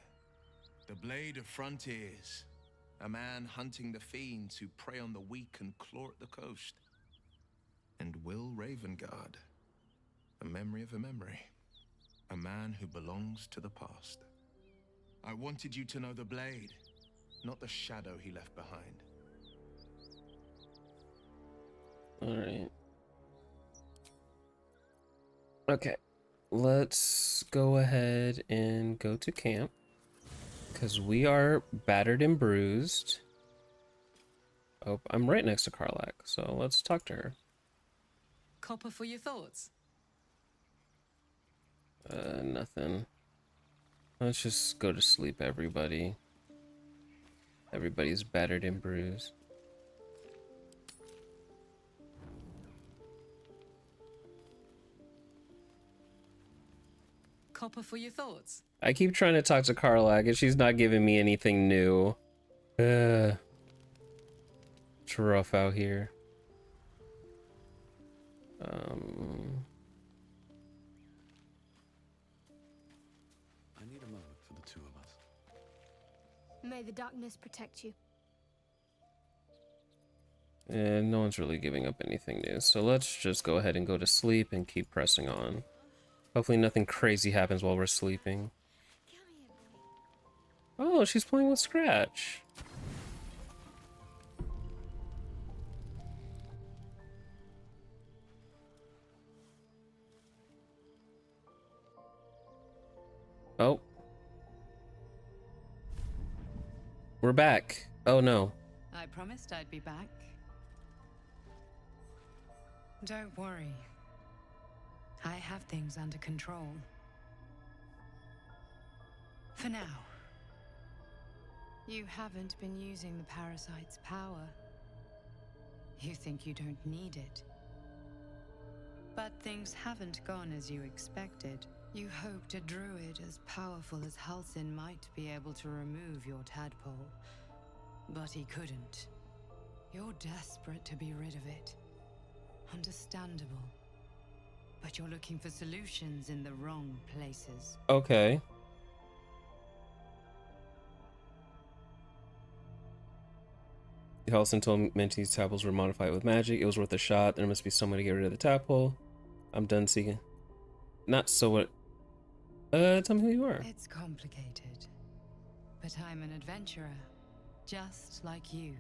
The Blade of Frontiers. A man hunting the fiends who prey on the weak and claw at the coast. And Will Ravengard. A memory of a memory. A man who belongs to the past. I wanted you to know the Blade, not the shadow he left behind. Alright. Okay. Let's go ahead and go to camp. Because we are battered and bruised. Oh, I'm right next to Karlak, so let's talk to her. Copper for your thoughts? Nothing. Let's just go to sleep, everybody. Everybody's battered and bruised. Copper for your thoughts? I keep trying to talk to Karlak and she's not giving me anything new. It's rough out here. I need a moment for the two of us. May the darkness protect you. And no one's really giving up anything new, so let's just go ahead and go to sleep and keep pressing on. Hopefully nothing crazy happens while we're sleeping. Oh, she's playing with Scratch. Oh. We're back. Oh no. I promised I'd be back. Don't worry. I have things under control. For now. You haven't been using the parasite's power. You think you don't need it. But things haven't gone as you expected. You hoped a druid as powerful as Halsin might be able to remove your tadpole. But he couldn't. You're desperate to be rid of it. Understandable. But you're looking for solutions in the wrong places. Okay. Halsin told Menti's tadpoles were modified with magic. It was worth a shot. There must be some way to get rid of the tadpole. I'm done seeking. Not so what. Tell me who you are. It's complicated. But I'm an adventurer. Just like you.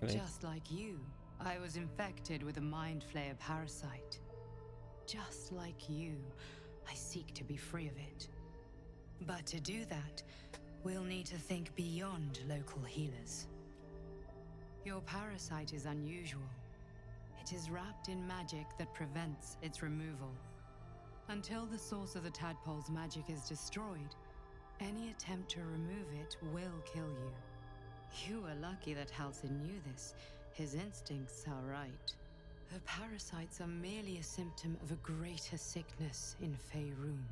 Just like you. I was infected with a mind flayer parasite. Just like you, I seek to be free of it. But to do that, we'll need to think beyond local healers. Your parasite is unusual. It is wrapped in magic that prevents its removal. Until the source of the tadpole's magic is destroyed, any attempt to remove it will kill you. You were lucky that Halsin knew this. His instincts are right. The parasites are merely a symptom of a greater sickness in Faerun.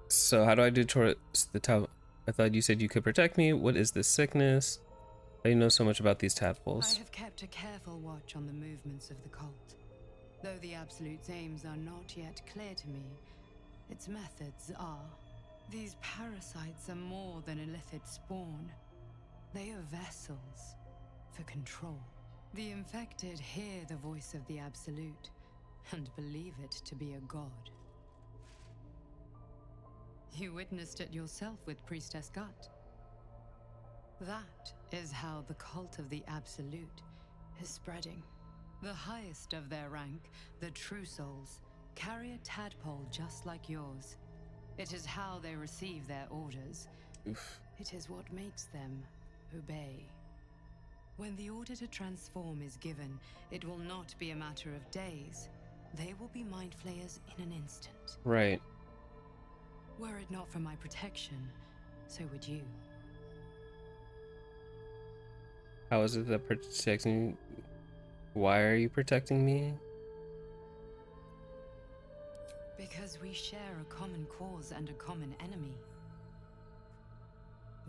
So how do I do towards the tadpole? I thought you said you could protect me. What is this sickness? How do you know so much about these tadpoles? I have kept a careful watch on the movements of the cult. Though the Absolute's aims are not yet clear to me, its methods are. These parasites are more than illithid spawn. They are vessels for control. The infected hear the voice of the Absolute and believe it to be a god. You witnessed it yourself with Priestess Gut. That is how the cult of the Absolute is spreading. The highest of their rank, the True Souls, carry a tadpole just like yours. It is how they receive their orders. Oof. It is what makes them obey. When the order to transform is given, it will not be a matter of days. They will be mind flayers in an instant. Right. Were it not for my protection, so would you. How is it that protecting? Why are you protecting me? Because we share a common cause and a common enemy.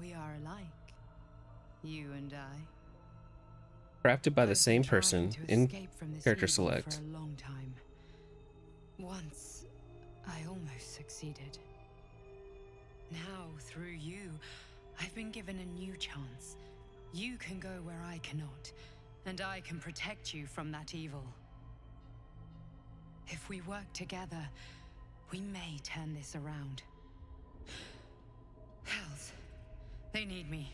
We are alike, you and I. Crafted by the same Trying person to in escape from this character evil select. for a long time. Once, I almost succeeded. Now, through you, I've been given a new chance. You can go where I cannot, and I can protect you from that evil. If we work together, we may turn this around. Hells, they need me.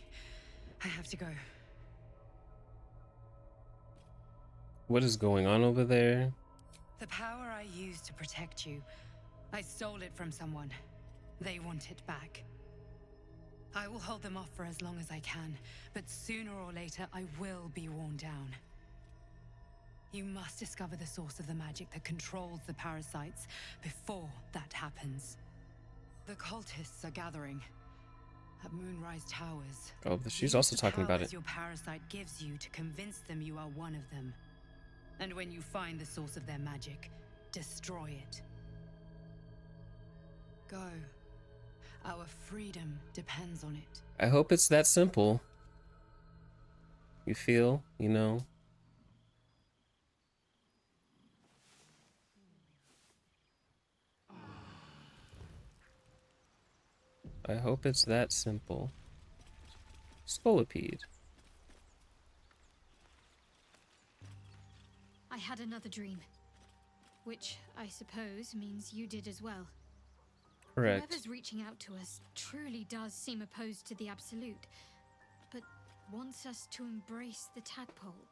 I have to go. What is going on over there? The power I used to protect you, I stole it from someone. They want it back. I will hold them off for as long as I can, but sooner or later I will be worn down. You must discover the source of the magic that controls the parasites before that happens. The cultists are gathering at Moonrise Towers. Oh, she's Use also the talking about powers it. your parasite gives you to convince them you are one of them. And when you find the source of their magic, destroy it. Go. Our freedom depends on it. I hope it's that simple. You feel, you know? I hope it's that simple. Scolipede. I had another dream. Which, I suppose, means you did as well. Correct. Whoever's reaching out to us truly does seem opposed to the Absolute, but wants us to embrace the tadpole.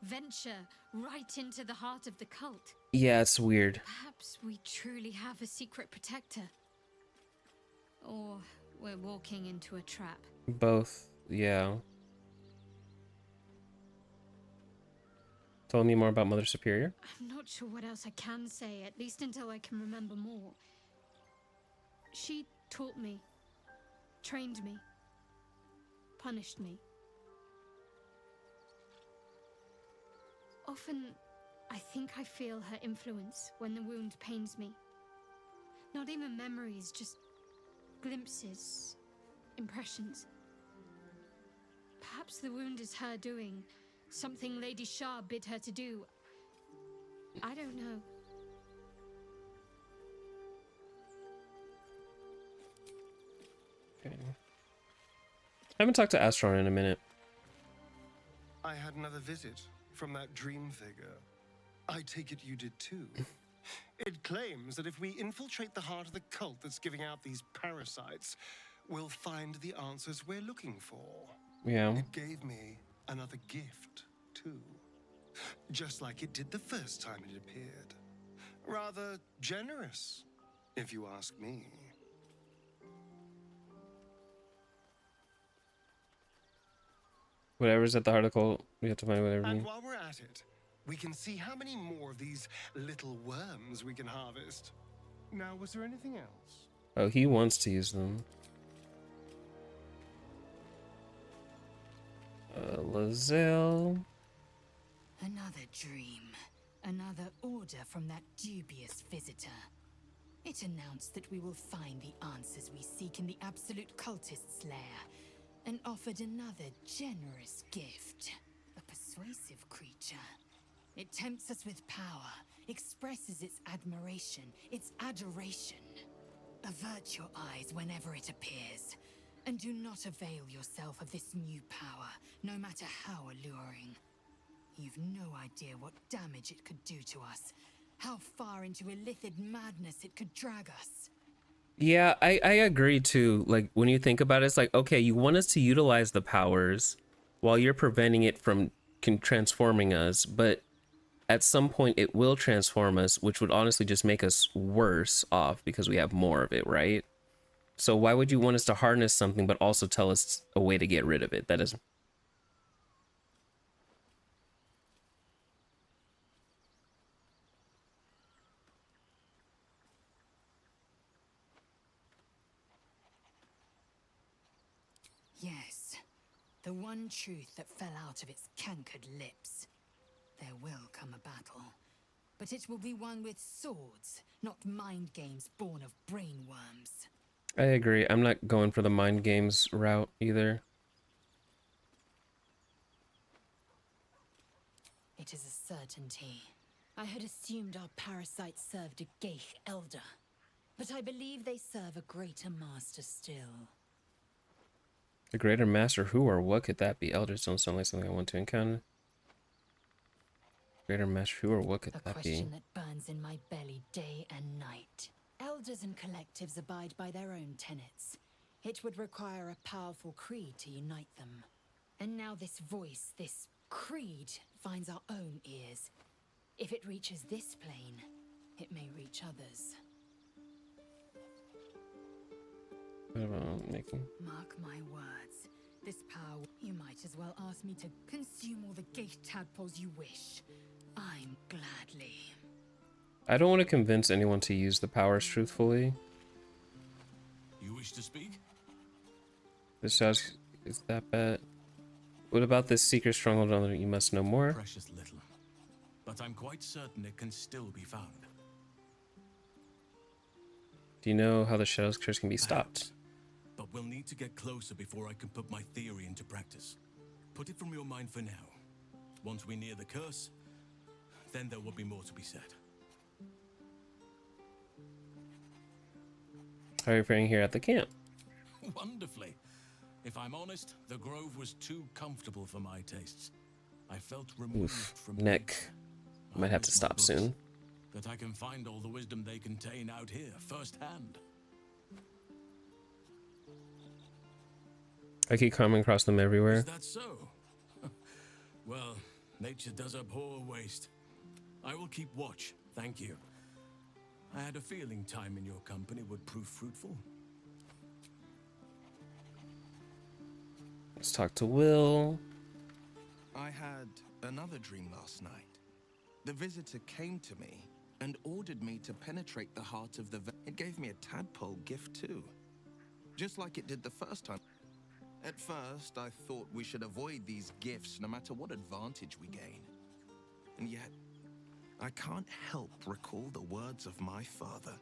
Venture right into the heart of the cult. Yeah, it's weird. Perhaps we truly have a secret protector. Or we're walking into a trap. Both, yeah. Tell me more about Mother Superior. I'm not sure what else I can say, at least until I can remember more. She taught me, trained me, punished me. Often, I think I feel her influence when the wound pains me. Not even memories, just glimpses, impressions. Perhaps the wound is her doing, something Lady Shah bid her to do. I don't know. Okay. I haven't talked to Astron in a minute. I had another visit from that dream figure. I take it you did too. It claims that if we infiltrate the heart of the cult that's giving out these parasites, we'll find the answers we're looking for. Yeah. It gave me another gift, too. Just like it did the first time it appeared. Rather generous, if you ask me. Whatever's at the article, we have to find whatever. And while we're at it, we can see how many more of these little worms we can harvest. Now, was there anything else? Oh, he wants to use them. Lozelle. Another dream. Another order from that dubious visitor. It announced that we will find the answers we seek in the Absolute Cultist's lair, and offered another generous gift. A persuasive creature. It tempts us with power, expresses its admiration, its adoration. Avert your eyes whenever it appears, and do not avail yourself of this new power, no matter how alluring. You've no idea what damage it could do to us, how far into illithid madness it could drag us. Yeah, I agree too. Like, when you think about it, it's like, okay, you want us to utilize the powers while you're preventing it from transforming us, but at some point it will transform us, which would honestly just make us worse off because we have more of it, right? So why would you want us to harness something but also tell us a way to get rid of it? That is... Yes, the one truth that fell out of its cankered lips. There will come a battle, but it will be one with swords, not mind games born of brainworms. I agree. I'm not going for the mind games route either. It is a certainty. I had assumed our parasites served a Geich elder, but I believe they serve a greater master still. The greater master, who or what could that be? Elders don't sound like something I want to encounter. Greater master, who or what could that be? A question that burns in my belly day and night. Elders and collectives abide by their own tenets. It would require a powerful creed to unite them. And now this voice, this creed, finds our own ears. If it reaches this plane, it may reach others. What about making? Mark my words. This power, you might as well ask me to consume all the Geich tadpoles you wish. I'm gladly. I don't want to convince anyone to use the powers truthfully. You wish to speak? This house is that bad. What about this secret stronghold? You must know more. Precious little. But I'm quite certain it can still be found. Do you know how the Shadow's curse can be stopped? But we'll need to get closer before I can put my theory into practice. Put it from your mind for now. Once we near the curse, then there will be more to be said. How are you faring here at the camp? Wonderfully. If I'm honest, the grove was too comfortable for my tastes. I felt removed from neck. Might have to stop soon. That I can find all the wisdom they contain out here firsthand. I keep coming across them everywhere. Is that so? Well, nature does abhor waste. I will keep watch, thank you. I had a feeling time in your company would prove fruitful. Let's talk to Will. I had another dream last night. The visitor came to me and ordered me to penetrate the heart of the... It gave me a tadpole gift too. Just like it did the first time. At first, I thought we should avoid these gifts no matter what advantage we gain. And yet, I can't help recall the words of my father.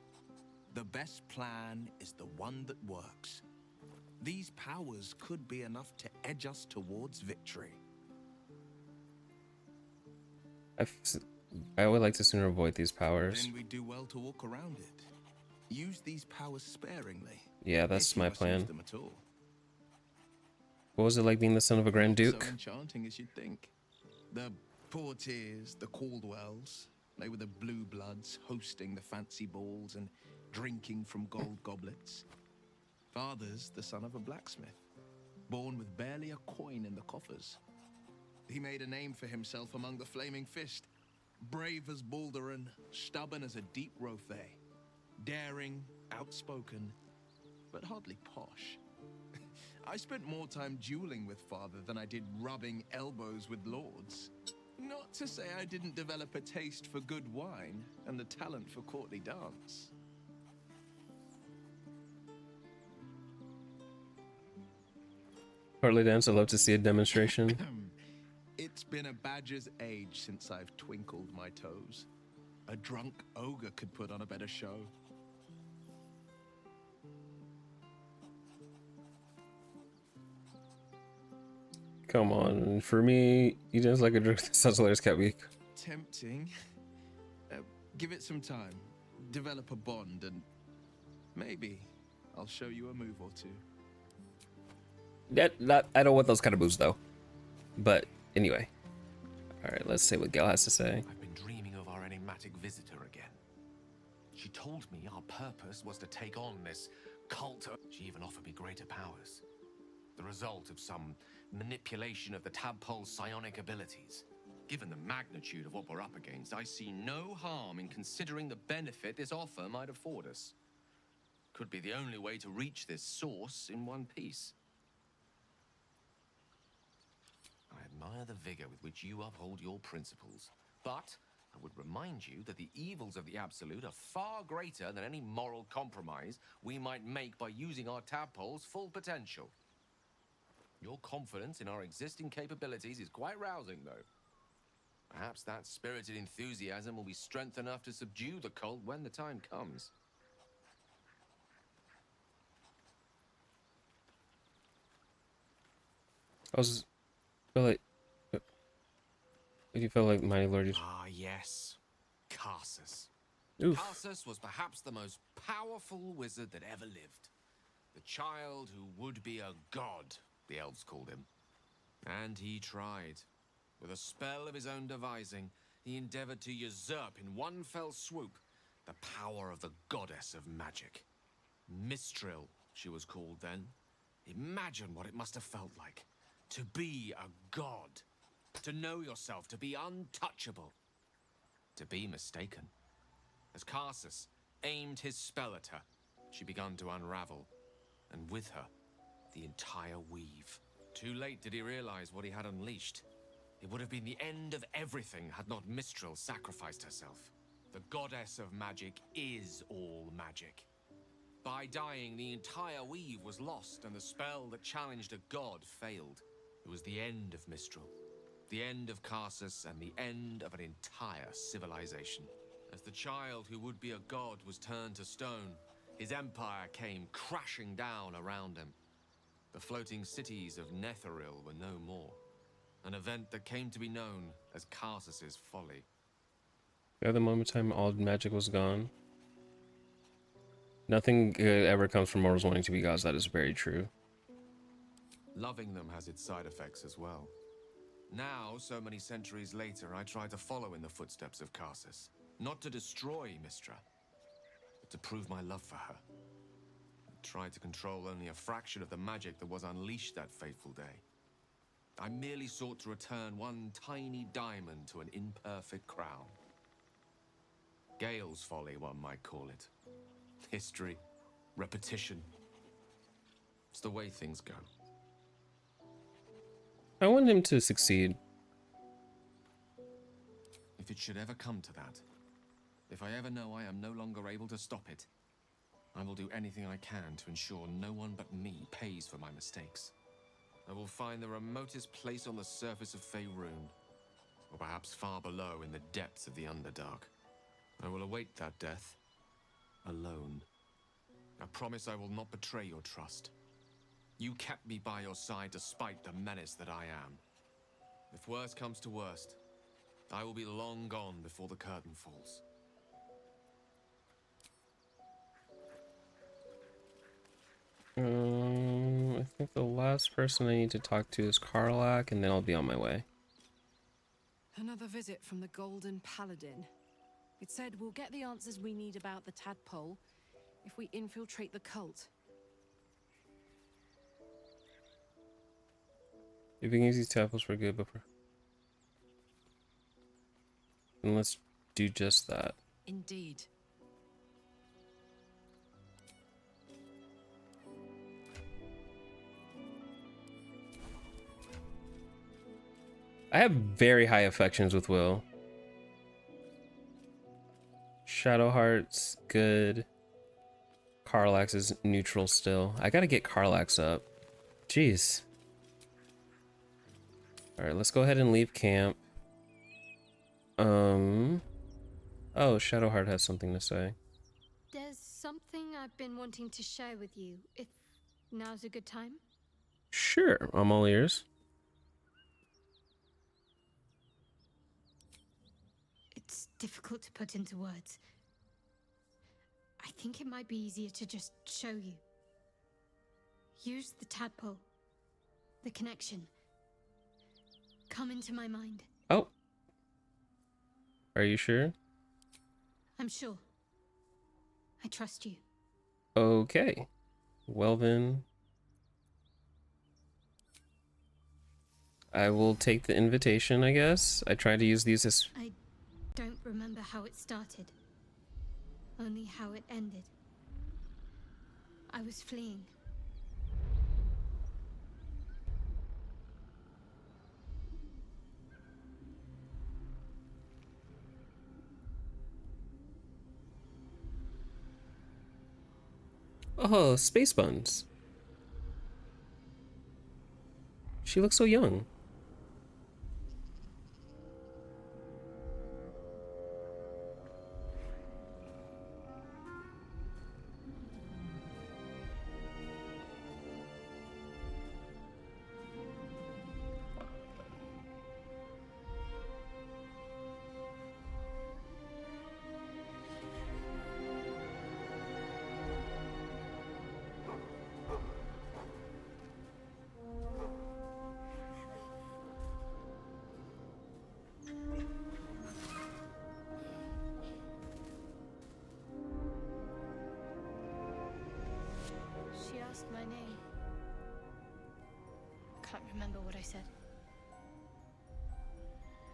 The best plan is the one that works. These powers could be enough to edge us towards victory. I would like to sooner avoid these powers. Then we do well to walk around it. Use these powers sparingly. Yeah, that's my plan. Them at all. What was it like being the son of a Grand Duke? So enchanting as you'd think. The Portiers, the Caldwells, they were the blue bloods hosting the fancy balls and drinking from gold goblets. Father's the son of a blacksmith, born with barely a coin in the coffers. He made a name for himself among the Flaming Fist. Brave as Baldur and stubborn as a deep Rothay. Daring, outspoken, but hardly posh. I spent more time dueling with father than I did rubbing elbows with lords. Not to say I didn't develop a taste for good wine and the talent for courtly dance. Courtly dance, I'd love to see a demonstration. It's been a badger's age since I've twinkled my toes. A drunk ogre could put on a better show. Come on, for me, you just like a drink. Sounds hilarious, Cat Week. Tempting. Give it some time. Develop a bond, and maybe I'll show you a move or two. I don't want those kind of moves though. But anyway, all right. Let's see what Gale has to say. I've been dreaming of our enigmatic visitor again. She told me our purpose was to take on this cult. She even offered me greater powers. The result of some manipulation of the tadpole's psionic abilities. Given the magnitude of what we're up against, I see no harm in considering the benefit this offer might afford us. Could be the only way to reach this source in one piece. I admire the vigor with which you uphold your principles, but I would remind you that the evils of the Absolute are far greater than any moral compromise we might make by using our tadpole's full potential. Your confidence in our existing capabilities is quite rousing, though. Perhaps that spirited enthusiasm will be strength enough to subdue the cult when the time comes. I feel like, you feel like Mighty Lord. Ah, yes. Karsus. Oof. Karsus was perhaps the most powerful wizard that ever lived. The child who would be a god, the elves called him. And he tried. With a spell of his own devising, he endeavored to usurp in one fell swoop the power of the goddess of magic. Mistral, she was called then. Imagine what it must have felt like. To be a god. To know yourself, to be untouchable. To be mistaken. As Karsus aimed his spell at her, she began to unravel. And with her, the entire weave. Too late did he realize what he had unleashed. It would have been the end of everything had not Mistral sacrificed herself. The goddess of magic is all magic. By dying, the entire weave was lost, and the spell that challenged a god failed. It was the end of Mistral, the end of Karsus, and the end of an entire civilization. As the child who would be a god was turned to stone, his empire came crashing down around him. The floating cities of Netheril were no more. An event that came to be known as Karsus's folly. At the moment in time, all magic was gone. Nothing good ever comes from mortals wanting to be gods. That is very true. Loving them has its side effects as well. Now, so many centuries later, I try to follow in the footsteps of Karsus. Not to destroy Mistra, but to prove my love for her. I tried to control only a fraction of the magic that was unleashed that fateful day. I merely sought to return one tiny diamond to an imperfect crown. Gale's folly, one might call it. History, repetition. It's the way things go. I want him to succeed. If it should ever come to that, if I ever know I am no longer able to stop it, I will do anything I can to ensure no one but me pays for my mistakes. I will find the remotest place on the surface of Faerun, or perhaps far below in the depths of the Underdark. I will await that death, alone. I promise I will not betray your trust. You kept me by your side despite the menace that I am. If worst comes to worst, I will be long gone before the curtain falls. I think the last person I need to talk to is Karlak, and then I'll be on my way. Another visit from the Golden Paladin. It said we'll get the answers we need about the tadpole if we infiltrate the cult. You can use these tadpoles for good, and let's do just that. Indeed. I have very high affections with Will. Shadowheart's good. Karlax is neutral still. I gotta get Karlax up. Jeez. Alright, let's go ahead and leave camp. Oh, Shadowheart has something to say. There's something I've been wanting to share with you, if now's a good time. Sure, I'm all ears. It's difficult to put into words. I think it might be easier to just show you. Use the tadpole. The connection. Come into my mind. Oh. Are you sure? I'm sure. I trust you. Okay. Well then. I will take the invitation, I guess. I try to use these as... I don't remember how it started, only how it ended. I was fleeing. Oh, space buns. She looks so young. She asked my name. Can't remember what I said.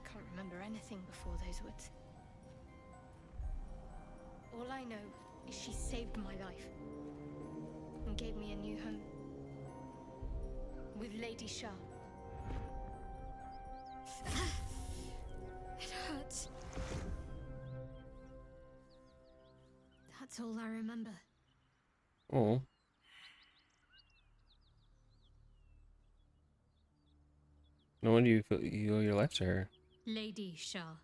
Can't remember anything before those words. All I know is she saved my life and gave me a new home with Lady Shah. It hurts. That's all I remember. Oh. No wonder you feel you owe your life to her. Lady Shah.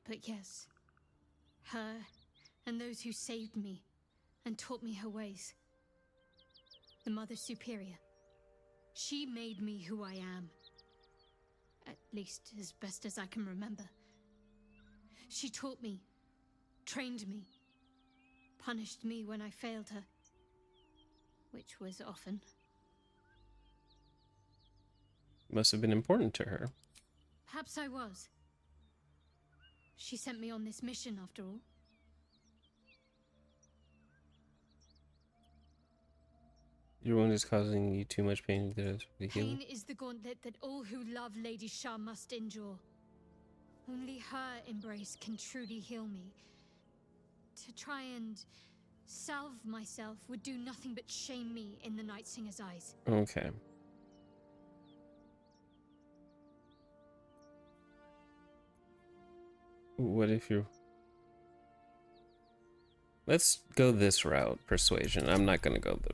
But yes, her and those who saved me and taught me her ways. The Mother Superior. She made me who I am. At least as best as I can remember. She taught me, trained me, punished me when I failed her. Which was often. Must have been important to her. Perhaps I was. She sent me on this mission after all. Your wound is causing you too much pain to heal. Pain is the gauntlet that all who love Lady Shah must endure. Only her embrace can truly heal me. To try and salve myself would do nothing but shame me in the Night Singer's eyes. Okay. What if you're... Let's go this route, persuasion. I'm not gonna go the...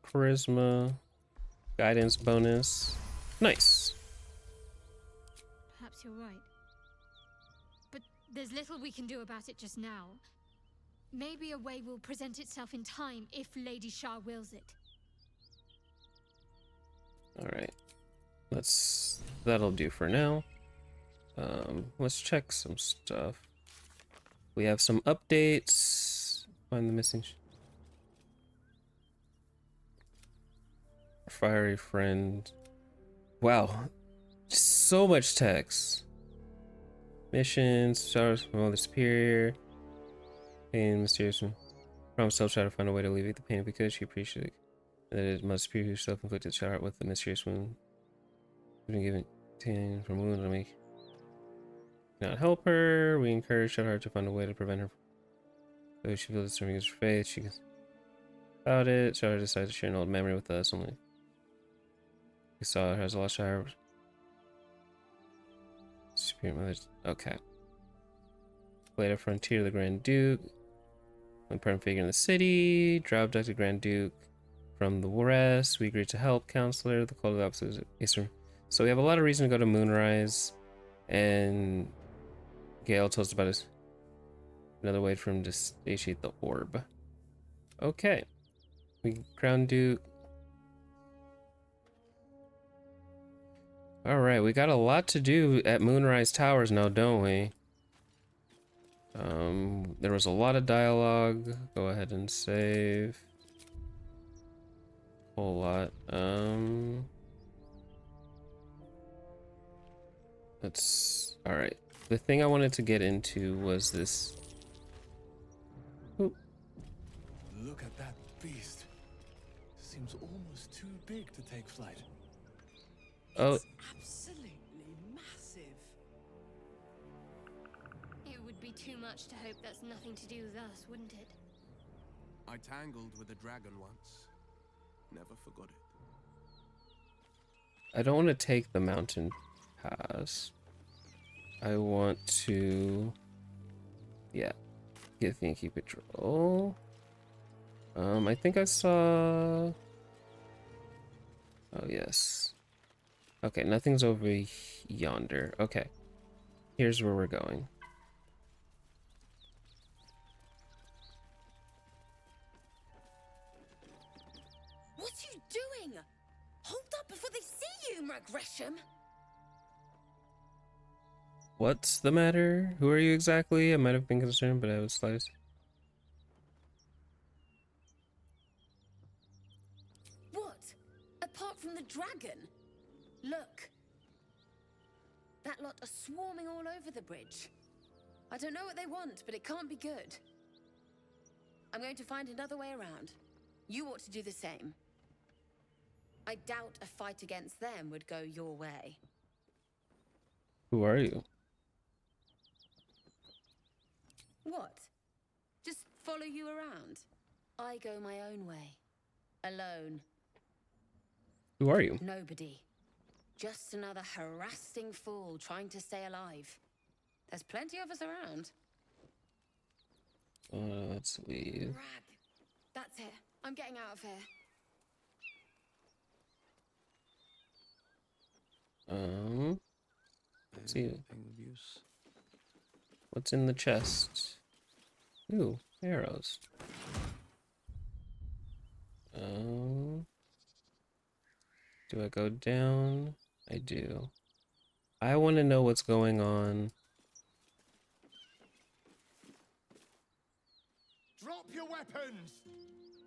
Charisma, guidance bonus. Nice. Perhaps you're right. But there's little we can do about it just now. Maybe a way will present itself in time if Lady Shah wills it. Alright. That'll do for now. Let's check some stuff. We have some updates. Find the missing... Fiery friend. Wow. So much text. Missions, stars from the superior. Pain, mysterious. Promise I'll try to find a way to alleviate the pain if we could. She appreciated it. And that it must be who self-inflicted shot with the mysterious wound. We've been given 10 from wound on me. Cannot help her. We encourage her to find a way to prevent her. Though she feels disturbing against her faith, she gets about it. Shara decided to share an old memory with us. Only we saw her as a lost child. Spirit mother. Okay. Later frontier, the Grand Duke. Important figure in the city. Drop abducted Grand Duke from the rest. We agreed to help. Counselor. The cult of the opposite Eastern. So we have a lot of reason to go to Moonrise. And Gale told us about his another way for him to satiate the orb. Okay. We Crown Duke. Alright, we got a lot to do at Moonrise Towers now, don't we? There was a lot of dialogue. Go ahead and save. Whole lot. That's alright. The thing I wanted to get into was this. Look at that beast. seems almost too big to take flight. Oh. It's absolutely massive. It would be too much to hope that's nothing to do with us, wouldn't it? I tangled with a dragon once. Never forgot it. I don't want to take the mountain pass. I want to, yeah, get Thinky Patrol. I think I saw. Oh yes. Okay, nothing's over yonder. Okay, here's where we're going. What are you doing? Hold up before they see you, Gresham. What's the matter? Who are you exactly? I might have been concerned, but I was sliced. What? Apart from the dragon? Look. That lot are swarming all over the bridge. I don't know what they want, but it can't be good. I'm going to find another way around. You ought to do the same. I doubt a fight against them would go your way. Who are you? What? Just follow you around? I go my own way. Alone. Who are you? Nobody. Just another harassing fool trying to stay alive. There's plenty of us around. Let's leave. Rag. That's it. I'm getting out of here. Let's see. What's in the chest? Ooh, arrows. Do I go down? I do. I want to know what's going on. Drop your weapons!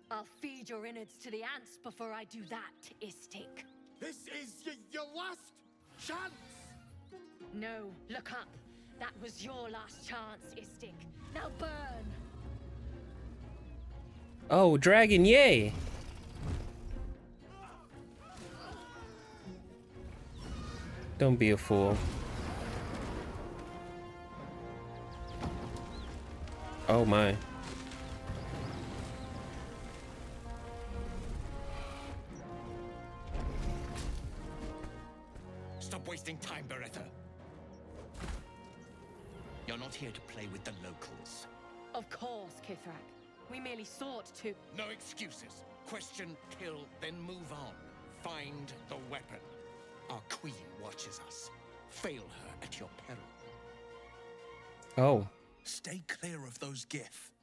I'll feed your innards to the ants before I do that, Istik. This is your last chance! No, look up. That was your last chance, Istik. Now burn! Oh, dragon, yay! Don't be a fool. Oh my. Stop wasting time, Beretta. You're not here to play with the locals. Of course, Kithrak. We merely sought to... No excuses. Question, kill, then move on. Find the weapon. Our queen watches us. Fail her at your peril. Oh. Stay clear of those Gith.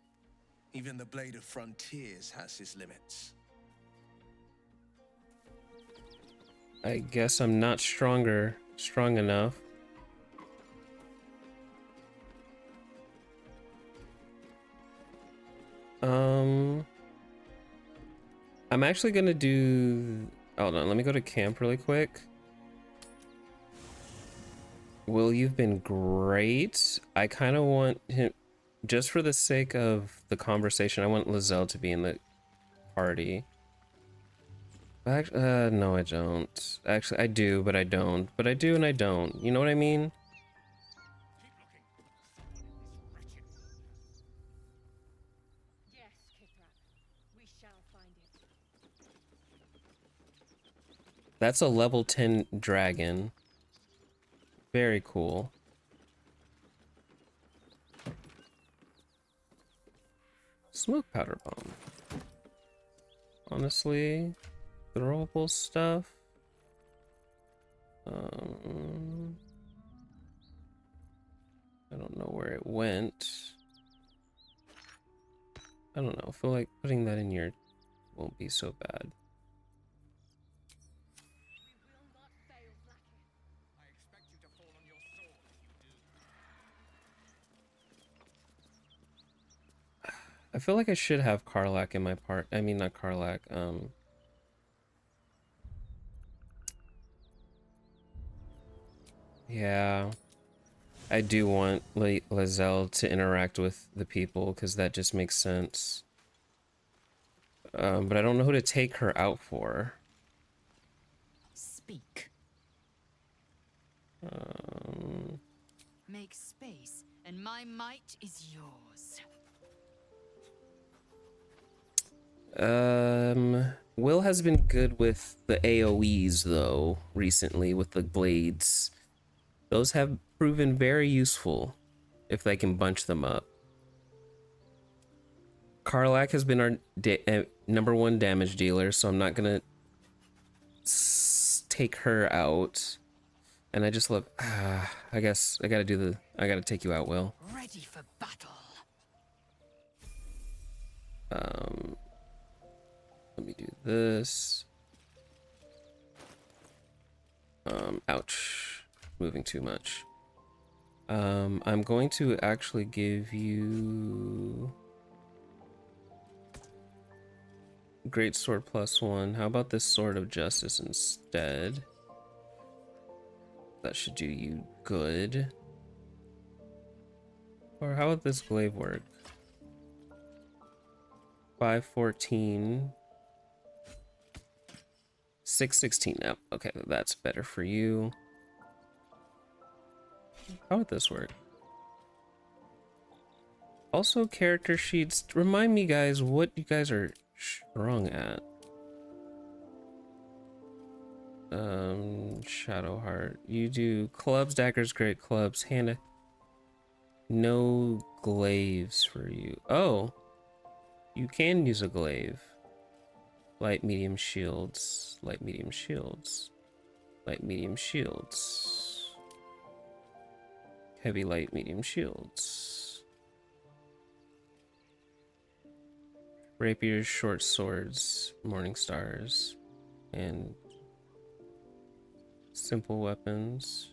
Even the Blade of Frontiers has his limits. I guess I'm not strong enough. I'm actually gonna do... Hold on, let me go to camp really quick. Will, you've been great. I kind of want him, just for the sake of the conversation, I want Lizelle to be in the party. No, I don't. Actually, I do, but I don't. But I do and I don't. You know what I mean? Yes, Kithrak. We shall find it. That's a level 10 dragon. Very cool. Smoke powder bomb. Honestly, throwable stuff. I don't know where it went. I don't know. I feel like putting that in here won't be so bad. I feel like I should have Karlach in my part. I mean, not Karlach. Yeah. I do want Lizelle to interact with the people because that just makes sense. But I don't know who to take her out for. Speak. Make space, and my might is yours. Will has been good with the AoEs though recently with the blades. Those have proven very useful if they can bunch them up. Karlak has been our #1 damage dealer, so I'm not gonna take her out. And I just love. I guess I gotta take you out, Will. Ready for battle. Let me do this. Ouch. Moving too much. I'm going to actually give you Great Sword +1. How about this Sword of Justice instead? That should do you good. Or how about this glaive work? 514. 616. Oh, okay, that's better for you. How would this work? Also, character sheets. Remind me, guys, what you guys are strong at. Shadowheart. You do clubs, daggers, great clubs, hand. No glaives for you. Oh, you can use a glaive. Light, medium shields. Light, medium shields. Light, medium shields. Heavy, light, medium shields. Rapiers, short swords, morning stars, and simple weapons.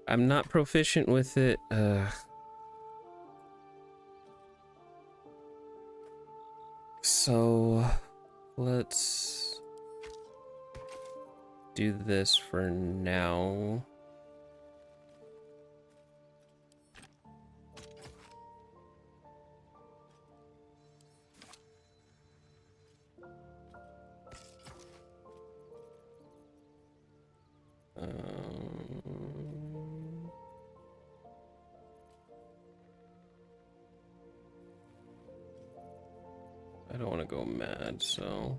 I'm not proficient with it. So let's do this for now. I don't want to go mad, so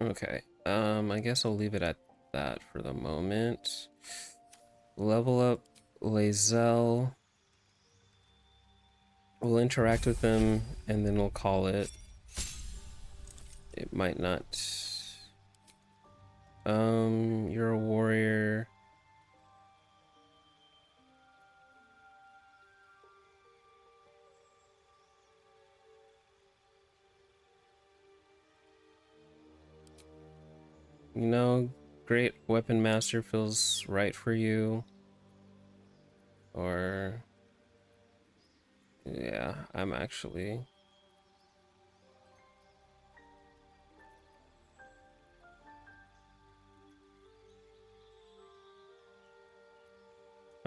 okay. I guess I'll leave it at that for the moment. Level up Lae'zel. We'll interact with them and then we'll call it. It might not. You're a warrior. You know, great weapon master feels right for you. Or yeah, I'm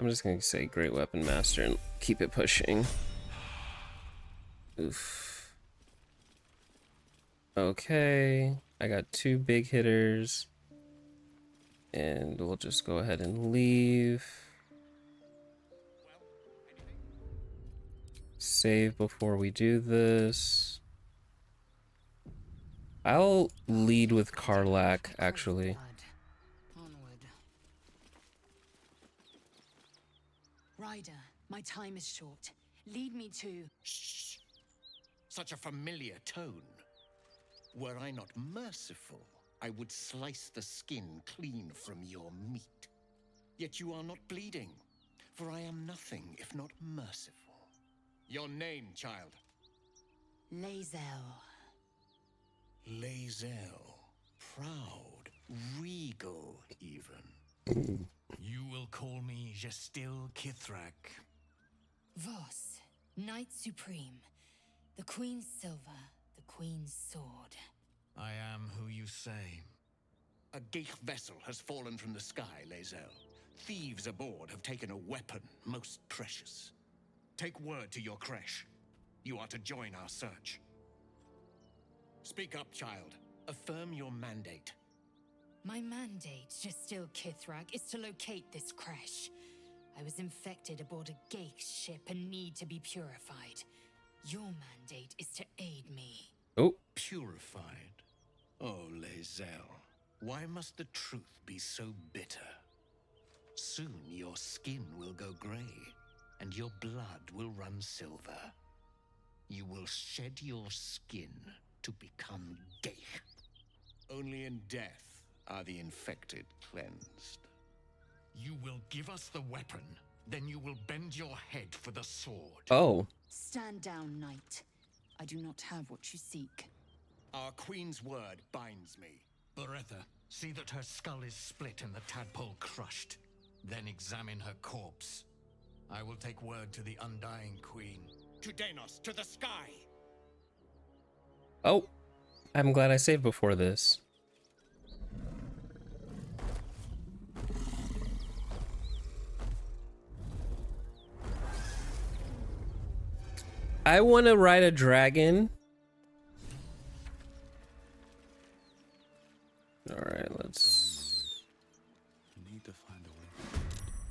just gonna say great weapon master and keep it pushing. Oof. Okay, I got 2 big hitters. And we'll just go ahead and leave. Save before we do this. I'll lead with Karlak, actually. Ryder, my time is short. Lead me to... Shh! Such a familiar tone. Were I not merciful, I would slice the skin clean from your meat. Yet you are not bleeding, for I am nothing if not merciful. Your name, child? Lae'zel. Lae'zel. Proud. Regal, even. You will call me Gestil Kithrak. Voss, Knight Supreme. The Queen's silver, the Queen's sword. I am who you say. A Geich vessel has fallen from the sky, Lae'zel. Thieves aboard have taken a weapon most precious. Take word to your creche. You are to join our search. Speak up, child. Affirm your mandate. My mandate, Gestil Kithrak, is to locate this creche. I was infected aboard a Geich ship and need to be purified. Your mandate is to aid me. Oh. Purified? Oh, Lae'zel. Why must the truth be so bitter? Soon your skin will go grey, and your blood will run silver. You will shed your skin to become Geich. Only in death are the infected cleansed. You will give us the weapon, then you will bend your head for the sword. Oh. Stand down, Knight. I do not have what you seek. Our Queen's word binds me. Beretta, see that her skull is split and the tadpole crushed. Then examine her corpse. I will take word to the Undying Queen. To Denos, to the sky! Oh. I'm glad I saved before this. I want to ride a dragon. All right,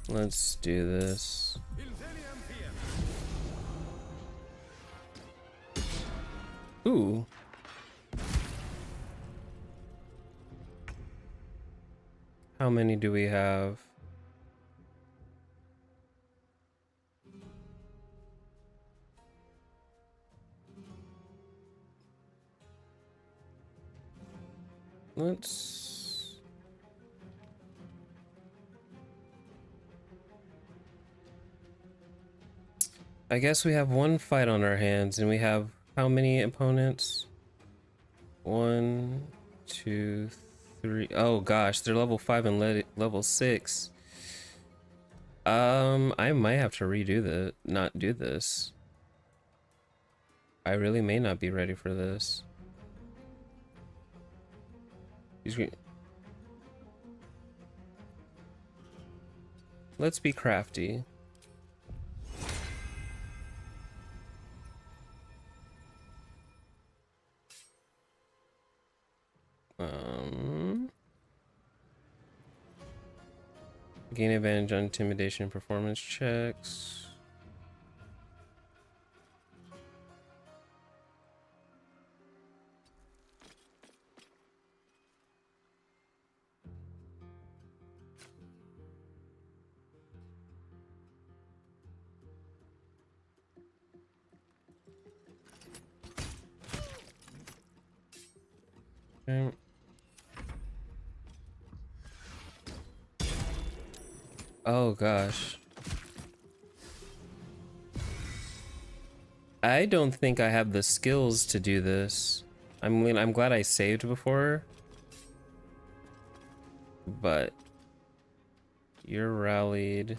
let's do this. Ooh. How many do we have? Let's... I guess we have one fight on our hands, and we have how many opponents? 1, 2, 3. Oh gosh, they're level 5 and level 6. I might have to redo not do this. I really may not be ready for this. Let's be crafty. Gain advantage on intimidation and performance checks. Okay. Oh gosh. I don't think I have the skills to do this. I'm glad I saved before. But you're rallied.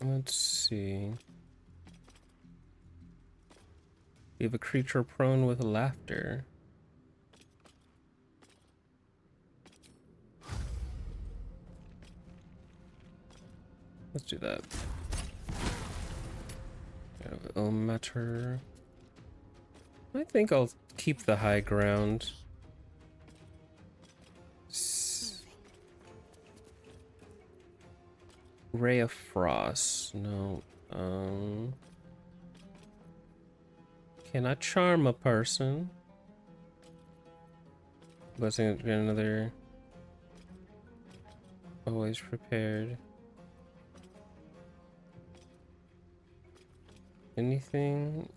Let's see. We have a creature prone with laughter. Let's do that. We have ill matter. I think I'll keep the high ground. Ray of Frost. No. Can I charm a person? Blessing get another. Always prepared. Anything?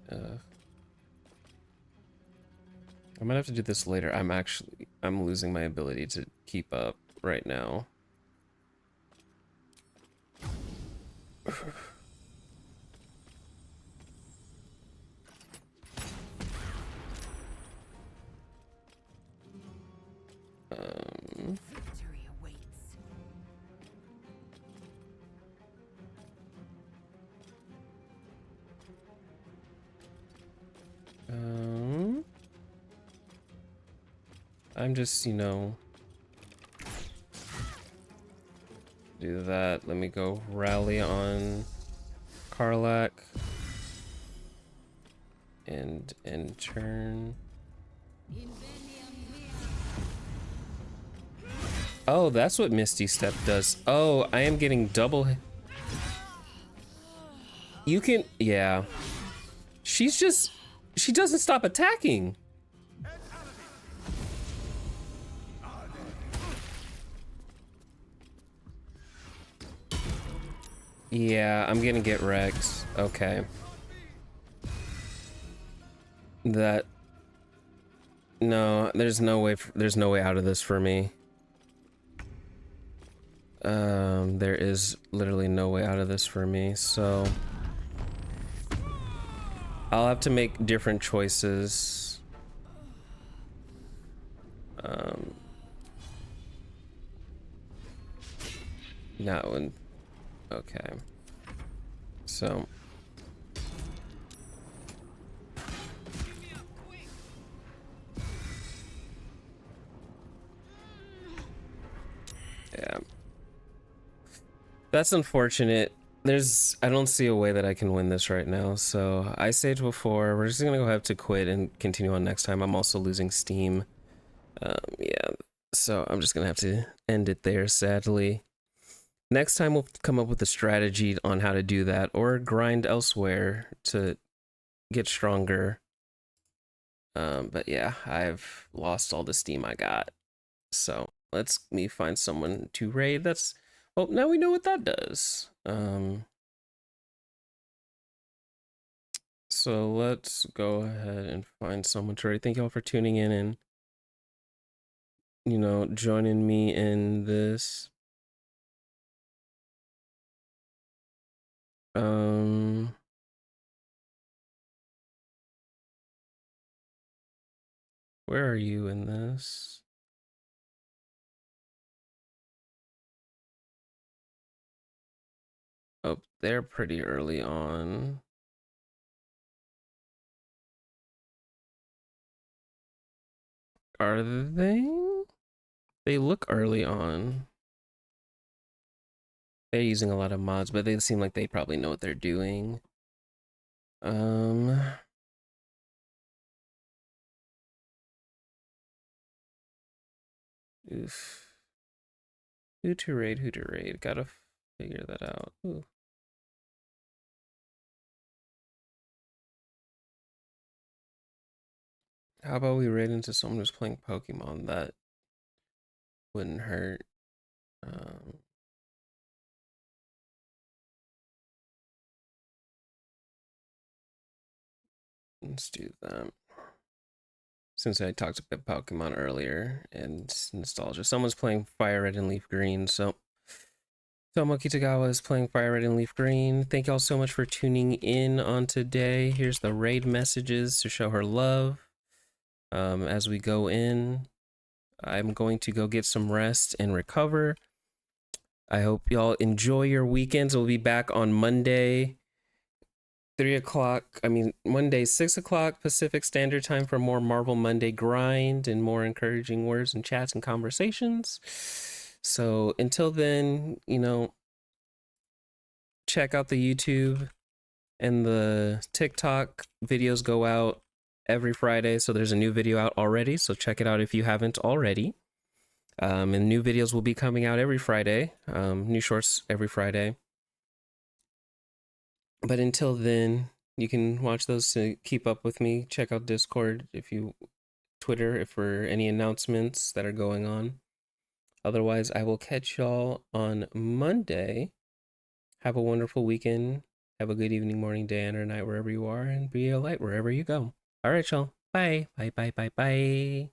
I might have to do this later. I'm losing my ability to keep up right now. Victory awaits. I'm just, you know, do that. Let me go rally on Karlak and end turn. Oh, that's what Misty Step does. Oh, I am getting double. You can, yeah. She doesn't stop attacking. Yeah, I'm gonna get Rex. Okay. That. No, there's no way out of this for me. There is literally no way out of this for me, so I'll have to make different choices. That one. Okay. So. Yeah. That's unfortunate. I don't see a way that I can win this right now. So I saved before. We're just gonna go have to quit and continue on next time. I'm also losing steam. Yeah. So I'm just gonna have to end it there, sadly. Next time we'll come up with a strategy on how to do that or grind elsewhere to get stronger. But yeah, I've lost all the steam I got. So let's me find someone to raid. Well, now we know what that does. So let's go ahead and find someone to raid. Thank y'all for tuning in and, you know, joining me in this. Where are you in this? Oh, they're pretty early on. Are they? They look early on. They're using a lot of mods, but they seem like they probably know what they're doing. Oof. Who to raid, who to raid. Gotta figure that out. Ooh. How about we raid into someone who's playing Pokemon? That wouldn't hurt. Let's do that. Since I talked about Pokemon earlier and nostalgia. Someone's playing Fire Red and Leaf Green, so Tomo Kitagawa is playing Fire Red and Leaf Green. Thank y'all so much for tuning in on today. Here's the raid messages to show her love. As we go in, I'm going to go get some rest and recover. I hope y'all enjoy your weekends. We'll be back on Monday, 3 o'clock. Monday, 6 o'clock Pacific Standard Time for more Marvel Monday grind and more encouraging words and chats and conversations. So until then, you know, check out the YouTube and the TikTok videos go out every Friday. So there's a new video out already. So check it out if you haven't already. And new videos will be coming out every Friday. New shorts every Friday. But until then, you can watch those to keep up with me. Check out Discord Twitter if for any announcements that are going on. Otherwise, I will catch y'all on Monday. Have a wonderful weekend. Have a good evening, morning, day, and or night wherever you are, and be a light wherever you go. All right, y'all. Bye. Bye, bye, bye, bye.